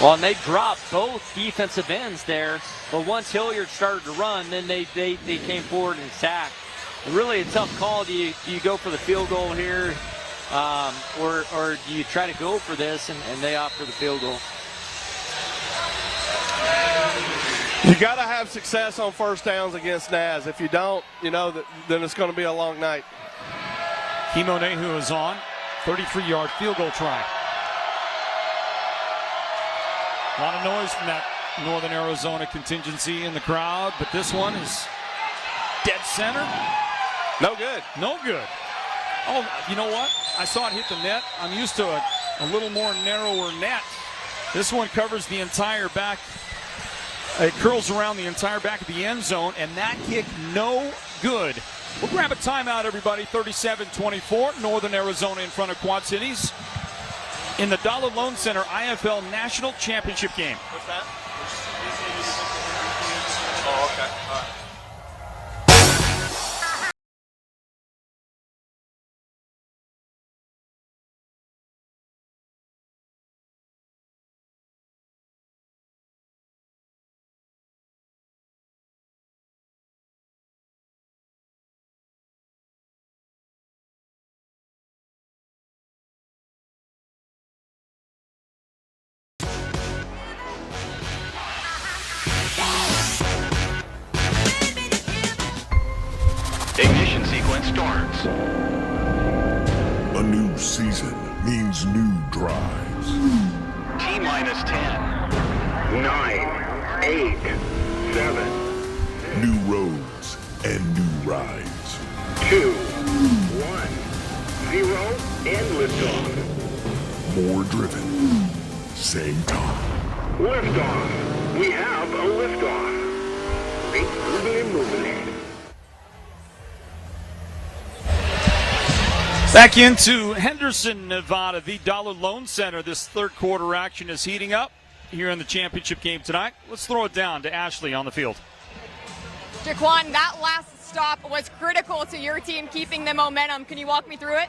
Well, and they dropped both defensive ends there, but once Hilliard started to run, then they came forward and sacked. Really a tough call. Do you go for the field goal here, or do you try to go for this and they opt for the field goal? You got to have success on first downs against Naz. If you don't, then it's going to be a long night. Kimo Nehu is on. 33-yard field goal try. A lot of noise from that Northern Arizona contingency in the crowd, but this one is dead center. No good. No good. Oh, you know what? I saw it hit the net. I'm used to a little more narrower net. This one covers the entire back. It curls around the entire back of the end zone, and that kick no good. We'll grab a timeout, everybody. 37-24, Northern Arizona in front of Quad Cities in the Dollar Loan Center IFL National Championship game. What's that? Oh, okay. All right. Ignition sequence starts. A new season means new drives. T-minus 10. 9, 8, 7. New roads and new rides. 2, 1, 0, and liftoff. More driven. Same time. Liftoff. We have a liftoff. Keep moving. Back into Henderson, Nevada, the Dollar Loan Center. This third quarter action is heating up here in the championship game tonight. Let's throw it down to Ashley on the field. Jaquan, that last stop was critical to your team keeping the momentum. Can you walk me through it?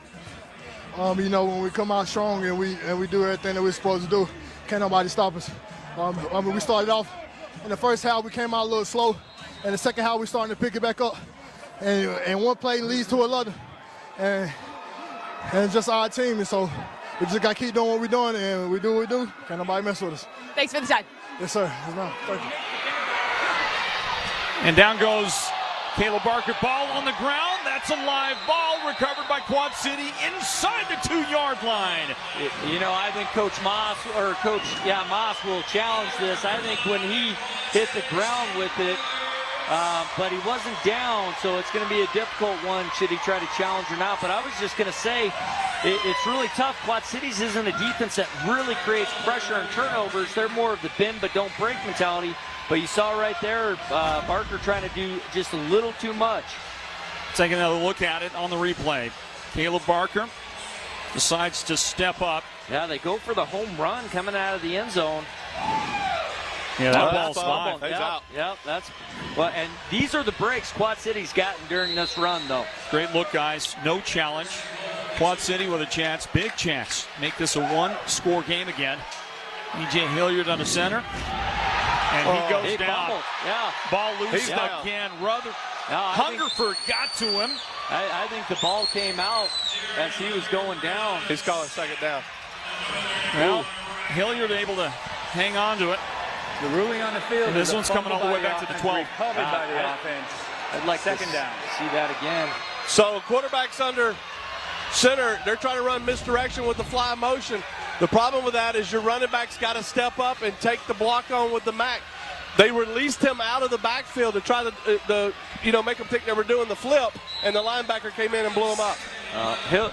When we come out strong and we do everything that we're supposed to do, can't nobody stop us. We started off in the first half, we came out a little slow. In the second half, we starting to pick it back up. And one play leads to another. And it's just our team, and so we just got to keep doing what we're doing, and we do what we do. Can't nobody mess with us. Thanks for the time. Yes, sir. Yes, ma'am. Thank you. And down goes Caleb Barker. Ball on the ground. That's a live ball recovered by Quad City inside the 2-yard line. I think Coach Moss will challenge this. I think when he hit the ground with it, but he wasn't down, so it's going to be a difficult one should he try to challenge or not. But I was just going to say it's really tough. Quad Cities isn't a defense that really creates pressure and turnovers. They're more of the bend but don't break mentality. But you saw right there Barker trying to do just a little too much. Taking another look at it on the replay. Caleb Barker decides to step up. Yeah, they go for the home run coming out of the end zone. Yeah, that ball's live. Yep, and these are the breaks Quad City's gotten during this run, though. Great look, guys. No challenge. Quad City with a chance, big chance. Make this a one-score game again. E.J. Hilliard on the center. And he goes down. Fumbled. Yeah. Ball loose again. Hungerford got to him. I think the ball came out as he was going down. He's calling second down. Well, Hilliard able to hang on to it. The ruling on the field. And this one's coming all the way back to the 12. Recovered by the offense. I'd like second down. See that again. So quarterback's under center. They're trying to run misdirection with the fly motion. The problem with that is your running back's got to step up and take the block on with the MAC. They released him out of the backfield to try to make them think they were doing the flip, and the linebacker came in and blew him up.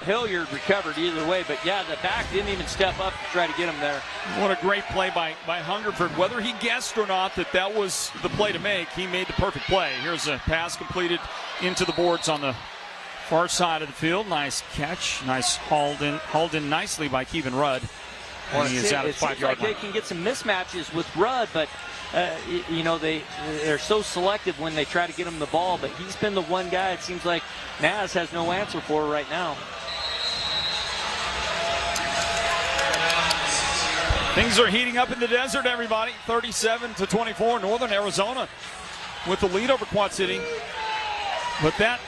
Hilliard recovered either way, but yeah, the back didn't even step up to try to get him there. What a great play by Hungerford. Whether he guessed or not that was the play to make, he made the perfect play. Here's a pass completed into the boards on the far side of the field. Nice catch. Nice hauled in nicely by Kevin Rudd. And he is out at the 5-yard line. They can get some mismatches with Rudd, but they're so selective when they try to get him the ball, but he's been the one guy it seems like Naz has no answer for right now. Things are heating up in the desert, everybody. 37-24, Northern Arizona with the lead over Quad City. But that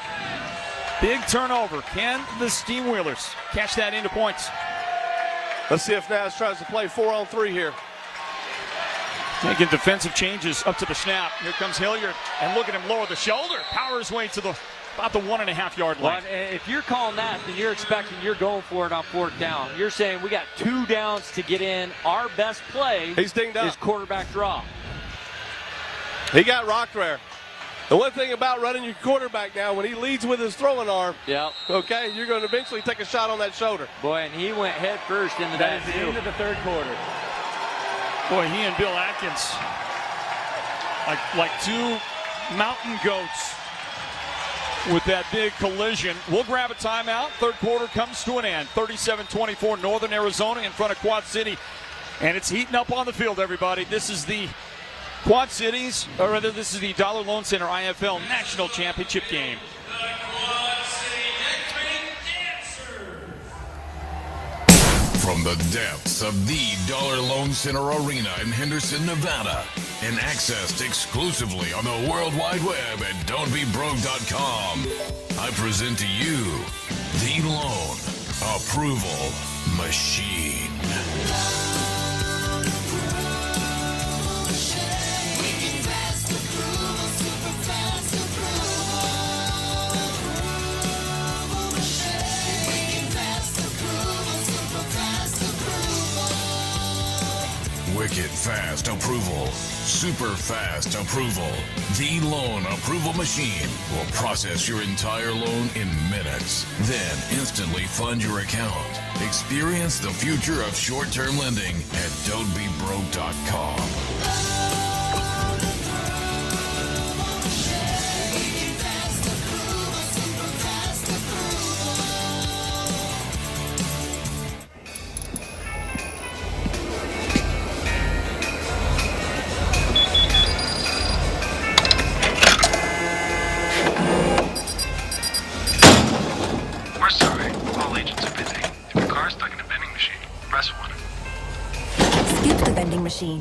big turnover, can the Steamwheelers catch that into points? Let's see if Naz tries to play 4-on-3 here. Making defensive changes up to the snap. Here comes Hilliard, and look at him lower the shoulder. Power his way to about the 1.5-yard line. Well, if you're calling that, then you're expecting you're going for it on 4th down. You're saying we got 2 downs to get in. Our best play is quarterback draw. He got rocked there. The one thing about running your quarterback now, when he leads with his throwing arm, okay, you're going to eventually take a shot on that shoulder. Boy, and he went head first into that. That is the end of the 3rd quarter. Boy, he and Bill Atkins, like 2 mountain goats with that big collision. We'll grab a timeout. 3rd quarter comes to an end. 37-24, Northern Arizona in front of Quad City. And it's heating up on the field, everybody. This is the Quad Cities, or rather this is the Dollar Loan Center IFL National Championship game. From the depths of the Dollar Loan Center Arena in Henderson, Nevada, and accessed exclusively on the World Wide Web at don'tbebroke.com, I present to you the Loan Approval Machine. Wicked fast approval, super fast approval. The Loan Approval Machine will process your entire loan in minutes, then instantly fund your account. Experience the future of short-term lending at don'tbebroke.com.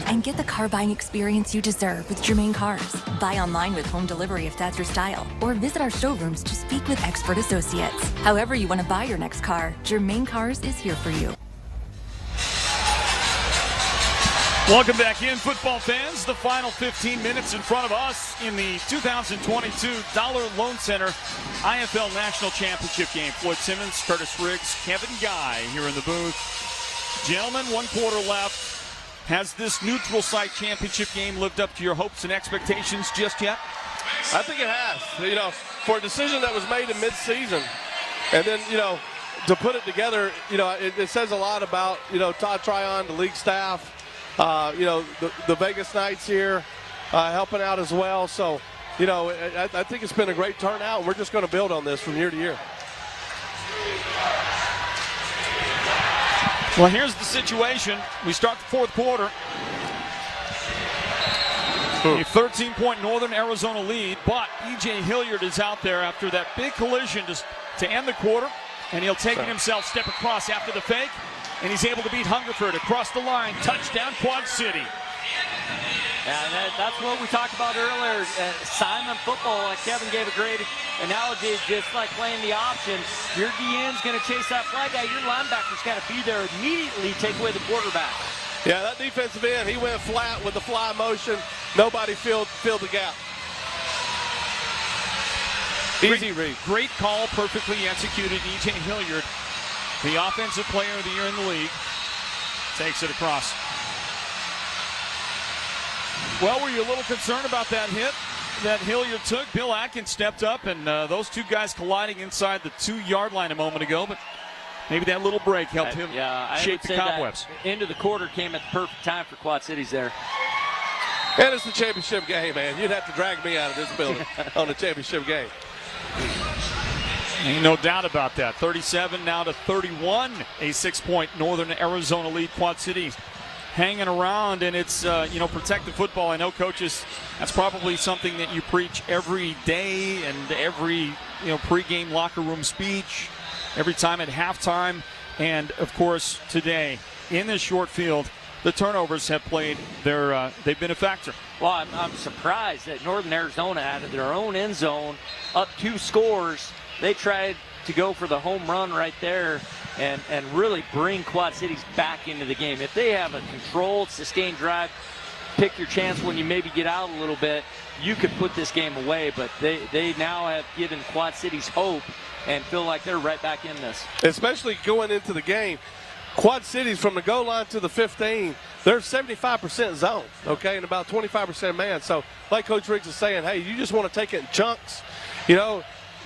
And get the car buying experience you deserve with Germain Cars. Buy online with home delivery if that's your style, or visit our showrooms to speak with expert associates. However you want to buy your next car, Germain Cars is here for you. Welcome back in, football fans. The final 15 minutes in front of us in the 2022 Dollar Loan Center IFL National Championship game. Floyd Simmons, Curtis Riggs, Kevin Guy here in the booth. Gentlemen, 1 quarter left. Has this neutral site championship game lived up to your hopes and expectations just yet? I think it has. For a decision that was made in mid-season, and then, to put it together, it says a lot about, Todd Tryon, the league staff, the Vegas Knights here helping out as well. So, I think it's been a great turnout, and we're just going to build on this from year to year. Well, here's the situation. We start the 4th quarter. A 13-point Northern Arizona lead, but E.J. Hilliard is out there after that big collision to end the quarter, and he'll take it himself, step across after the fake, and he's able to beat Hungerford across the line. Touchdown, Quad City. Yeah, that's what we talked about earlier. Simon football, like Kevin gave a great analogy, just like playing the option. Your DN's going to chase that fly guy. Your linebacker's got to be there immediately, take away the quarterback. Yeah, that defensive end, he went flat with the fly motion. Nobody filled the gap. Easy read. Great call, perfectly executed. E.J. Hilliard, the offensive player of the year in the league, takes it across. Well, were you a little concerned about that hit that Hilliard took? Bill Atkins stepped up, and those two guys colliding inside the 2-yard line a moment ago, but maybe that little break helped him shape the cobwebs. Into the quarter came at the perfect time for Quad Cities there. And it's the championship game, man. You'd have to drag me out of this building on the championship game. Ain't no doubt about that. 37 now to 31. A 6-point Northern Arizona lead. Quad Cities hanging around, and it's, protect the football. I know, coaches, that's probably something that you preach every day and every, pregame locker room speech, every time at halftime. And, of course, today in this short field, the turnovers have played they've been a factor. Well, I'm surprised that Northern Arizona, out of their own end zone, up 2 scores, they tried to go for the home run right there and really bring Quad Cities back into the game. If they have a controlled, sustained drive, pick your chance when you maybe get out a little bit, you could put this game away. But they now have given Quad Cities hope and feel like they're right back in this. Especially going into the game. Quad Cities from the goal line to the 15, they're 75% zone, okay, and about 25% man. So like Coach Riggs is saying, hey, you just want to take it in chunks,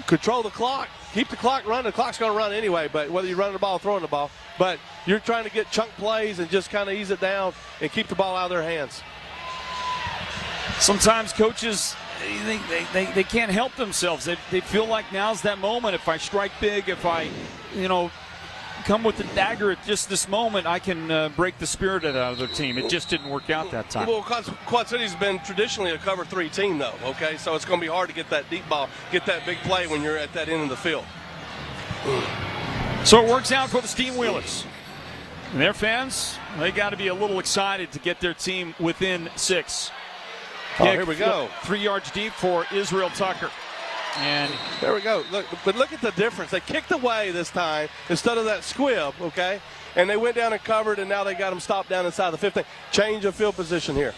control the clock, keep the clock running. The clock's going to run anyway, but whether you're running the ball or throwing the ball. But you're trying to get chunk plays and just kind of ease it down and keep the ball out of their hands. Sometimes coaches, they can't help themselves. They feel like now's that moment. If I strike big, if I, come with the dagger at just this moment, I can break the spirit out of their team. It just didn't work out that time. Well, Quad City's has been traditionally a cover 3 team, though, okay? So it's going to be hard to get that deep ball, get that big play when you're at that end of the field. So it works out for the Steamwheelers. And their fans, they got to be a little excited to get their team within 6. Here we go. 3 yards deep for Israel Tucker. And there we go. Look at the difference. They kicked away this time instead of that squib, okay? And they went down and covered, and now they got them stopped down inside the 15. Change of field position here.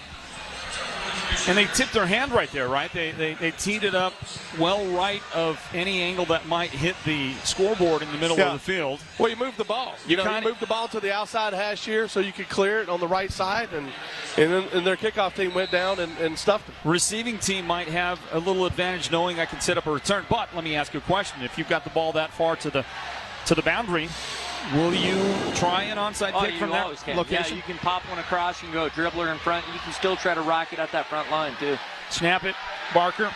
And they tipped their hand right there, right? They teed it up well right of any angle that might hit the scoreboard in the middle of the field. Well, you moved the ball. You moved the ball to the outside hash here so you could clear it on the right side, and then their kickoff team went down and stuffed it. Receiving team might have a little advantage knowing I can set up a return. But let me ask you a question. If you've got the ball that far to the boundary, will you try an onside kick from that location? Yeah, you can pop one across. You can go dribbler in front. You can still try to rock it at that front line, too. Snap it, Barker.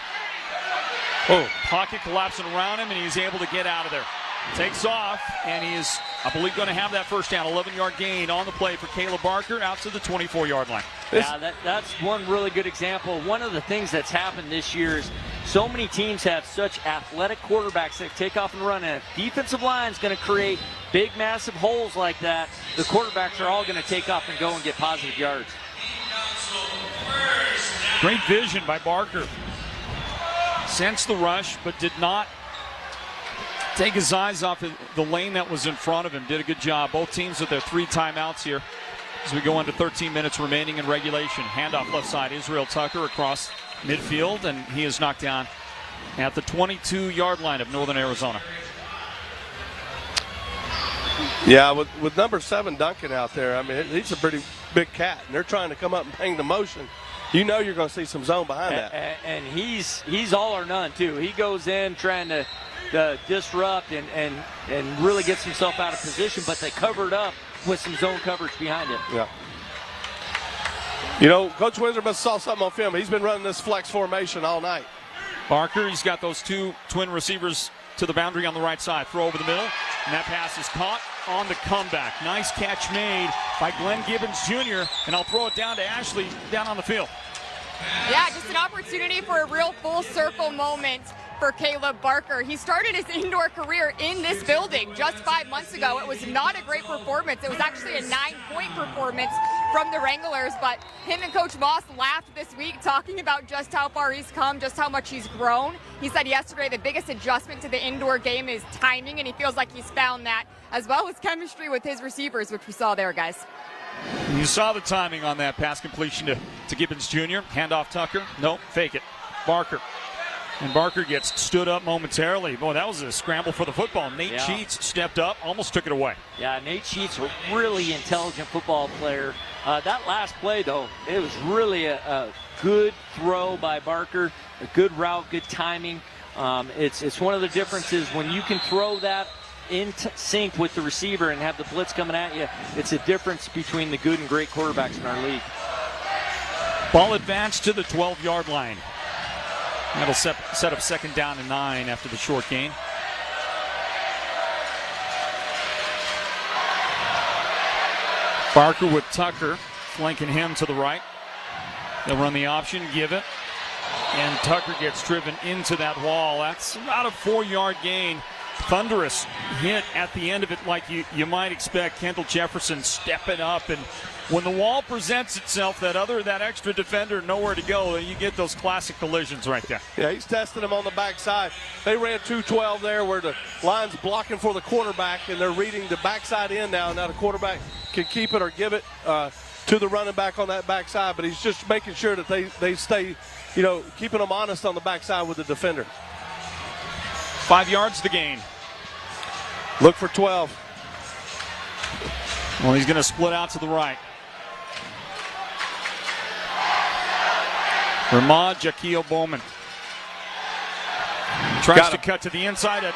Pocket collapsing around him, and he's able to get out of there. Takes off, and he is, I believe, going to have that first down. 11-yard gain on the play for Caleb Barker out to the 24-yard line. Yeah, that's one really good example. One of the things that's happened this year is so many teams have such athletic quarterbacks that take off and run. And if defensive line is going to create big, massive holes like that, the quarterbacks are all going to take off and go and get positive yards. Great vision by Barker. Sensed the rush, but did not take his eyes off the lane that was in front of him. Did a good job. Both teams with their 3 timeouts here as we go into 13 minutes remaining in regulation. Handoff left side, Israel Tucker across midfield, and he is knocked down at the 22-yard line of Northern Arizona. Yeah, with number 7 Duncan out there, I mean, he's a pretty big cat, and they're trying to come up and hang the motion. You know you're going to see some zone behind that. And he's all or none, too. He goes in trying to disrupt and really gets himself out of position, but they covered up with some zone coverage behind it. Yeah. Coach Windsor must have saw something on film. He's been running this flex formation all night. Barker, he's got those 2 twin receivers to the boundary on the right side. Throw over the middle, and that pass is caught on the comeback. Nice catch made by Glenn Gibbons Jr., and I'll throw it down to Ashley down on the field. Yeah, just an opportunity for a real full circle moment for Caleb Barker. He started his indoor career in this building just 5 months ago. It was not a great performance. It was actually a 9-point performance from the Wranglers, but him and Coach Moss laughed this week talking about just how far he's come, just how much he's grown. He said yesterday the biggest adjustment to the indoor game is timing, and he feels like he's found that, as well as chemistry with his receivers, which we saw there, guys. You saw the timing on that pass completion to Gibbons Jr. Handoff Tucker. Nope, fake it. Barker. And Barker gets stood up momentarily. Boy, that was a scramble for the football. Nate Cheats stepped up, almost took it away. Yeah, Nate Cheats, a really intelligent football player. That last play, though, it was really a good throw by Barker, a good route, good timing. It's one of the differences when you can throw that in sync with the receiver and have the blitz coming at you. It's a difference between the good and great quarterbacks in our league. Ball advanced to the 12-yard line. That'll set up second down and 9 after the short gain. Barker with Tucker flanking him to the right. They'll run the option, give it, and Tucker gets driven into that wall. That's about a 4-yard gain. Thunderous hit at the end of it, like you might expect. Kendall Jefferson stepping up, and when the wall presents itself, that extra defender nowhere to go, you get those classic collisions right there. Yeah, he's testing him on the backside. They ran 2-12 there where the line's blocking for the quarterback, and they're reading the backside in now. Now the quarterback can keep it or give it to the running back on that backside, but he's just making sure that they stay, keeping them honest on the backside with the defender. 5 yards to gain. Look for 12. Well, he's going to split out to the right. Ramad Jaquil Bowman tries to cut to the inside. A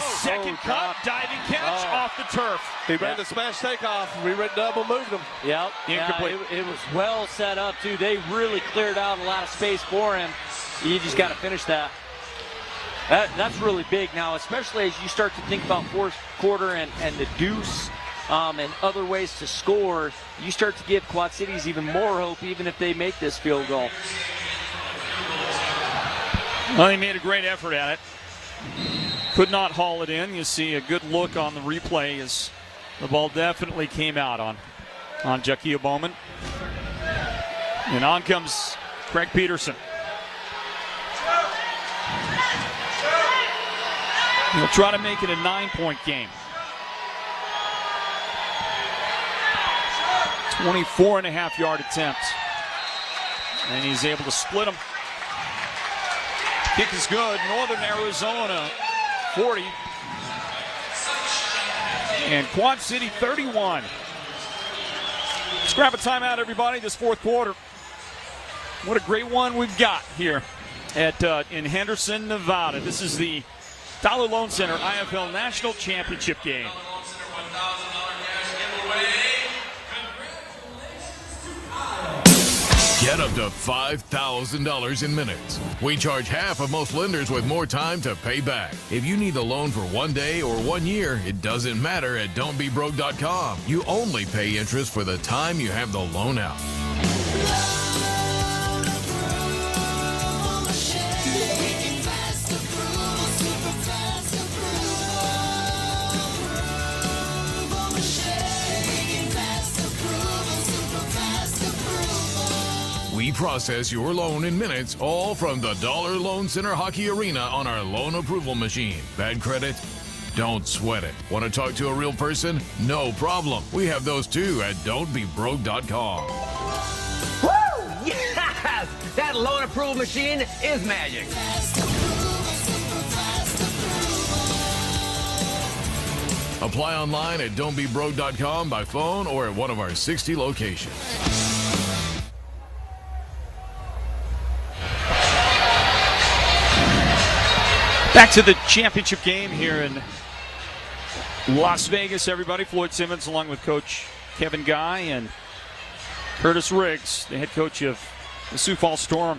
second cut, diving catch off the turf. He ran the smash takeoff. We double moved him. Yep. Incomplete. It was well set up, too. They really cleared out a lot of space for him. You just got to finish that. That's really big now, especially as you start to think about fourth quarter and the deuce and other ways to score. You start to give Quad Cities even more hope, even if they make this field goal. Well, they made a great effort at it. Could not haul it in. You see a good look on the replay as the ball definitely came out on Jaquil Bowman. And on comes Craig Peterson. He'll try to make it a 9-point game. 24.5-yard attempt. And he's able to split them. Kick is good. Northern Arizona 40. And Quad City 31. Let's grab a timeout, everybody, this fourth quarter. What a great one we've got here in Henderson, Nevada. This is the Dollar Loan Center IFL National Championship game. Get up to $5,000 in minutes. We charge half of most lenders with more time to pay back. If you need a loan for 1 day or 1 year, it doesn't matter at don'tbebroke.com. You only pay interest for the time you have the loan out. We process your loan in minutes, all from the Dollar Loan Center Hockey Arena on our loan approval machine. Bad credit? Don't sweat it. Want to talk to a real person? No problem. We have those too at don'tbebroke.com. Woo! Yes! That loan approval machine is magic. Apply online at don'tbebroke.com by phone or at one of our 60 locations. Back to the championship game here in Las Vegas, everybody. Floyd Simmons along with Coach Kevin Guy and Curtis Riggs, the head coach of the Sioux Falls Storm.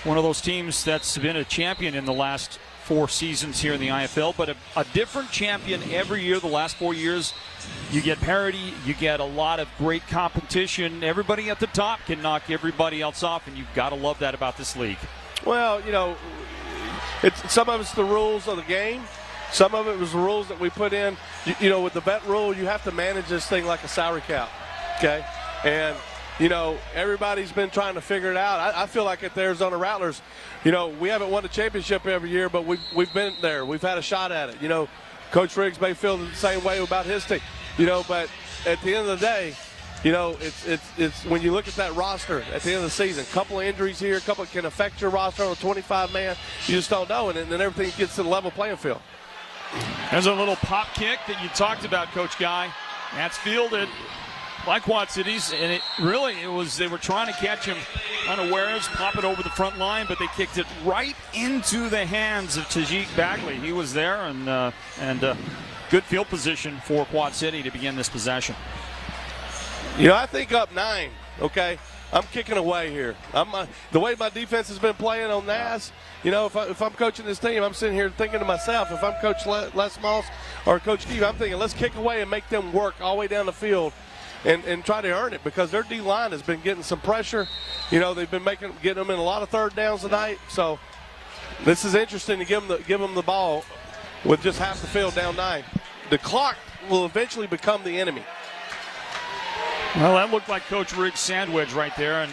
One of those teams that's been a champion in the last 4 seasons here in the IFL, but a different champion every year. The last 4 years, you get parity, you get a lot of great competition. Everybody at the top can knock everybody else off, and you've got to love that about this league. Well, some of it's the rules of the game. Some of it was the rules that we put in. With the vet rule, you have to manage this thing like a salary cap, okay? And you know, everybody's been trying to figure it out. I feel like at the Arizona Wranglers, you know, we haven't won a championship every year, but we've been there. We've had a shot at it. You know, Coach Riggs may feel the same way about his team, you know, but at the end of the day, you know, it's when you look at that roster at the end of the season, a couple of injuries here, a couple can affect your roster on a 25-man. You just don't know, and then everything gets to the level playing field. There's a little pop kick that you talked about, Coach Guy. That's fielded by Quad Cities, and they were trying to catch him unawares, pop it over the front line, but they kicked it right into the hands of Tajik Bagley. He was there, and good field position for Quad City to begin this possession. You know, I think up 9, okay? I'm kicking away here. The way my defense has been playing on NAS, you know, if I'm coaching this team, I'm sitting here thinking to myself, if I'm Coach Les Moss or Coach Steve, I'm thinking, let's kick away and make them work all the way down the field and try to earn it, because their D-line has been getting some pressure. You know, they've been getting them in a lot of third downs tonight. So this is interesting to give them the ball with just half the field down 9. The clock will eventually become the enemy. Well, that looked like Coach Riggs' sandwich right there, and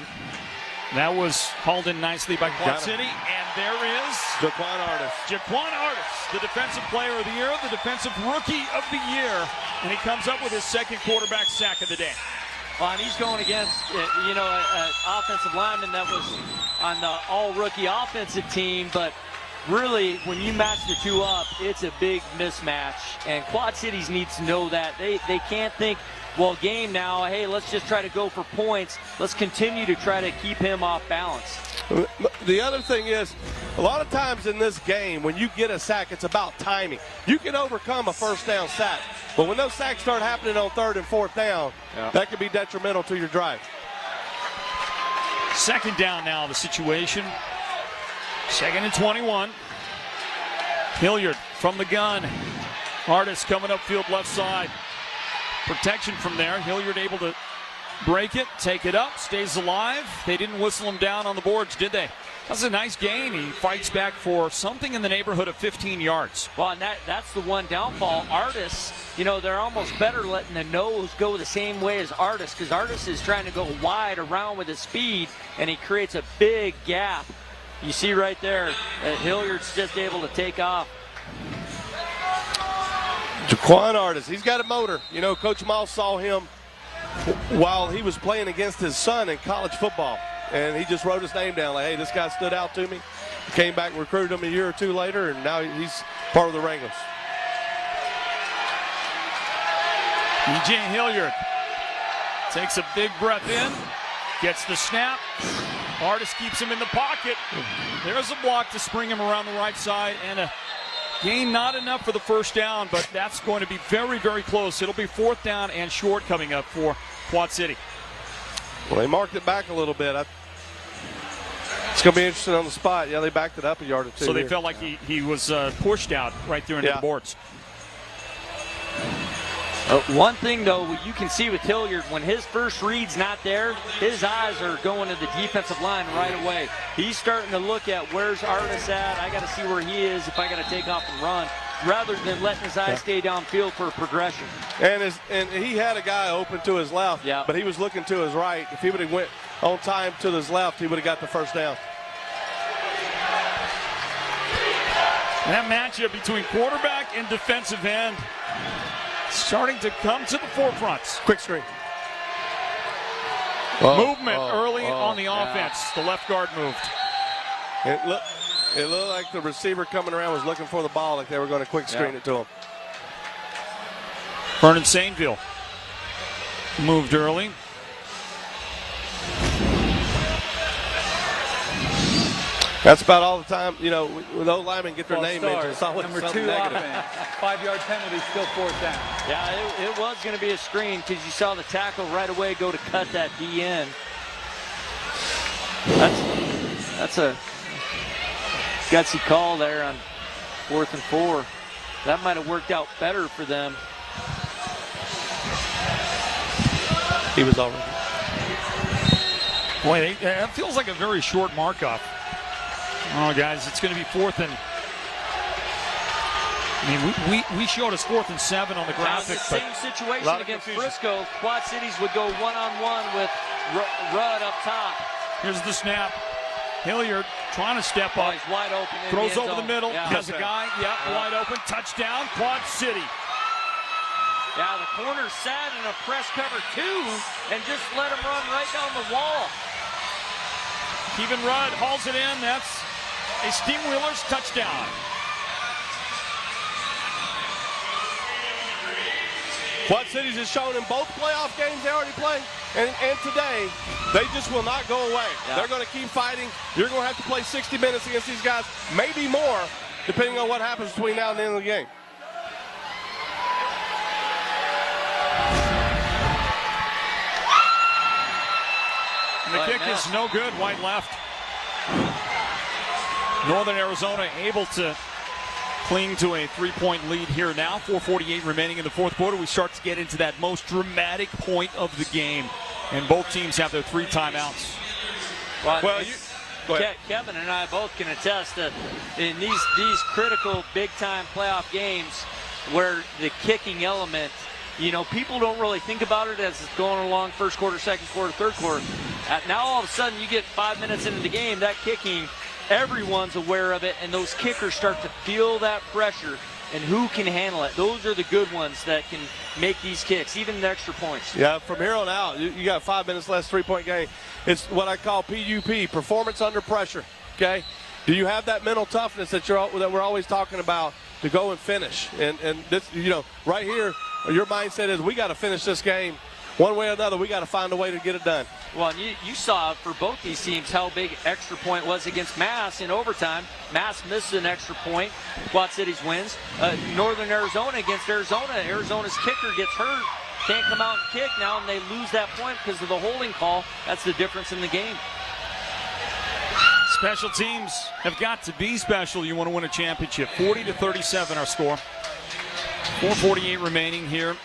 that was hauled in nicely by Quad City. And there is Jaquan Artis. Jaquan Artis, the Defensive Player of the Year, the Defensive Rookie of the Year, and he comes up with his second quarterback sack of the day. Well, and he's going against, you know, an offensive lineman that was on the all-rookie offensive team, but really, when you match the two up, it's a big mismatch, and Quad Cities needs to know that. They can't think, well, game now, hey, let's just try to go for points. Let's continue to try to keep him off balance. The other thing is, a lot of times in this game, when you get a sack, it's about timing. You can overcome a first down sack, but when those sacks start happening on 3rd and 4th down, that could be detrimental to your drive. Second down now, the situation. 2nd and 21. Hilliard from the gun. Artis coming upfield left side. Protection from there. Hilliard able to break it, take it up, stays alive. They didn't whistle him down on the boards, did they? That's a nice gain. He fights back for something in the neighborhood of 15 yards. Well, and that's the one downfall. Artis, you know, they're almost better letting the nose go the same way as Artis, because Artis is trying to go wide around with his speed, and he creates a big gap. You see right there that Hilliard's just able to take off. Jaquan Artis, he's got a motor. You know, Coach Moss saw him while he was playing against his son in college football, and he just wrote his name down like, hey, this guy stood out to me. Came back and recruited him a year or two later, and now he's part of the Wranglers. E.J. Hilliard takes a big breath in, gets the snap. Artis keeps him in the pocket. There's a block to spring him around the right side, and a gain not enough for the first down, but that's going to be very, very close. It'll be 4th down and short coming up for Quad City. Well, they marked it back a little bit. It's going to be interesting on the spot. Yeah, they backed it up a yard or two. So they felt like he was pushed out right there into the boards. One thing, though, you can see with Hilliard, when his first read's not there, his eyes are going to the defensive line right away. He's starting to look at where's Artis at. I got to see where he is if I got to take off and run, rather than letting his eyes stay downfield for progression. And he had a guy open to his left, but he was looking to his right. If he would have went on time to his left, he would have got the first down. That matchup between quarterback and defensive end starting to come to the forefront. Quick screen. Movement early on the offense. The left guard moved. It looked like the receiver coming around was looking for the ball, like they were going to quick screen it to him. Vernon Sainville moved early. That's about all the time, you know, when those linemen get their name mentioned. It's always Number something 2 negative. offense. 5-yard penalty, still 4th down. Yeah, it was going to be a screen, because you saw the tackle right away go to cut that D in. That's a gutsy call there on 4th and 4. That might have worked out better for them. He was all right. Boy, that feels like a very short mark-off. Oh, guys, it's going to be 4th and... I mean, we showed us 4th and 7 on the graphic. Now, the same situation against Frisco. Quad Cities would go one-on-one with Rudd up top. Here's the snap. Hilliard trying to step up. He's wide open. Throws over the middle. Yeah. Has a guy. Wide open. Touchdown. Quad City. Yeah, the corner sat in a press cover 2 and just let him run right down the wall. Kevin Rudd hauls it in. That's a Steamwheelers touchdown. Quad Cities has shown in both playoff games they already played, and today, they just will not go away. Yeah. They're going to keep fighting. You're going to have to play 60 minutes against these guys, maybe more, depending on what happens between now and the end of the game. And the kick is no good. White left. Northern Arizona able to cling to a 3-point lead here now. 4:48 remaining in the fourth quarter. We start to get into that most dramatic point of the game. And both teams have their 3 timeouts. Well, Kevin and I both can attest that in these critical big-time playoff games where the kicking element, people don't really think about it as it's going along first quarter, second quarter, third quarter. Now all of a sudden you get 5 minutes into the game, that kicking, everyone's aware of it, and those kickers start to feel that pressure, and who can handle it? Those are the good ones that can make these kicks, even the extra points. Yeah, from here on out, you got 5 minutes less, 3-point game. It's what I call PUP, performance under pressure, okay? Do you have that mental toughness that we're always talking about to go and finish? And this, right here, your mindset is we got to finish this game one way or another. We got to find a way to get it done. Well, you saw for both these teams how big extra point was against Mass in overtime. Mass misses an extra point. Quad Cities wins. Northern Arizona against Arizona. Arizona's kicker gets hurt. Can't come out and kick now, and they lose that point because of the holding call. That's the difference in the game. Special teams have got to be special. You want to win a championship. 40-37 our score. 4:48 remaining here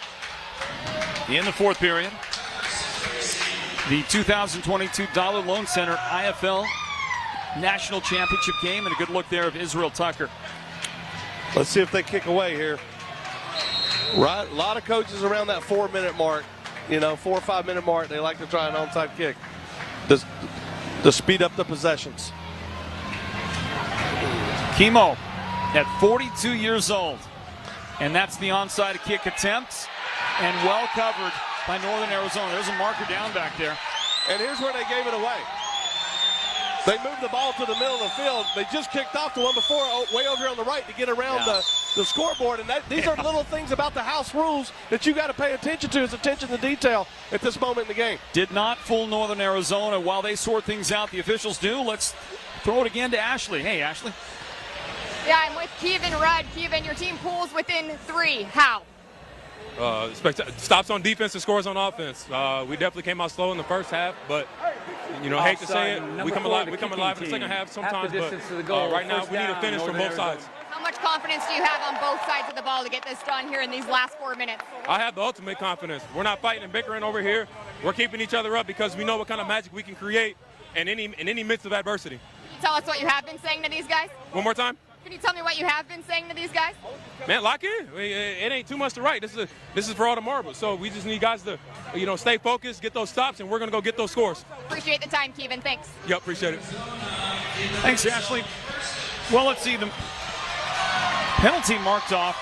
in the fourth period. The 2022 Dollar Loan Center IFL National Championship game, and a good look there of Israel Tucker. Let's see if they kick away here. Right, a lot of coaches around that 4-minute mark, 4 or 5 minute mark, they like to try an onside kick to speed up the possessions. Chemo at 42 years old, and that's the onside kick attempt, and well covered by Northern Arizona. There's a marker down back there. And here's where they gave it away. They moved the ball to the middle of the field. They just kicked off the one before, way over here on the right, to get around the scoreboard. And these are little things about the house rules that you got to pay attention to. Is attention to detail at this moment in the game. Did not fool Northern Arizona. While they sort things out, the officials do. Let's throw it again to Ashley. Hey, Ashley. Yeah, I'm with Kevin Rudd. Kevin, your team pulls within 3. How? Stops on defense and scores on offense. We definitely came out slow in the first half, but hate to say it, we come alive in the second half sometimes. But right now, we need a finish from both sides. How much confidence do you have on both sides of the ball to get this done here in these last 4 minutes? I have the ultimate confidence. We're not fighting and bickering over here. We're keeping each other up because we know what kind of magic we can create in any midst of adversity. Can you tell us what you have been saying to these guys? One more time. Can you tell me what you have been saying to these guys? Man, lock in. It ain't too much to write. This is for all the marbles. So we just need guys to, stay focused, get those stops, and we're going to go get those scores. Appreciate the time, Kevin. Thanks. Yep, appreciate it. Thanks, Ashley. Well, let's see the penalty marked off.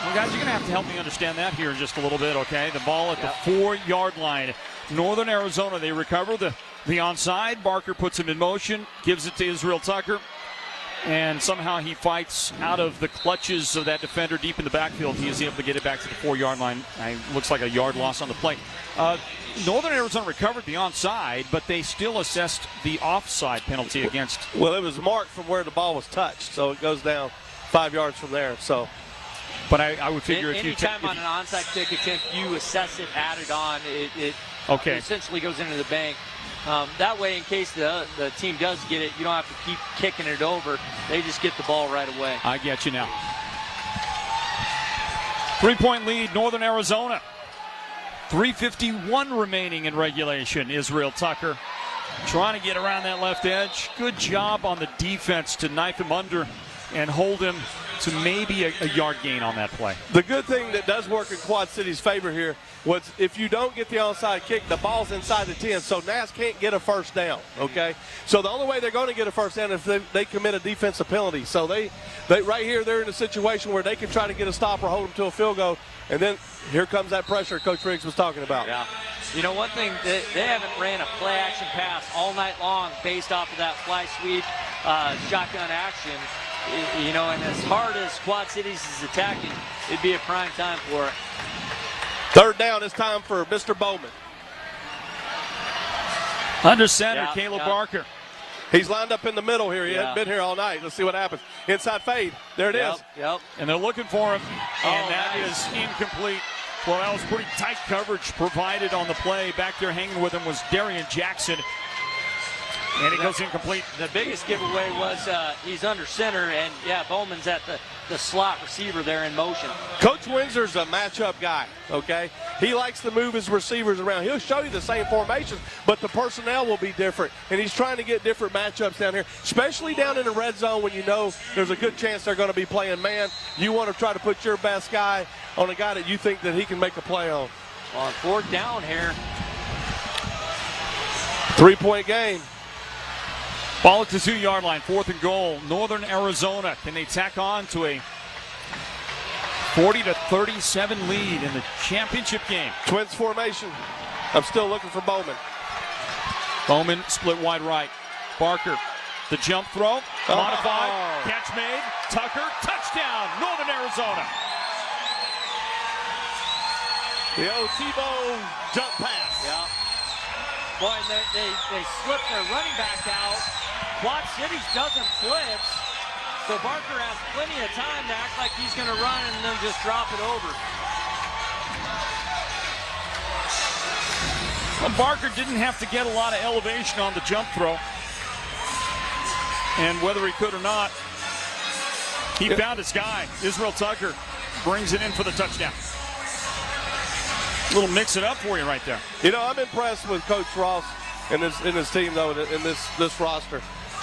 Well, guys, you're going to have to help me understand that here in just a little bit, okay? The ball at the 4-yard line. Northern Arizona, they recover the onside. Barker puts him in motion, gives it to Israel Tucker. And somehow he fights out of the clutches of that defender deep in the backfield. He is able to get it back to the 4-yard line. Looks like a yard loss on the play. Northern Arizona recovered the onside, but they still assessed the offside penalty against. Well, it was marked from where the ball was touched, so it goes down 5 yards from there. So, but I would figure if you anytime on an onside kick attempt, you assess it, add it on. It essentially goes into the bank. That way, in case the team does get it, you don't have to keep kicking it over. They just get the ball right away. I get you now. 3-point lead, Northern Arizona. 3:51 remaining in regulation. Israel Tucker trying to get around that left edge. Good job on the defense to knife him under and hold him to maybe a yard gain on that play. The good thing that does work in Quad City's favor here was if you don't get the onside kick, the ball's inside the 10, so Nass can't get a first down, okay? So the only way they're going to get a first down is if they commit a defensive penalty. So they right here, they're in a situation where they can try to get a stop or hold them to a field goal, and then here comes that pressure Coach Riggs was talking about. Yeah. You know, one thing, they haven't ran a play-action pass all night long based off of that fly sweep shotgun action. You know, and as hard as Quad Cities is attacking, it'd be a prime time for it. Third down, it's time for Mr. Bowman. Under center, Caleb Barker. He's lined up in the middle here. He hasn't been here all night. Let's see what happens. Inside fade. There it is. Yep. And they're looking for him. And that is incomplete. Well, that was pretty tight coverage provided on the play. Back there hanging with him was Darian Jackson. And it goes incomplete. The biggest giveaway was he's under center, and Bowman's at the slot receiver there in motion. Coach Windsor's a matchup guy, okay? He likes to move his receivers around. He'll show you the same formations, but the personnel will be different. And he's trying to get different matchups down here, especially down in the red zone when you know there's a good chance they're going to be playing man. You want to try to put your best guy on a guy that you think that he can make a play on. On fourth down here. 3-point game. Ball at the 2-yard line, 4th and goal. Northern Arizona, can they tack on to a 40-37 lead in the championship game? Twins formation. I'm still looking for Bowman. Bowman split wide right. Barker, the jump throw, modified, catch made. Tucker, touchdown, Northern Arizona. The old Tebow jump pass. Yeah. Boy, they slipped their running back out. Quad Cities doesn't blitz, so Barker has plenty of time to act like he's going to run and then just drop it over. Well, Barker didn't have to get a lot of elevation on the jump throw. And whether he could or not, he found his guy. Israel Tucker brings it in for the touchdown. A little mix it up for you right there. You know, I'm impressed with Coach Ross and his team, though, in this roster.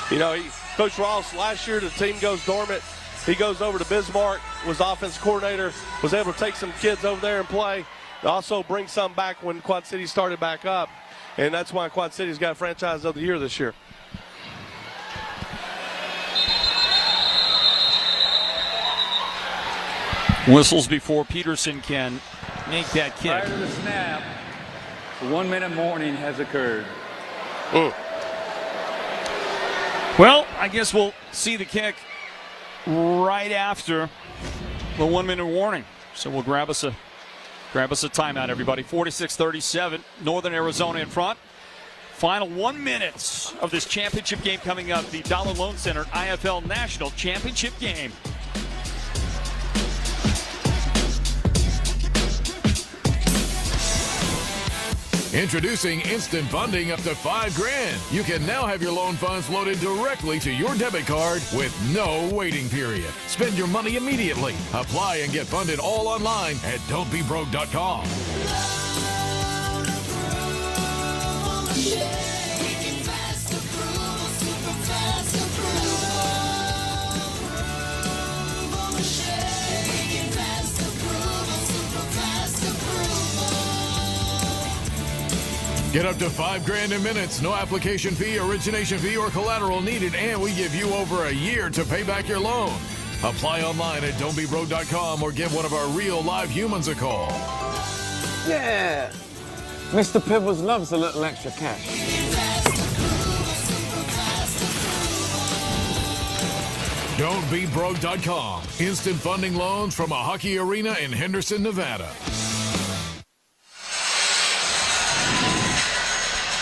You know, Coach Ross, last year the team goes dormant. He goes over to Bismarck, was offense coordinator, was able to take some kids over there and play. Also bring some back when Quad City started back up. And that's why Quad City's got Franchise of the Year this year. Whistles before Peterson can make that kick. Prior to the snap, a 1-minute warning has occurred. Well, I guess we'll see the kick right after the 1-minute warning. So we'll grab us a timeout, everybody. 46-37, Northern Arizona in front. Final 1 minute of this championship game coming up, the Dollar Loan Center IFL National Championship game. Introducing instant funding up to $5,000. You can now have your loan funds loaded directly to your debit card with no waiting period. Spend your money immediately. Apply and get funded all online at don'tbebroke.com. Get up to $5,000 in minutes. No application fee, origination fee, or collateral needed, and we give you over a year to pay back your loan. Apply online at don'tbebroke.com or give one of our real live humans a call. Yeah. Mr. Pibbles loves a little extra cash. Don'tBeBroke.com. Instant funding loans from a hockey arena in Henderson, Nevada.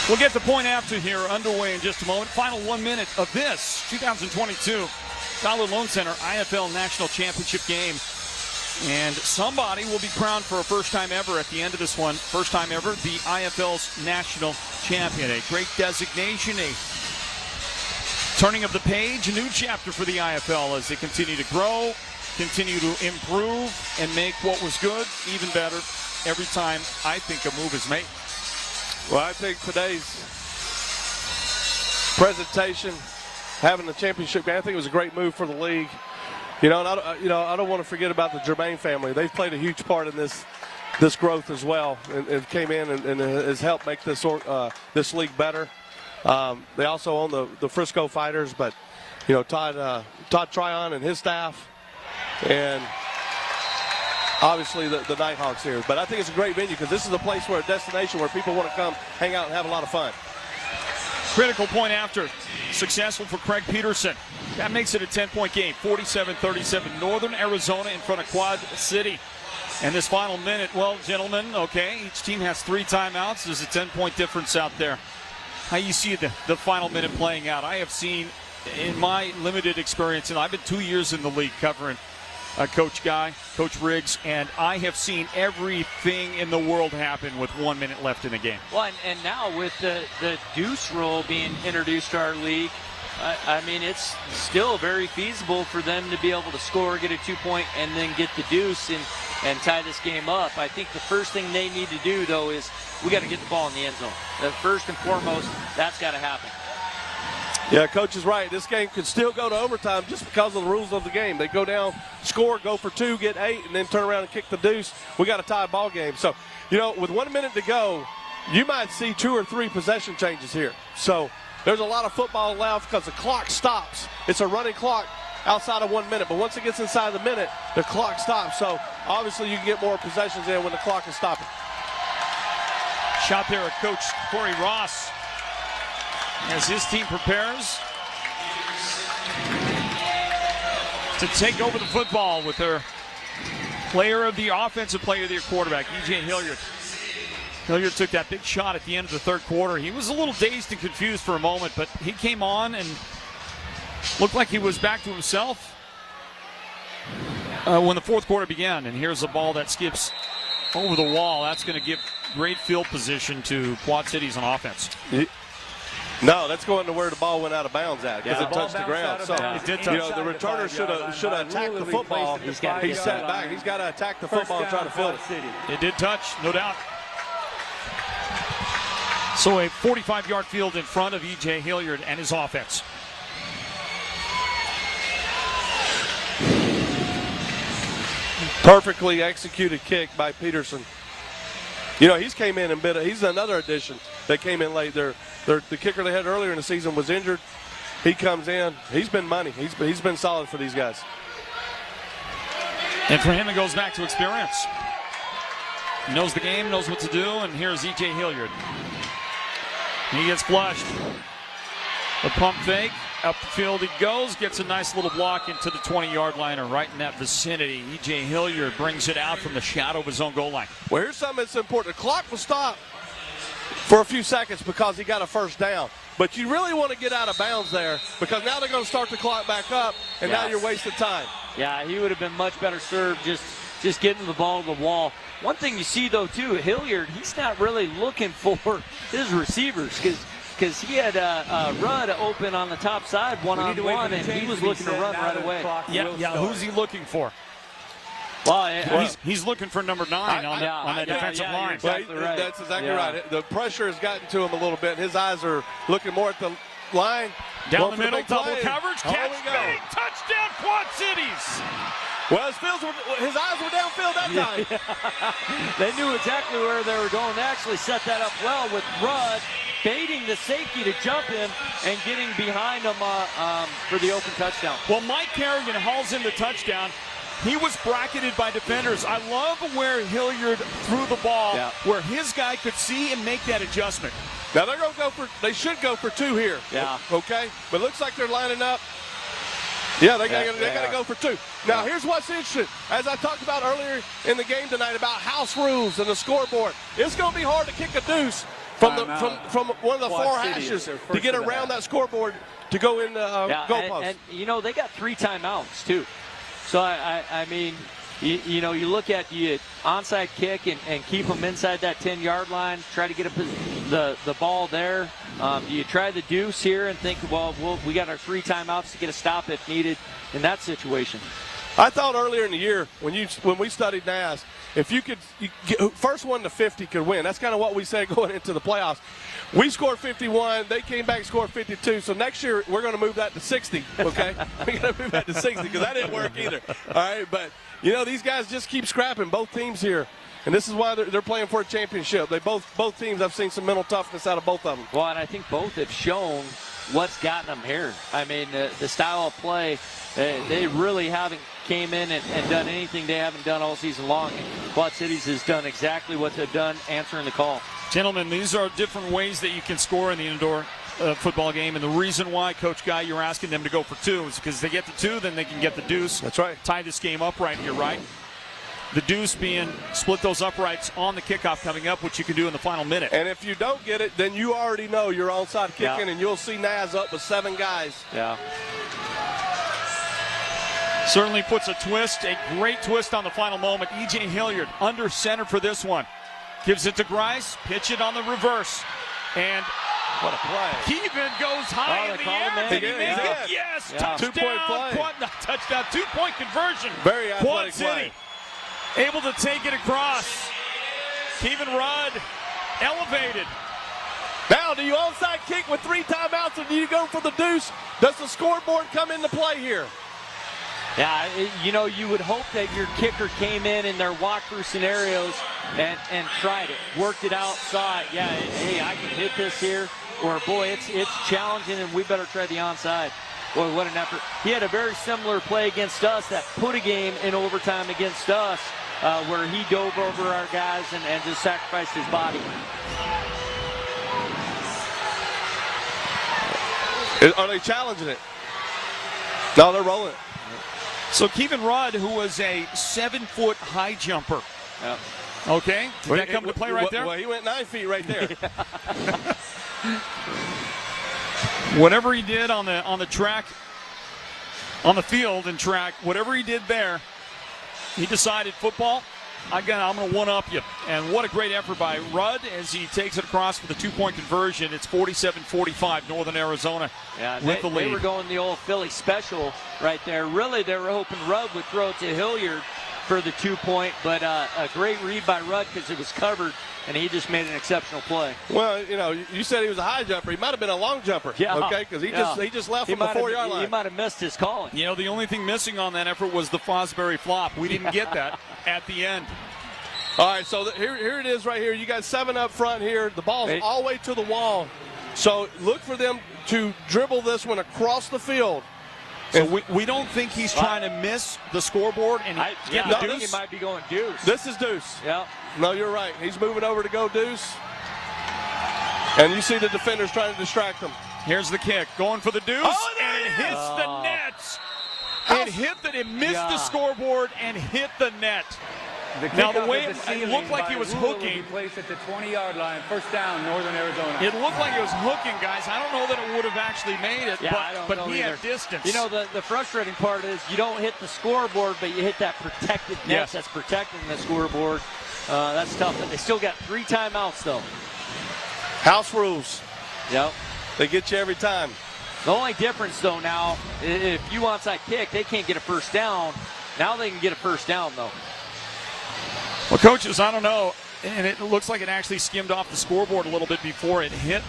We'll get the point after here underway in just a moment. Final 1 minute of this 2022 Dollar Loan Center IFL National Championship game. And somebody will be crowned for a first time ever at the end of this one. First time ever, the IFL's national champion. A great designation, a turning of the page, a new chapter for the IFL as they continue to grow, continue to improve, and make what was good even better every time I think a move is made. Well, I think today's presentation, having the championship game, I think it was a great move for the league. And I don't want to forget about the Germain family. They've played a huge part in this growth as well, and came in and has helped make this league better. They also own the Frisco Fighters, but Todd Tryon and his staff, and obviously the Nighthawks here. But I think it's a great venue because this is a destination where people want to come hang out and have a lot of fun. Critical point after. Successful for Craig Peterson. That makes it a 10-point game. 47-37. Northern Arizona in front of Quad City. And this final minute, well, gentlemen, okay, each team has 3 timeouts. There's a 10-point difference out there. How you see the final minute playing out? I have seen, in my limited experience, and I've been 2 years in the league covering Coach Guy, Coach Riggs, and I have seen everything in the world happen with 1 minute left in the game. Well, and now with the deuce rule being introduced to our league, I mean, it's still very feasible for them to be able to score, get a 2-point, and then get the deuce and tie this game up. I think the first thing they need to do, though, is we got to get the ball in the end zone. First and foremost, that's got to happen. Yeah, Coach is right. This game could still go to overtime just because of the rules of the game. They go down, score, go for 2, get 8, and then turn around and kick the deuce. We got a tie ball game. So, with 1 minute to go, you might see 2 or 3 possession changes here. So there's a lot of football left because the clock stops. It's a running clock outside of 1 minute. But once it gets inside the minute, the clock stops. So obviously you can get more possessions in when the clock is stopping. Shot there at Coach Corey Ross as his team prepares to take over the football with their offensive player of the year quarterback, E.J. Hilliard. Hilliard took that big shot at the end of the third quarter. He was a little dazed and confused for a moment, but he came on and looked like he was back to himself when the fourth quarter began. And here's a ball that skips over the wall. That's going to give great field position to Quad Cities on offense. No, that's going to where the ball went out of bounds at because it touched the ground. So it did touch. The returner should have attacked the football. He sat back. He's got to attack the football and try to field it. It did touch, no doubt. So a 45-yard field in front of E.J. Hilliard and his offense. Perfectly executed kick by Peterson. He's came in and he's another addition that came in late. The kicker they had earlier in the season was injured. He comes in. He's been money. He's been solid for these guys. And for him, it goes back to experience. He knows the game, knows what to do, and here's E.J. Hilliard. He gets flushed. The pump fake. Up the field he goes. Gets a nice little block into the 20-yard line or right in that vicinity. E.J. Hilliard brings it out from the shadow of his own goal line. Well, here's something that's important. The clock will stop for a few seconds because he got a first down. But you really want to get out of bounds there because now they're going to start the clock back up, and now you're wasting time. Yeah, he would have been much better served just getting the ball to the wall. One thing you see, though, too, Hilliard, he's not really looking for his receivers because he had Rudd open on the top side one-on-one, and he was looking to run right away. Yeah, who's he looking for? Well, he's looking for number 9 on that defensive line. Exactly right. That's exactly right. The pressure has gotten to him a little bit. His eyes are looking more at the line. Down the middle, double coverage, catch, big touchdown, Quad Cities. Well, his eyes were downfield that time. They knew exactly where they were going. They actually set that up well with Rudd baiting the safety to jump him and getting behind him for the open touchdown. Well, Mike Kerrigan hauls in the touchdown. He was bracketed by defenders. I love where Hilliard threw the ball, where his guy could see and make that adjustment. Now they're going to they should go for 2 here. Yeah. Okay? But it looks like they're lining up. Yeah, they got to go for 2. Now, here's what's interesting. As I talked about earlier in the game tonight about house rules and the scoreboard, it's going to be hard to kick a deuce from one of the 4 hashes to get around that scoreboard to go in the goalpost. And they got 3 timeouts, too. So, I mean, you look at the onside kick and keep them inside that 10-yard line, try to get the ball there. You try the deuce here and think, well, we got our 3 timeouts to get a stop if needed in that situation. I thought earlier in the year when we studied NAS, if you could, first one to 50 could win. That's kind of what we said going into the playoffs. We scored 51. They came back and scored 52. So next year, we're going to move that to 60, okay? We're going to move that to 60 because that didn't work either, all right? But, these guys just keep scrapping, both teams here. And this is why they're playing for a championship. Both teams, I've seen some mental toughness out of both of them. Well, and I think both have shown what's gotten them here. I mean, the style of play, they really haven't came in and done anything they haven't done all season long. And Quad Cities has done exactly what they've done, answering the call. Gentlemen, these are different ways that you can score in the indoor football game, and the reason why, Coach Guy, you're asking them to go for 2 is because if they get the 2, then they can get the deuce. That's right. Tie this game up right here, right? The deuce being split those uprights on the kickoff coming up, which you can do in the final minute. And if you don't get it, then you already know you're onside kicking, and you'll see Naz up with 7 guys. Yeah. Certainly puts a twist, a great twist on the final moment. E.J. Hilliard under center for this one. Gives it to Grice, pitch it on the reverse. And what a play. Keevan goes high in the air. Did he make it? Yes, touchdown. 2-point play. Touchdown, 2-point conversion. Very athletic Quad City play. Able to take it across. Keevan Rudd elevated. Now, do you onside kick with 3 timeouts, or do you go for the deuce? Does the scoreboard come into play here? Yeah, you would hope that your kicker came in their walkthrough scenarios and tried it, worked it out, saw it. Yeah, hey, I can hit this here, or boy, it's challenging, and we better try the onside. Boy, what an effort. He had a very similar play against us that put a game in overtime against us, where he dove over our guys and just sacrificed his body. Are they challenging it? No, they're rolling it. So Keevan Rudd, who was a 7-foot high jumper. Yep. Okay, did that come into play right there? Well, he went 9 feet right there. Whatever he did on the track, on the field and track, whatever he did there, he decided football, I'm going to one-up you. And what a great effort by Rudd as he takes it across for the 2-point conversion. It's 47-45, Northern Arizona with the lead. They were going the old Philly special right there. Really, they were hoping Rudd would throw it to Hilliard for the 2-point, but a great read by Rudd because it was covered, and he just made an exceptional play. Well, you said he was a high jumper. He might have been a long jumper, okay, because he just left from the 4-yard line. He might have missed his calling. The only thing missing on that effort was the Fosbury flop. We didn't get that at the end. All right, so here it is right here. You got 7 up front here. The ball's all the way to the wall. So look for them to dribble this one across the field. So we don't think he's trying to miss the scoreboard and get the deuce. I think he might be going deuce. This is deuce. Yeah. No, you're right. He's moving over to go deuce. And you see the defenders trying to distract him. Here's the kick. Going for the deuce. Oh, and it hits the net. It missed the scoreboard and hit the net. Now, the way it looked like he was hooking. Placed at the 20-yard line, first down, Northern Arizona. It looked like he was hooking, guys. I don't know that it would have actually made it, but he had distance. The frustrating part is you don't hit the scoreboard, but you hit that protected net that's protecting the scoreboard. That's tough. But they still got 3 timeouts, though. House rules. Yep. They get you every time. The only difference, though, now, if you onside kick, they can't get a first down. Now they can get a first down, though. Well, coaches, I don't know, and it looks like it actually skimmed off the scoreboard a little bit before it hit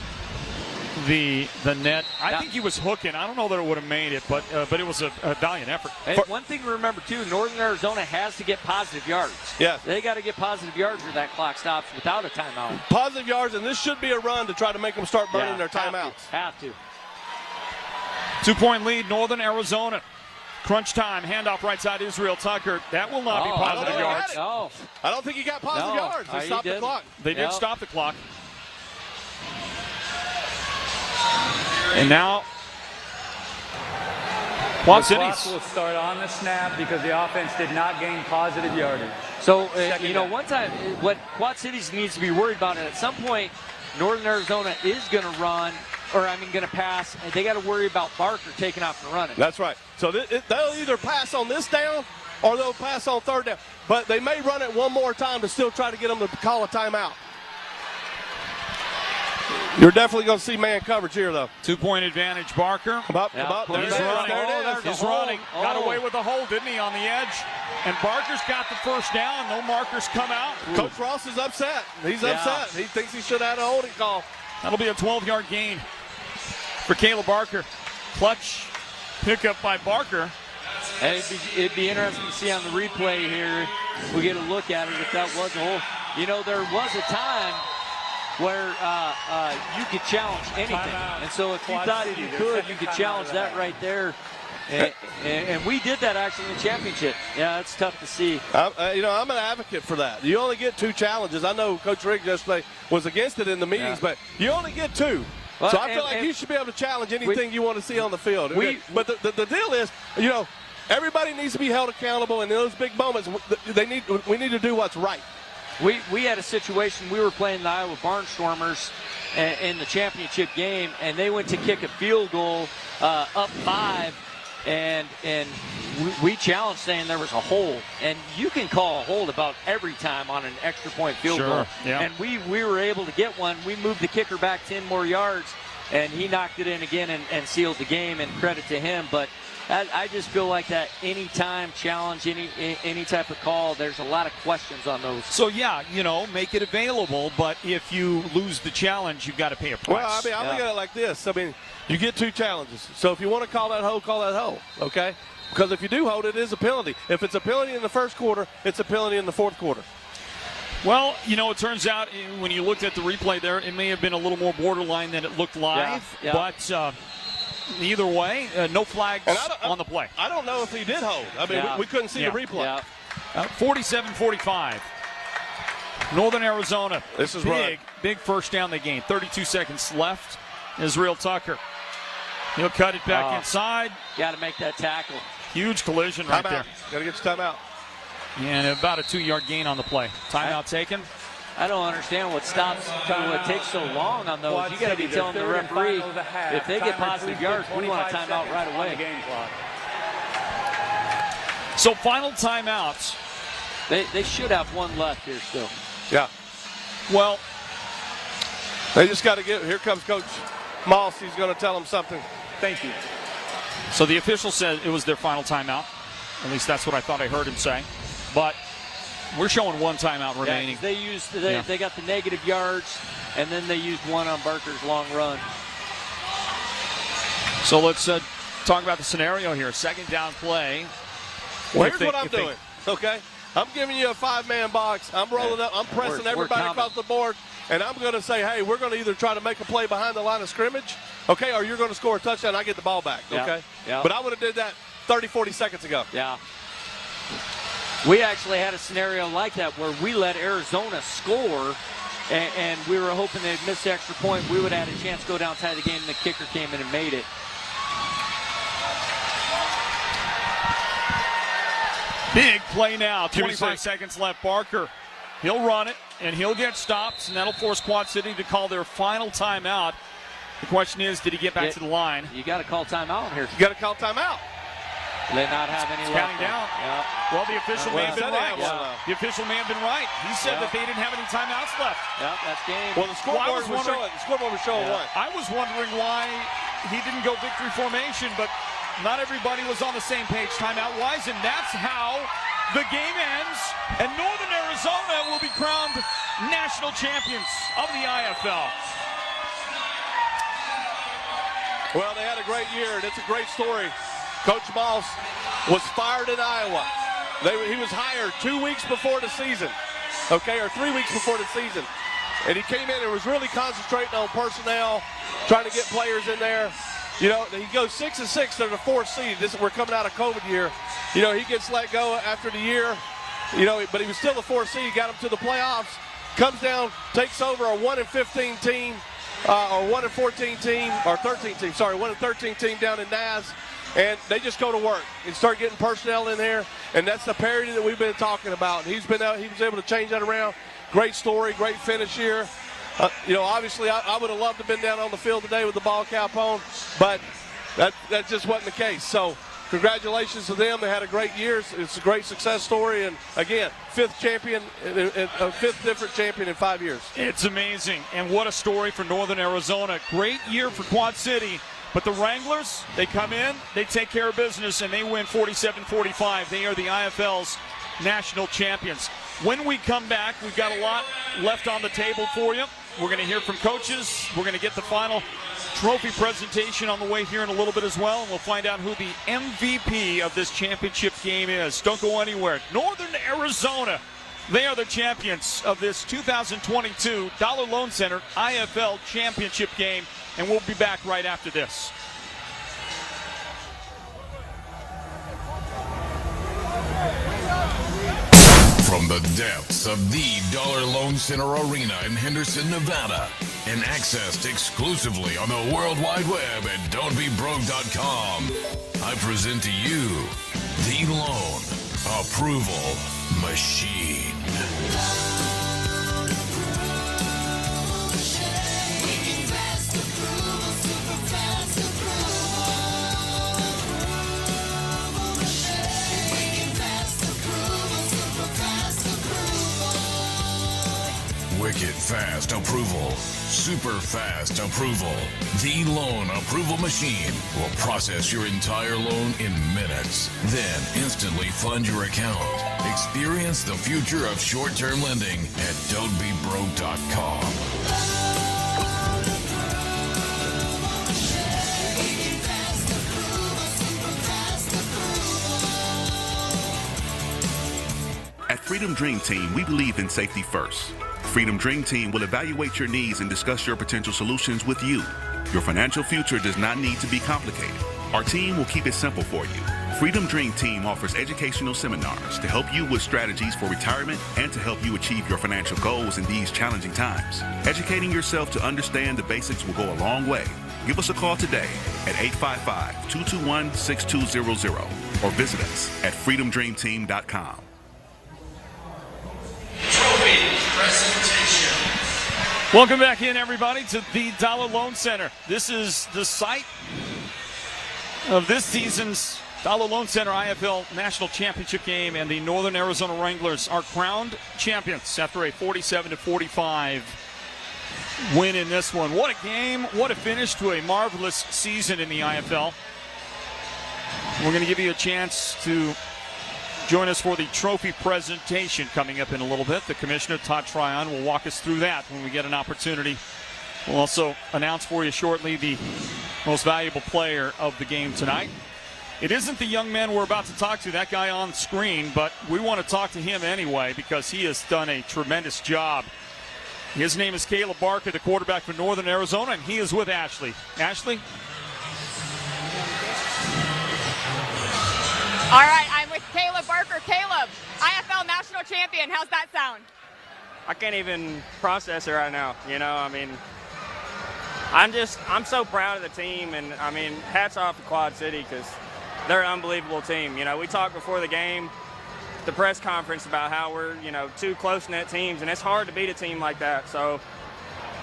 the net. I think he was hooking. I don't know that it would have made it, but it was a valiant effort. And one thing to remember, too, Northern Arizona has to get positive yards. Yeah. They got to get positive yards or that clock stops without a timeout. Positive yards, and this should be a run to try to make them start burning their timeouts. Have to. 2-point lead, Northern Arizona. Crunch time, handoff right side, Israel Tucker. That will not be positive yards. No. I don't think he got positive yards. They stopped the clock. They did stop the clock. And now, Quad Cities will start on the snap because the offense did not gain positive yardage. So, one time, what Quad Cities needs to be worried about, and at some point, Northern Arizona is going to run, going to pass, and they got to worry about Barker taking off and running. That's right. So they'll either pass on this down or they'll pass on 3rd down. But they may run it one more time to still try to get them to call a timeout. You're definitely going to see man coverage here, though. 2-point advantage, Barker. There it is. There it is. He's running. Got away with a hold, didn't he, on the edge? And Barker's got the first down. No markers come out. Coach Ross is upset. He's upset. He thinks he should have had a holding call. That'll be a 12-yard gain for Caleb Barker. Clutch pickup by Barker. And it'd be interesting to see on the replay here. We get a look at it if that was a hold. You know, there was a time where you could challenge anything. And so if you thought you could challenge that right there. And we did that actually in the championship. Yeah, that's tough to see. I'm an advocate for that. You only get 2 challenges. I know Coach Riggs yesterday was against it in the meetings, but you only get 2. Well, so I feel like you should be able to challenge anything you want to see on the field. But the deal is, everybody needs to be held accountable, and in those big moments, we need to do what's right. We had a situation, we were playing the Iowa Barnstormers in the championship game, and they went to kick a field goal up 5, and we challenged saying there was a hold. And you can call a hold about every time on an extra point field goal. Yeah. And we were able to get one. We moved the kicker back 10 more yards, and he knocked it in again and sealed the game, and credit to him. But I just feel like that anytime challenge, any type of call, there's a lot of questions on those. So, yeah, make it available, but if you lose the challenge, you've got to pay a price. Well, I mean, I look at it like this. I mean, you get 2 challenges. So if you want to call that hold, okay? Because if you do hold, it is a penalty. If it's a penalty in the first quarter, it's a penalty in the fourth quarter. Well, it turns out when you looked at the replay there, it may have been a little more borderline than it looked live, but either way, no flags on the play. I don't know if he did hold. I mean, we couldn't see the replay. Yeah. 47-45. Northern Arizona. This is big first down they gained. 32 seconds left. Israel Tucker. He'll cut it back inside. Got to make that tackle. Huge collision right there. Got to get your timeout. And about a 2-yard gain on the play. Timeout taken. I don't understand what takes so long on those. You got to be telling the referee if they get positive yards, we want a timeout right away. So final timeouts. They should have one left here still. Yeah. Well, they just got to get. Here comes Coach Moss. He's going to tell them something. Thank you. So the official said it was their final timeout. At least that's what I thought I heard him say. But we're showing one timeout remaining. They got the negative yards, and then they used one on Barker's long run. So let's talk about the scenario here. Second down play. Well, here's what I'm doing, okay? I'm giving you a 5-man box. I'm rolling up. I'm pressing everybody across the board, and I'm going to say, hey, we're going to either try to make a play behind the line of scrimmage, okay, or you're going to score a touchdown and I get the ball back, okay? Yeah. But I would have did that 30, 40 seconds ago. Yeah. We actually had a scenario like that where we let Arizona score, and we were hoping they'd miss the extra point. We would have had a chance to go down tie the game, and the kicker came in and made it. Big play now. 25 seconds left. Barker, he'll run it, and he'll get stopped, and that'll force Quad City to call their final timeout. The question is, did he get back to the line? You got to call timeout here. You got to call timeout. They not have any left. Counting down. Yeah. Well, the official may have been right. The official may have been right. He said that they didn't have any timeouts left. Yeah, that's game. Well, the scoreboard was showing one. I was wondering why he didn't go victory formation, but not everybody was on the same page timeout-wise, and that's how the game ends, and Northern Arizona will be crowned national champions of the IFL. Well, they had a great year, and it's a great story. Coach Moss was fired in Iowa. He was hired 2 weeks before the season, okay, or 3 weeks before the season. And he came in and was really concentrating on personnel, trying to get players in there. He goes 6-6. They're the 4th seed. We're coming out of COVID year. He gets let go after the year. But he was still the 4th seed. Got him to the playoffs. Comes down, takes over a 1-15 team, or 1-14 team, or 13 team. Sorry, 1-13 team down in Naz. And they just go to work and start getting personnel in there. And that's the parity that we've been talking about. He's been out. He was able to change that around. Great story, great finish here. Obviously, I would have loved to have been down on the field today with the ball cap on, but that just wasn't the case. So congratulations to them. They had a great year. It's a great success story. And again, fifth different champion in 5 years. It's amazing. And what a story for Northern Arizona. Great year for Quad City. But the Wranglers, they come in, they take care of business, and they win 47-45. They are the IFL's national champions. When we come back, we've got a lot left on the table for you. We're going to hear from coaches. We're going to get the final trophy presentation on the way here in a little bit as well. And we'll find out who the MVP of this championship game is. Don't go anywhere. Northern Arizona, they are the champions of this 2022 Dollar Loan Center IFL championship game. And we'll be back right after this. From the depths of the Dollar Loan Center Arena in Henderson, Nevada, and accessed exclusively on the World Wide Web at don'tbebroke.com, I present to you the Loan Approval Machine. Wicked fast approval. Super fast approval. The Loan Approval Machine will process your entire loan in minutes, then instantly fund your account. Experience the future of short-term lending at don'tbebroke.com. At Freedom Dream Team, we believe in safety first. Freedom Dream Team will evaluate your needs and discuss your potential solutions with you. Your financial future does not need to be complicated. Our team will keep it simple for you. Freedom Dream Team offers educational seminars to help you with strategies for retirement and to help you achieve your financial goals in these challenging times. Educating yourself to understand the basics will go a long way. Give us a call today at 855-221-6200 or visit us at freedomdreamteam.com. Welcome back in, everybody, to the Dollar Loan Center. This is the site of this season's Dollar Loan Center IFL National Championship game, and the Northern Arizona Wranglers are crowned champions after a 47-45 win in this one. What a game, what a finish to a marvelous season in the IFL. We're going to give you a chance to join us for the trophy presentation coming up in a little bit. The commissioner, Todd Tryon, will walk us through that when we get an opportunity. We'll also announce for you shortly the most valuable player of the game tonight. It isn't the young man we're about to talk to, that guy on screen, but we want to talk to him anyway because he has done a tremendous job. His name is Caleb Barker, the quarterback for Northern Arizona, and he is with Ashley. Ashley? All right, I'm with Caleb Barker. Caleb, IFL national champion. How's that sound? I can't even process it right now. You know, I mean, I'm so proud of the team, and I mean, hats off to Quad City because they're an unbelievable team. You know, we talked before the game, the press conference, about how we're, you know, two close-knit teams, and it's hard to beat a team like that. So,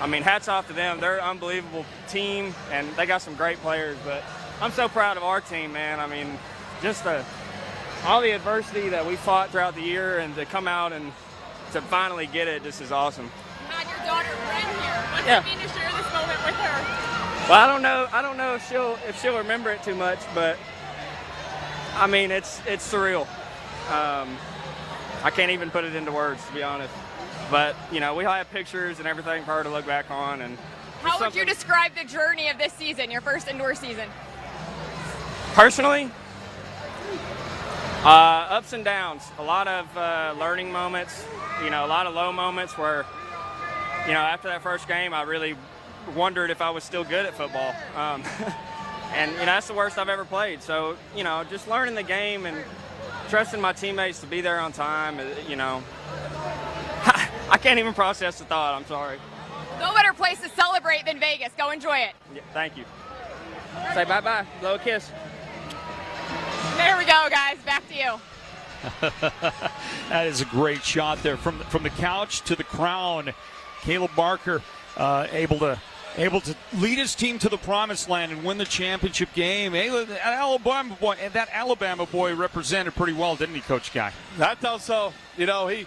I mean, hats off to them. They're an unbelievable team, and they got some great players. But I'm so proud of our team, man. I mean, just all the adversity that we fought throughout the year, and to come out and to finally get it, this is awesome. You had your daughter Ren here. What's Yeah. it mean to share this moment with her? Well, I don't know if she'll remember it too much, but I mean, it's surreal. I can't even put it into words, to be honest. But you know, we all have pictures and everything for her to look back on. And How would you describe the journey of this season, your first indoor season? personally, ups and downs. A lot of learning moments. You know, a lot of low moments where, you know, after that first game, I really wondered if I was still good at football. And, you know, that's the worst I've ever played. So, you know, just learning the game and trusting my teammates to be there on time, you know. I can't even process the thought. I'm sorry. No better place to celebrate than Vegas. Go enjoy it. Yeah, thank you. Say bye-bye. Blow a kiss. There we go, guys. Back to you. That is a great shot there from the couch to the crown. Caleb Barker able to able to lead his team to the promised land and win the championship game. That Alabama boy represented pretty well, didn't he, Coach Guy? I thought so. You know, he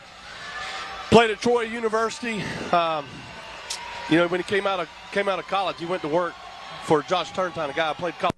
played at Troy University. You know, when he came out of college, he went to work for Josh Turntine, a guy I played college.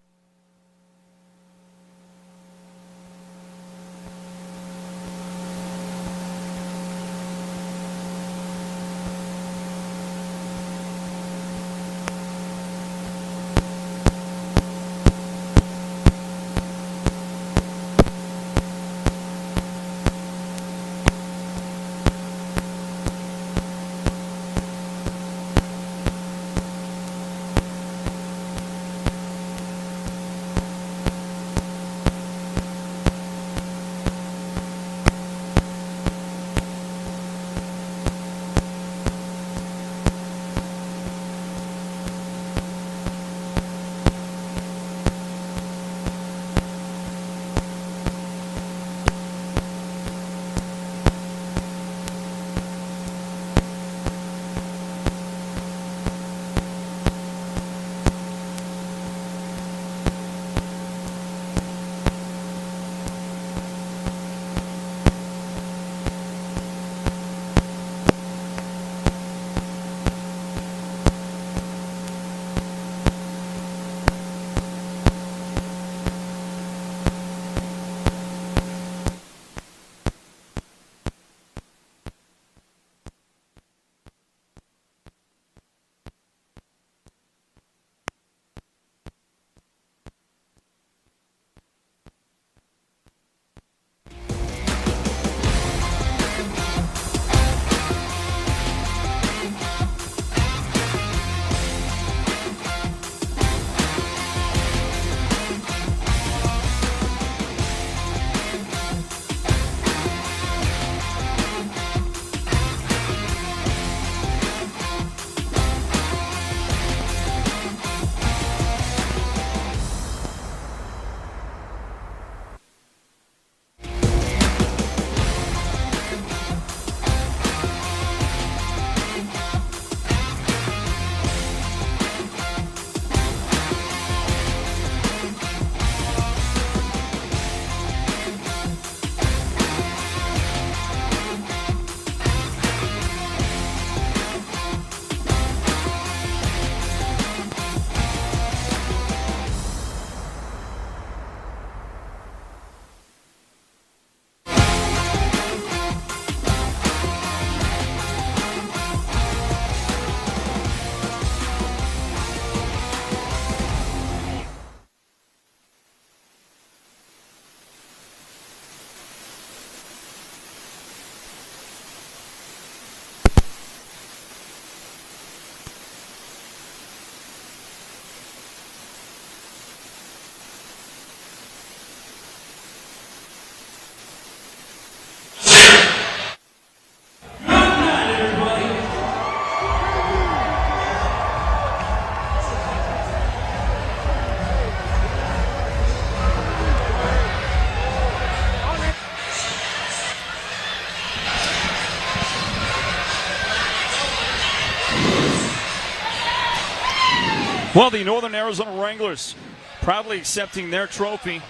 Well, the Northern Arizona Wranglers proudly accepting their trophy.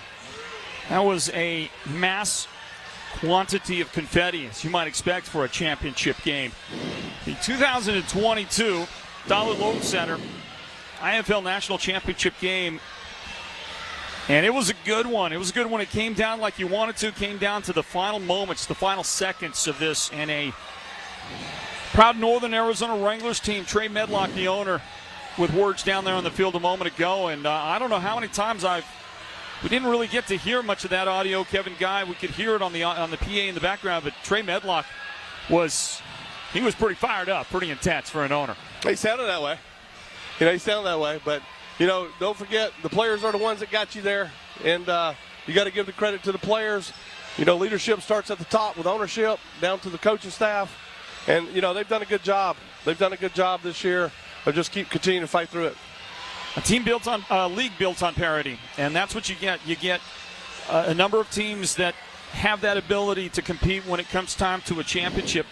That was a mass quantity of confetti, as you might expect for a championship game. The 2022 Dollar Loan Center IFL National Championship game, and it was a good one. It was a good one. It came down like you wanted to. It came down to the final moments, the final seconds of this, and a proud Northern Arizona Wranglers team. Trey Medlock, the owner, with words down there on the field a moment ago, and I don't know how many times we didn't really get to hear much of that audio, Kevin Guy. We could hear it on the PA in the background, but Trey Medlock was pretty fired up, pretty intense for an owner. He sounded that way. You know, he sounded that way, but, you know, don't forget, the players are the ones that got you there, and you got to give the credit to the players. You know, leadership starts at the top with ownership down to the coaching staff, and, you know, they've done a good job. They've done a good job this year. But just continuing to fight through it. A league built on parity, and that's what you get. You get a number of teams that have that ability to compete when it comes time to a championship.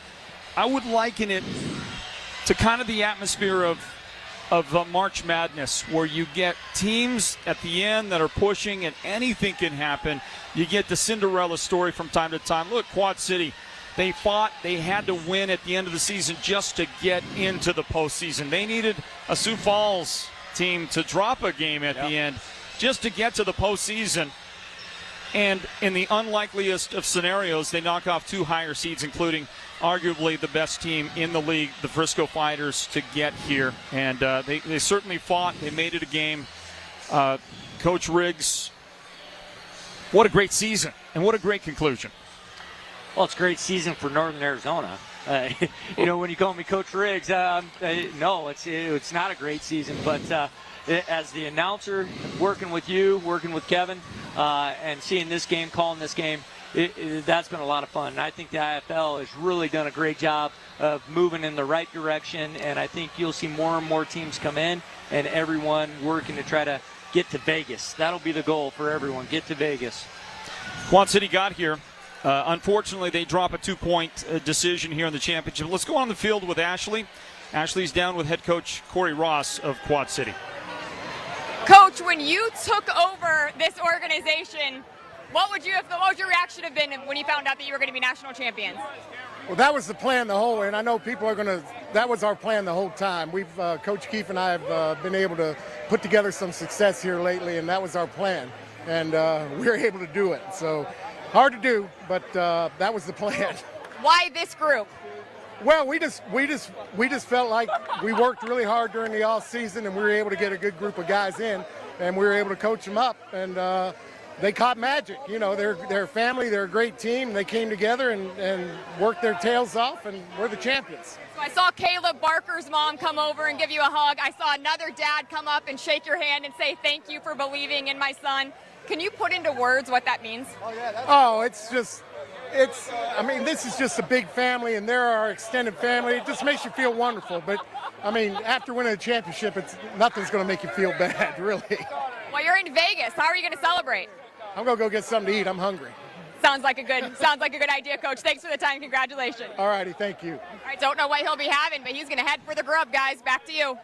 I would liken it to kind of the atmosphere of of March Madness, where you get teams at the end that are pushing and anything can happen. You get the Cinderella story from time to time. Look, Quad City, they fought. They had to win at the end of the season just to get into the postseason. They needed a Sioux Falls team to drop a game at the end just to get to the postseason. And in the unlikeliest of scenarios, they knock off 2 higher seeds, including arguably the best team in the league, the Frisco Fighters, to get here. And they certainly fought. They made it a game. Coach Riggs, what a great season and what a great conclusion. Well, it's a great season for Northern Arizona. When you call me Coach Riggs, no, it's not a great season. But as the announcer, working with you, working with Kevin, and seeing this game, calling this game, that's been a lot of fun. And I think the IFL has really done a great job of moving in the right direction. And I think you'll see more and more teams come in and everyone working to try to get to Vegas. That'll be the goal for everyone, get to Vegas. Quad City got here. Unfortunately, they drop a 2-point decision here in the championship. Let's go on the field with Ashley. Ashley's down with head coach Corey Ross of Quad City. Coach, when you took over this organization, what would your reaction have been when you found out that you were going to be national champions? Well, that was the plan the whole way, and I know people are going to. That was our plan the whole time. We've Coach Keefe and I have been able to put together some success here lately, and that was our plan, and we were able to do it. So hard to do, but that was the plan. Why this group? Well, we just felt like we worked really hard during the off season, and we were able to get a good group of guys in, and we were able to coach them up, and they caught magic. You know, they're family, they're a great team. They came together and worked their tails off, and we're the champions. So I saw Caleb Barker's mom come over and give you a hug. I saw another dad come up and shake your hand and say thank you for believing in my son. Can you put into words what that means? I mean, this is just a big family, and they're our extended family. It just makes you feel wonderful. But, I mean, after winning a championship, nothing's going to make you feel bad, really. Well, you're in Vegas. How are you going to celebrate? I'm going to go get something to eat. I'm hungry. Sounds like a good idea, Coach. Thanks for the time. Congratulations. All righty. Thank you. All right, don't know what he'll be having, but he's going to head for the grub, guys. Back to you.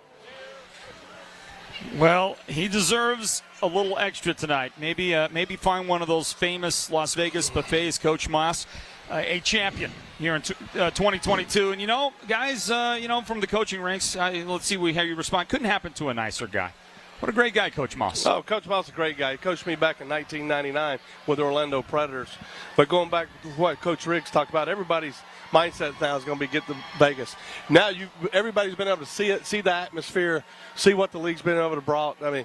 Well, he deserves a little extra tonight. Maybe find one of those famous Las Vegas buffets, Coach Moss, a champion here in 2022. And, guys, from the coaching ranks, let's see how you respond. Couldn't happen to a nicer guy. What a great guy, Coach Moss. Oh, Coach Moss is a great guy. He coached me back in 1999 with the Orlando Predators. But going back to what Coach Riggs talked about, everybody's mindset now is going to be get to Vegas. Now everybody's been able to see the atmosphere, see what the league's been able to brought. I mean,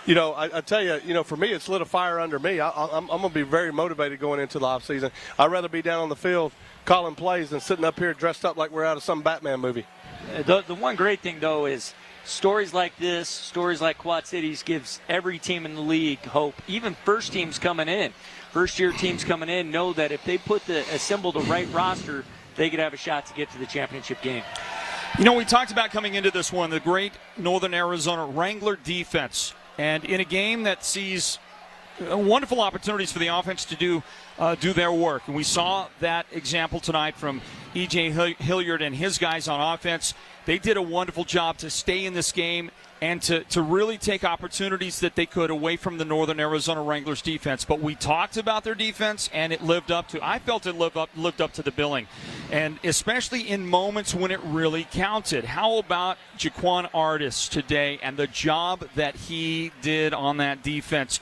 I tell you, for me, it's lit a fire under me. I'm going to be very motivated going into the offseason. I'd rather be down on the field calling plays than sitting up here dressed up like we're out of some Batman movie. The one great thing, though, is stories like this, stories like Quad Cities gives every team in the league hope. Even first-year teams coming in know that if they assemble the right roster, they could have a shot to get to the championship game. We talked about coming into this one, the great Northern Arizona Wrangler defense. And in a game that sees wonderful opportunities for the offense to do their work. And we saw that example tonight from E.J. Hilliard and his guys on offense. They did a wonderful job to stay in this game and to really take opportunities that they could away from the Northern Arizona Wranglers defense. But we talked about their defense, and I felt it lived up to the billing. And especially in moments when it really counted. How about Jaquan Artis today and the job that he did on that defense?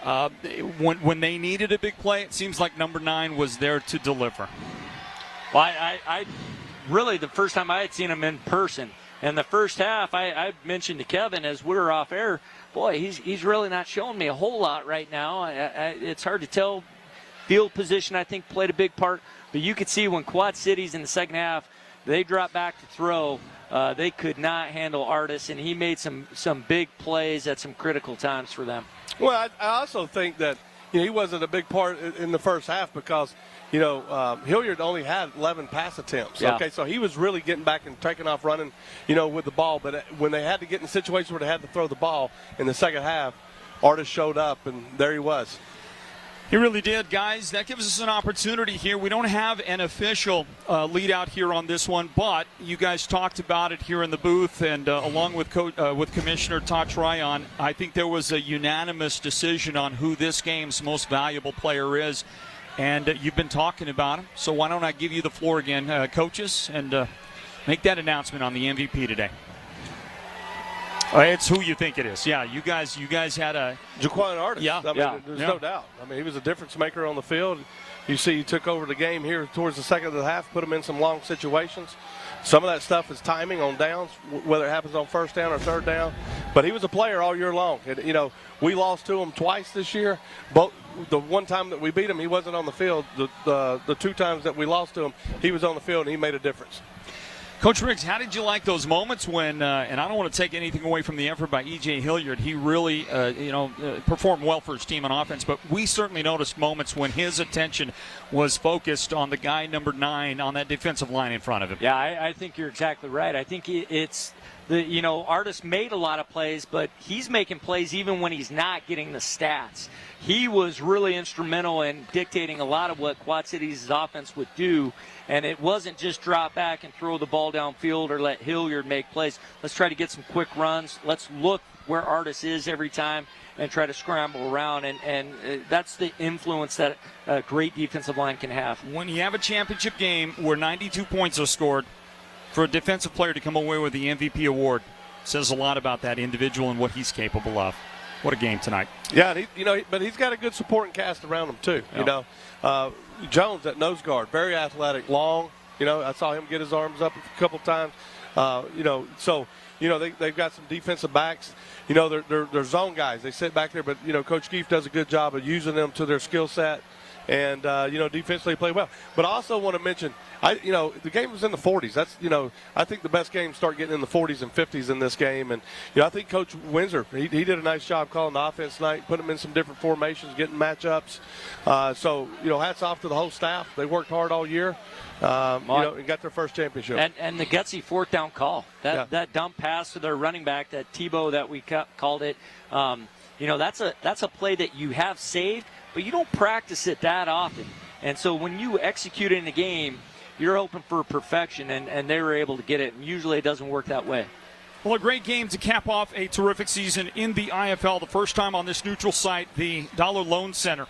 When they needed a big play, it seems like number 9 was there to deliver. Well, I really, the first time I had seen him in person, in the first half, I mentioned to Kevin as we were off air, boy, he's really not showing me a whole lot right now. It's hard to tell. Field position, I think, played a big part. But you could see when Quad Cities in the second half, they dropped back to throw. They could not handle Artis, and he made some big plays at some critical times for them. Well, I also think that he wasn't a big part in the first half because, Hilliard only had 11 pass attempts. Yeah. Okay, so he was really getting back and taking off running, with the ball. But when they had to get in situations where they had to throw the ball in the second half, Artis showed up, and there he was. He really did, guys. That gives us an opportunity here. We don't have an official lead out here on this one, but you guys talked about it here in the booth, and along with Commissioner Todd Tryon, I think there was a unanimous decision on who this game's most valuable player is, and you've been talking about him. So why don't I give you the floor again, coaches, and make that announcement on the MVP today. It's who you think it is. Yeah, you guys had a Jaquan Artis. Yeah, There's no doubt. I mean, he was a difference maker on the field. You see, he took over the game here towards the second of the half, put him in some long situations. Some of that stuff is timing on downs, whether it happens on first down or third down. But he was a player all year long. And, you know, we lost to him twice this year. But the one time that we beat him, he wasn't on the field. The two times that we lost to him, he was on the field and he made a difference. Coach Riggs, how did you like those moments when, and I don't want to take anything away from the effort by E.J. Hilliard. He really, performed well for his team on offense, but we certainly noticed moments when his attention was focused on the guy number 9 on that defensive line in front of him. Yeah, I think you're exactly right. I think it's Artis made a lot of plays, but he's making plays even when he's not getting the stats. He was really instrumental in dictating a lot of what Quad Cities' offense would do, and it wasn't just drop back and throw the ball downfield or let Hilliard make plays. Let's try to get some quick runs. Let's look where Artis is every time and try to scramble around, and that's the influence that a great defensive line can have. When you have a championship game where 92 points are scored, for a defensive player to come away with the MVP award says a lot about that individual and what he's capable of. What a game tonight. Yeah, but he's got a good supporting cast around him too. Yeah. Jones at nose guard, very athletic, long. I saw him get his arms up a couple times. They've got some defensive backs. They're zone guys. They sit back there, but Coach Keefe does a good job of using them to their skill set. And, defensively play well. But I also want to mention, the game was in the 40s. That's, I think the best games start getting in the 40s and 50s in this game. And, I think Coach Windsor, he did a nice job calling the offense tonight, putting them in some different formations, getting matchups. Hats off to the whole staff. They worked hard all year, and got their first championship. And the gutsy fourth down call. That dump pass to their running back, that Tebow that we called it, that's a play that you have saved, but you don't practice it that often. And so when you execute it in a game, you're hoping for perfection, and they were able to get it. And usually it doesn't work that way. Well, a great game to cap off a terrific season in the IFL. The first time on this neutral site, the Dollar Loan Center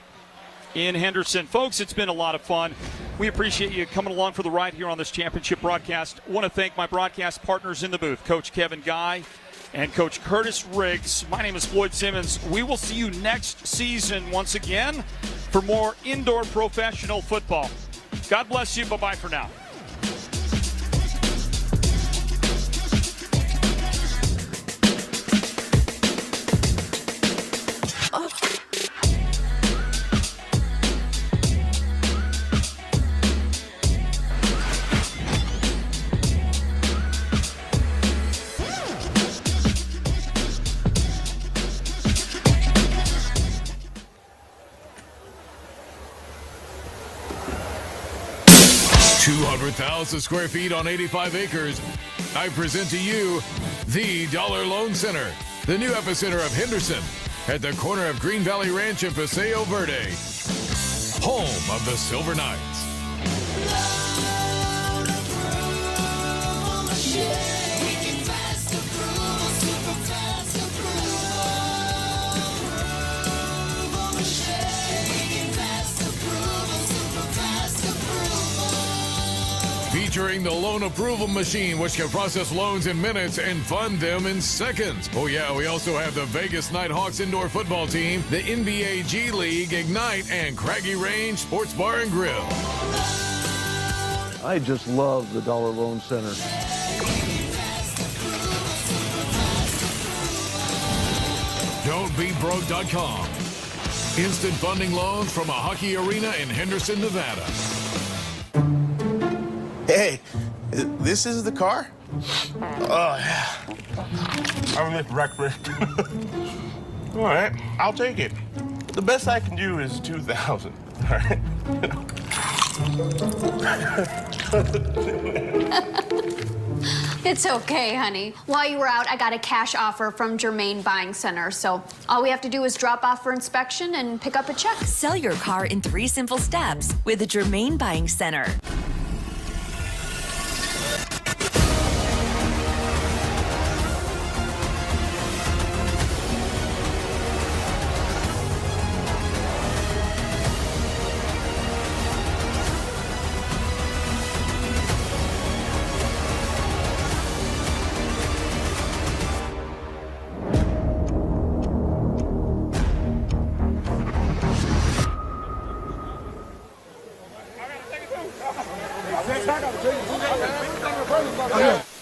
in Henderson. Folks, it's been a lot of fun. We appreciate you coming along for the ride here on this championship broadcast. I want to thank my broadcast partners in the booth, Coach Kevin Guy and Coach Curtis Riggs. My name is Floyd Simmons. We will see you next season once again for more indoor professional football. God bless you. Bye-bye for now. $200,000 square feet on 85 acres. I present to you the Dollar Loan Center, the new epicenter of Henderson, at the corner of Green Valley Ranch and Paseo Verde, home of the Silver Knights. Featuring the loan approval machine, which can process loans in minutes and fund them in seconds. Oh yeah, we also have the Vegas Nighthawks indoor football team, the NBA G League, Ignite, and Craggy Range Sports Bar and Grill. I just love the Dollar Loan Center. Don'tBeBroke.com. Instant funding loans from a hockey arena in Henderson, Nevada. Hey, this is the car? Oh, yeah. I'm with breakfast. All right, I'll take it. The best I can do is 2,000. All right? It's okay, honey. While you were out, I got a cash offer from Germain Buying Center, so all we have to do is drop off for inspection and pick up a check. Sell your car in 3 simple steps with the Germain Buying Center. Oh, yeah.